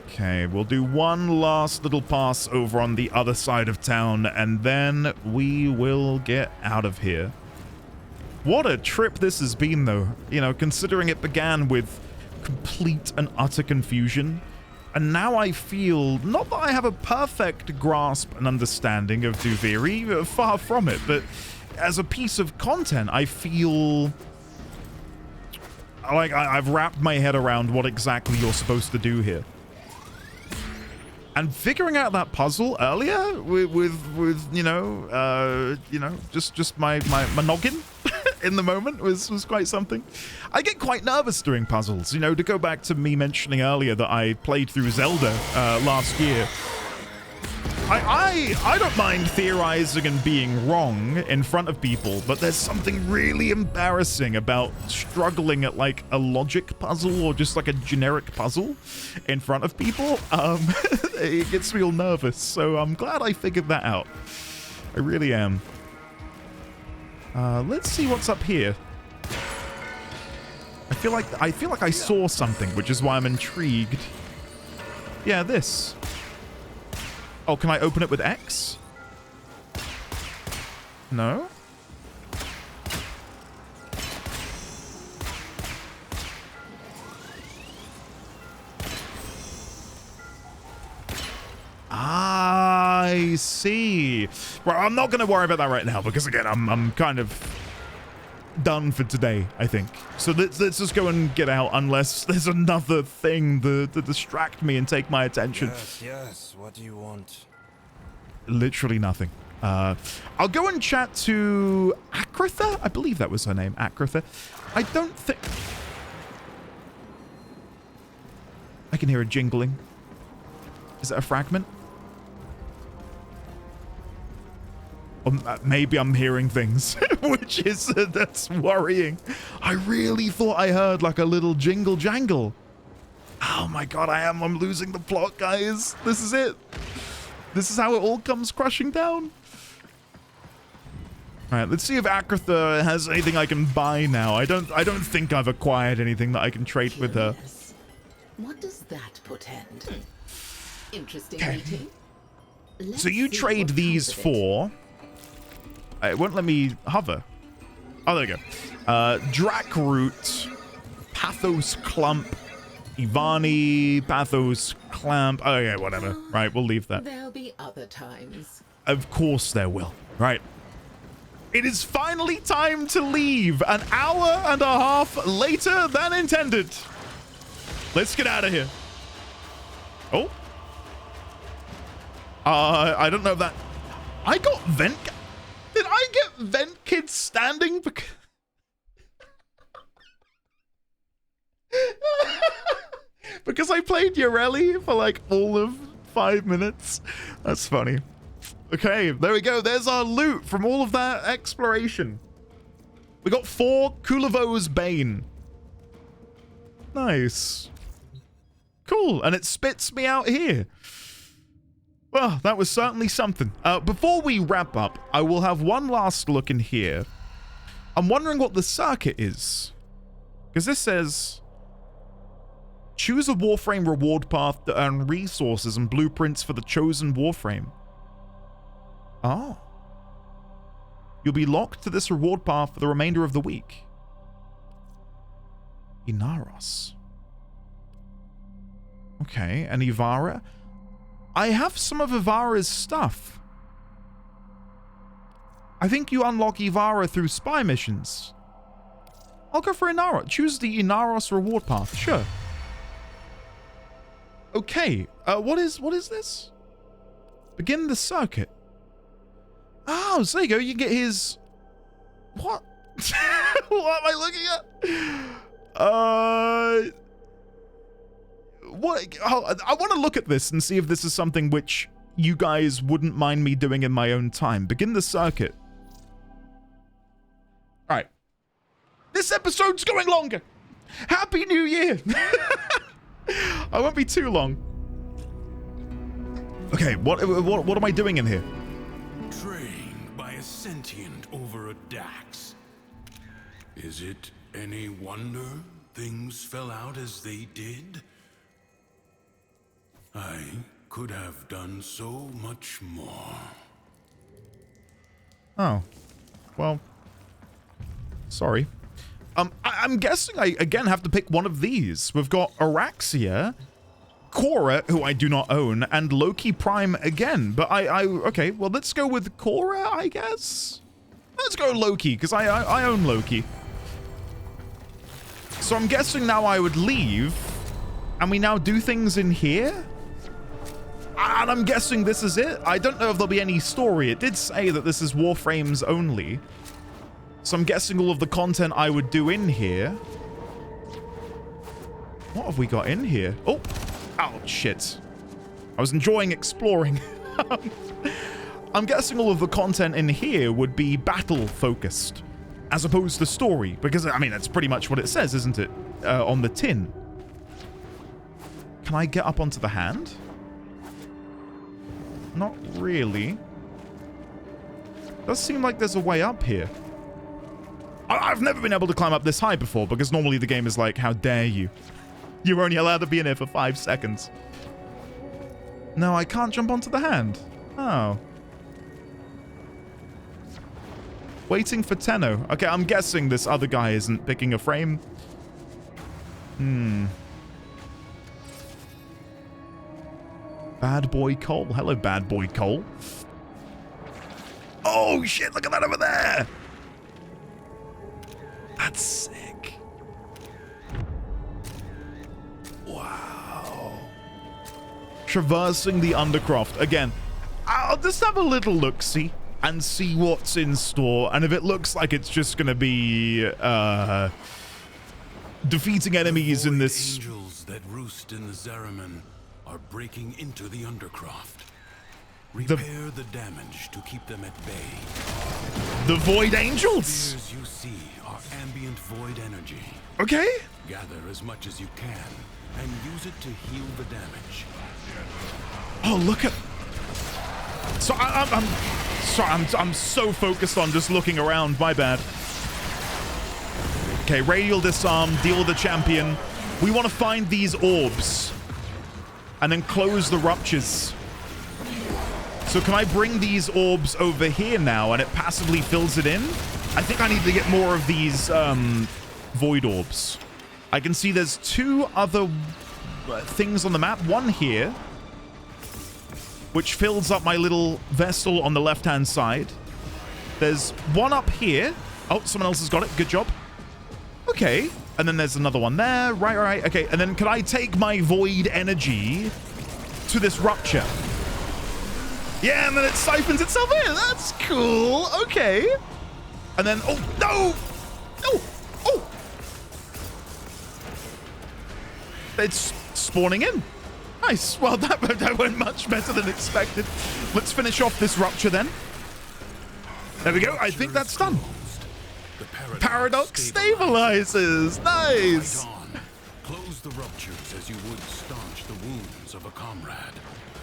Okay, we'll do one last little pass over on the other side of town, and then we will get out of here. What a trip this has been, though. You know, considering it began with complete and utter confusion, and now I feel, not that I have a perfect grasp and understanding of Duviri, far from it, but as a piece of content, I feel like I've wrapped my head around what exactly you're supposed to do here. And figuring out that puzzle earlier with just my noggin in the moment was quite something. I get quite nervous doing puzzles, you know, to go back to me mentioning earlier that I played through Zelda last year. I don't mind theorizing and being wrong in front of people, but there's something really embarrassing about struggling at like a logic puzzle or just like a generic puzzle in front of people. It gets real nervous, so I'm glad I figured that out. I really am. Let's see what's up here. I feel like I saw something, which is why I'm intrigued. Yeah, this. Oh, can I open it with X? No? I see. Well, I'm not going to worry about that right now because, again, I'm kind of done for today, I think. So let's just go and get out unless there's another thing to distract me and take my attention. Yes, what do you want? Literally nothing. I'll go and chat to Akritha? I believe that was her name, Akritha. I don't think... I can hear a jingling. Is that a fragment? Maybe I'm hearing things, which is, that's worrying. I really thought I heard like a little jingle jangle. Oh my god, I'm losing the plot, guys. This is it. This is how it all comes crashing down. All right, let's see if Akritha has anything I can buy now. I don't think I've acquired anything that I can trade with her. What does that portend? Interesting meeting. So you trade these for... It won't let me hover. Oh, there you go. Drac Root, Pathos Clump, Ivani, Pathos Clamp. Oh, yeah, whatever. Right, we'll leave that. There'll be other times. Of course there will. Right. It is finally time to leave. An hour and a half later than intended. Let's get out of here. Oh. I don't know if that... I got vent... Did I get vent kids standing? Because I played Yoreli for like all of 5 minutes. That's funny. Okay, there we go. There's our loot from all of that exploration. We got 4 Kullervo's Bane. Nice. Cool, and it spits me out here. Well, that was certainly something. Before we wrap up, I will have one last look in here. I'm wondering what the circuit is. Because this says... Choose a Warframe reward path to earn resources and blueprints for the chosen Warframe. Oh. You'll be locked to this reward path for the remainder of the week. Inaros. Okay, and Ivara. I have some of Ivara's stuff. I think you unlock Ivara through spy missions. I'll go for Inaros. Choose the Inaros reward path. Sure. Okay. What is this? Begin the circuit. Oh, so there you go. You get his... What? What am I looking at? What? Oh, I want to look at this and see if this is something which you guys wouldn't mind me doing in my own time. Begin the circuit. All right. This episode's going longer. Happy New Year. I won't be too long. Okay, what am I doing in here? Trained by a sentient over a Dax. Is it any wonder things fell out as they did? I could have done so much more. Oh. Well. Sorry. I'm guessing I, again, have to pick one of these. We've got Araxia, Cora, who I do not own, and Loki Prime again. But okay, well, let's go with Cora, I guess? Let's go Loki, because I own Loki. So I'm guessing now I would leave, and we now do things in here? And I'm guessing this is it. I don't know if there'll be any story. It did say that this is Warframes only. So I'm guessing all of the content I would do in here. What have we got in here? Oh, shit. I was enjoying exploring. I'm guessing all of the content in here would be battle focused as opposed to story, because I mean, that's pretty much what it says, isn't it? On the tin. Can I get up onto the hand? Not really. Does seem like there's a way up here. I've never been able to climb up this high before, because normally the game is like, how dare you? You're only allowed to be in here for 5 seconds. No, I can't jump onto the hand. Oh. Waiting for Tenno. Okay, I'm guessing this other guy isn't picking a frame. Bad Boy Cole. Hello, Bad Boy Cole. Oh, shit, look at that over there. That's sick. Wow. Traversing the Undercroft. Again, I'll just have a little look-see and see what's in store. And if it looks like it's just going to be defeating enemies in this... Angels that roost in the Zariman are breaking into the Undercroft. Repair the damage to keep them at bay. The Void Angels? The spheres you see are ambient void energy. Okay. Gather as much as you can and use it to heal the damage. Oh, look at... So I'm so focused on just looking around. My bad. Okay, radial disarm, deal with the champion. We want to find these orbs and then close the ruptures. So can I bring these orbs over here now and it passively fills it in? I think I need to get more of these void orbs. I can see there's 2 other things on the map. One here, which fills up my little vessel on the left-hand side. There's one up here. Oh, someone else has got it. Good job. Okay. And then there's another one there. Right. Okay. And then can I take my void energy to this rupture? Yeah, and then it siphons itself in. That's cool. Okay. And then, oh, no. No. Oh. It's spawning in. Nice. Well, that went much better than expected. Let's finish off this rupture then. There we go. I think that's done. Paradox stabilizes. Nice. Close the ruptures as you would staunch the wounds of a comrade.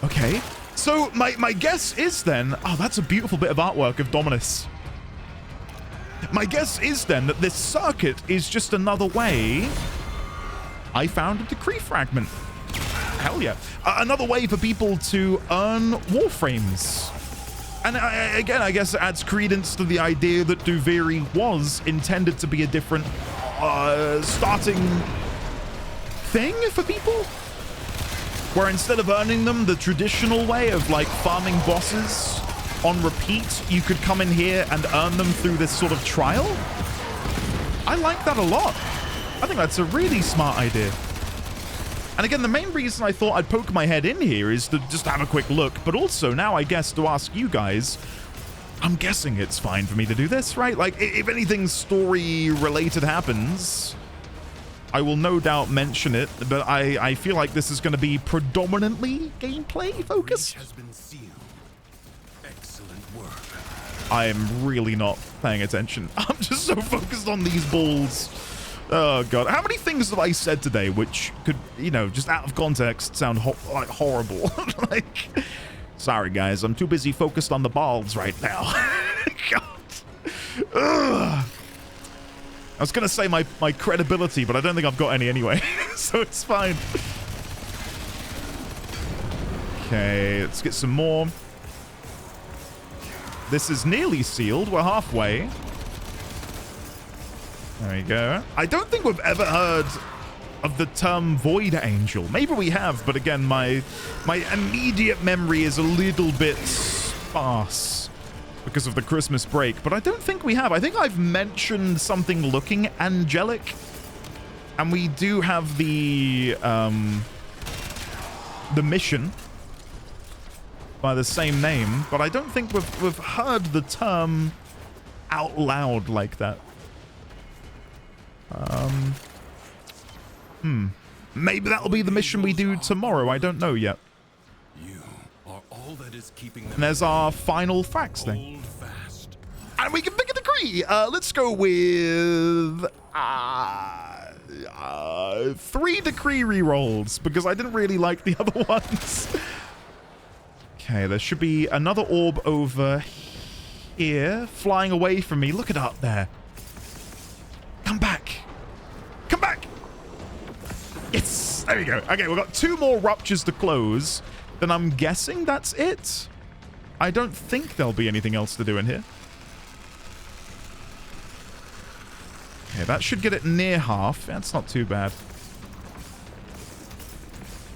Okay. So my guess is then... Oh, that's a beautiful bit of artwork of Dominus. My guess is then that this circuit is just another way... I found a decree fragment. Hell yeah. Another way for people to earn Warframes. And again, I guess it adds credence to the idea that Duviri was intended to be a different starting thing for people. Where instead of earning them the traditional way of like farming bosses on repeat, you could come in here and earn them through this sort of trial. I like that a lot. I think that's a really smart idea. And again, the main reason I thought I'd poke my head in here is to just have a quick look, but also now I guess to ask you guys, I'm guessing it's fine for me to do this, right? Like, if anything story-related happens, I will no doubt mention it, but I feel like this is going to be predominantly gameplay-focused. Excellent work. I am really not paying attention. I'm just so focused on these balls. Oh, God. How many things have I said today which could, you know, just out of context sound like horrible? Like, sorry, guys. I'm too busy focused on the balls right now. God. Ugh. I was going to say my credibility, but I don't think I've got any anyway. So it's fine. Okay, let's get some more. This is nearly sealed. We're halfway. There we go. I don't think we've ever heard of the term Void Angel. Maybe we have, but again, my immediate memory is a little bit sparse. because of the Christmas break, but I don't think we have. I think I've mentioned something looking angelic, and we do have the mission by the same name, but I don't think we've heard the term out loud like that. Maybe that'll be the mission we do tomorrow. I don't know yet. You are all that is keeping them. And there's our final facts thing. And we can pick a decree. Let's go with 3 decree rerolls because I didn't really like the other ones. Okay, there should be another orb over here flying away from me. Look it up there. Come back. Come back. Yes. There we go. Okay, we've got 2 more ruptures to close. Then I'm guessing that's it. I don't think there'll be anything else to do in here. Okay, that should get it near half. That's not too bad.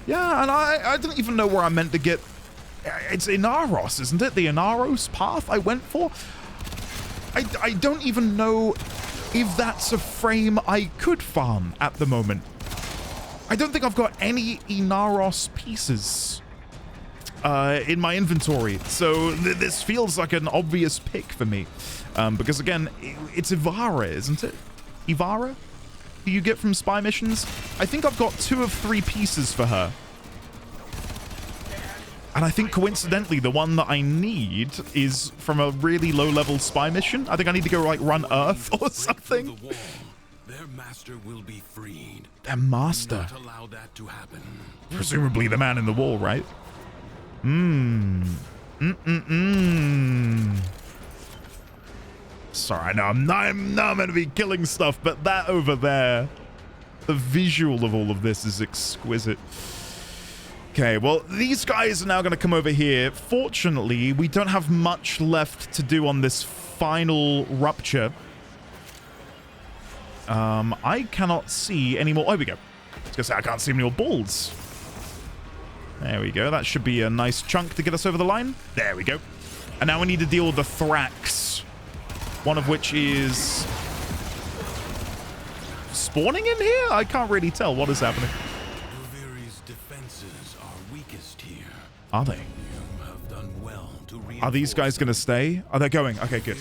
Yeah, and I don't even know where I meant to get... It's Inaros, isn't it? The Inaros path I went for? I don't even know if that's a frame I could farm at the moment. I don't think I've got any Inaros pieces in my inventory. So this feels like an obvious pick for me. Because again, it's Ivara, isn't it? Ivara? Do you get from spy missions? I think I've got 2 of 3 pieces for her. And I think coincidentally, the one that I need is from a really low-level spy mission. I think I need to go like run Earth or something. Their master will be freed. Their master. Do not allow that to happen. Presumably the man in the wall, right? Sorry, no, I'm not meant to be killing stuff, but that over there, the visual of all of this is exquisite. Okay, well, these guys are now going to come over here. Fortunately, we don't have much left to do on this final rupture. I cannot see any more. Oh, here we go. I was going to say, I can't see any more balls. There we go. That should be a nice chunk to get us over the line. There we go. And now we need to deal with the Thrax. One of which is... spawning in here? I can't really tell what is happening. Are they? Are these guys going to stay? Are they going? Okay, good.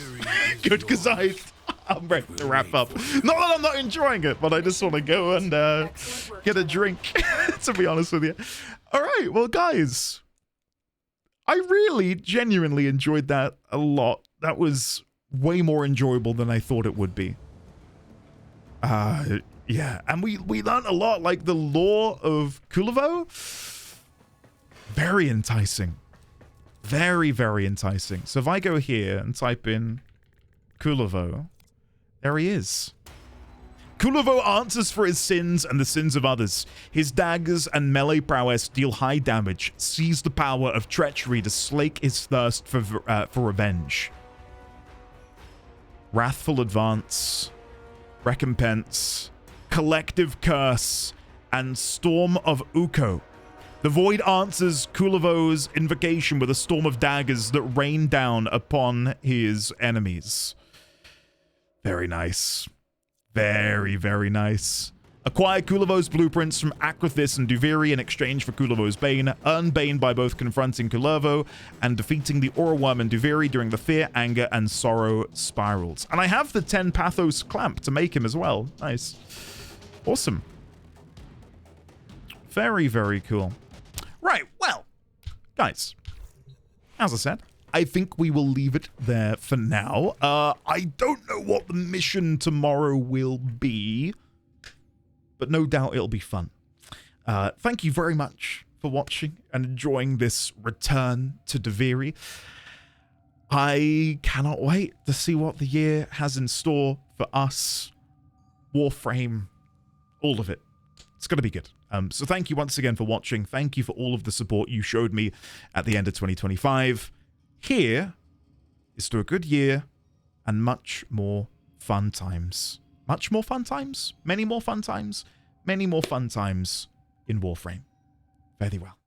Good, because I'm ready to wrap up. Not that I'm not enjoying it, but I just want to go and get a drink, to be honest with you. All right, well, guys, I really genuinely enjoyed that a lot. That was way more enjoyable than I thought it would be. Yeah, and we learned a lot, like the lore of Kullervo. Very enticing. Very, very enticing. So if I go here and type in Kullervo, there he is. Kullervo answers for his sins and the sins of others. His daggers and melee prowess deal high damage. Seize the power of treachery to slake his thirst for revenge. Wrathful advance, recompense, collective curse, and storm of Uko. The void answers Kullervo's invocation with a storm of daggers that rain down upon his enemies. Very nice. Very, very nice. Acquire Kullervo's blueprints from Akrathis and Duviri in exchange for Kullervo's Bane. Earn Bane by both confronting Kullervo and defeating the Aura Worm and Duviri during the Fear, Anger, and Sorrow spirals. And I have the 10 Pathos Clamp to make him as well. Nice. Awesome. Very, very cool. Right, well, guys, as I said, I think we will leave it there for now. I don't know what the mission tomorrow will be, but no doubt it'll be fun. Thank you very much for watching and enjoying this return to Duviri. I cannot wait to see what the year has in store for us, Warframe, all of it. It's going to be good. So thank you once again for watching. Thank you for all of the support you showed me at the end of 2025. Here is to a good year and much more fun times. Much more fun times? Many more fun times? Many more fun times in Warframe. Very well.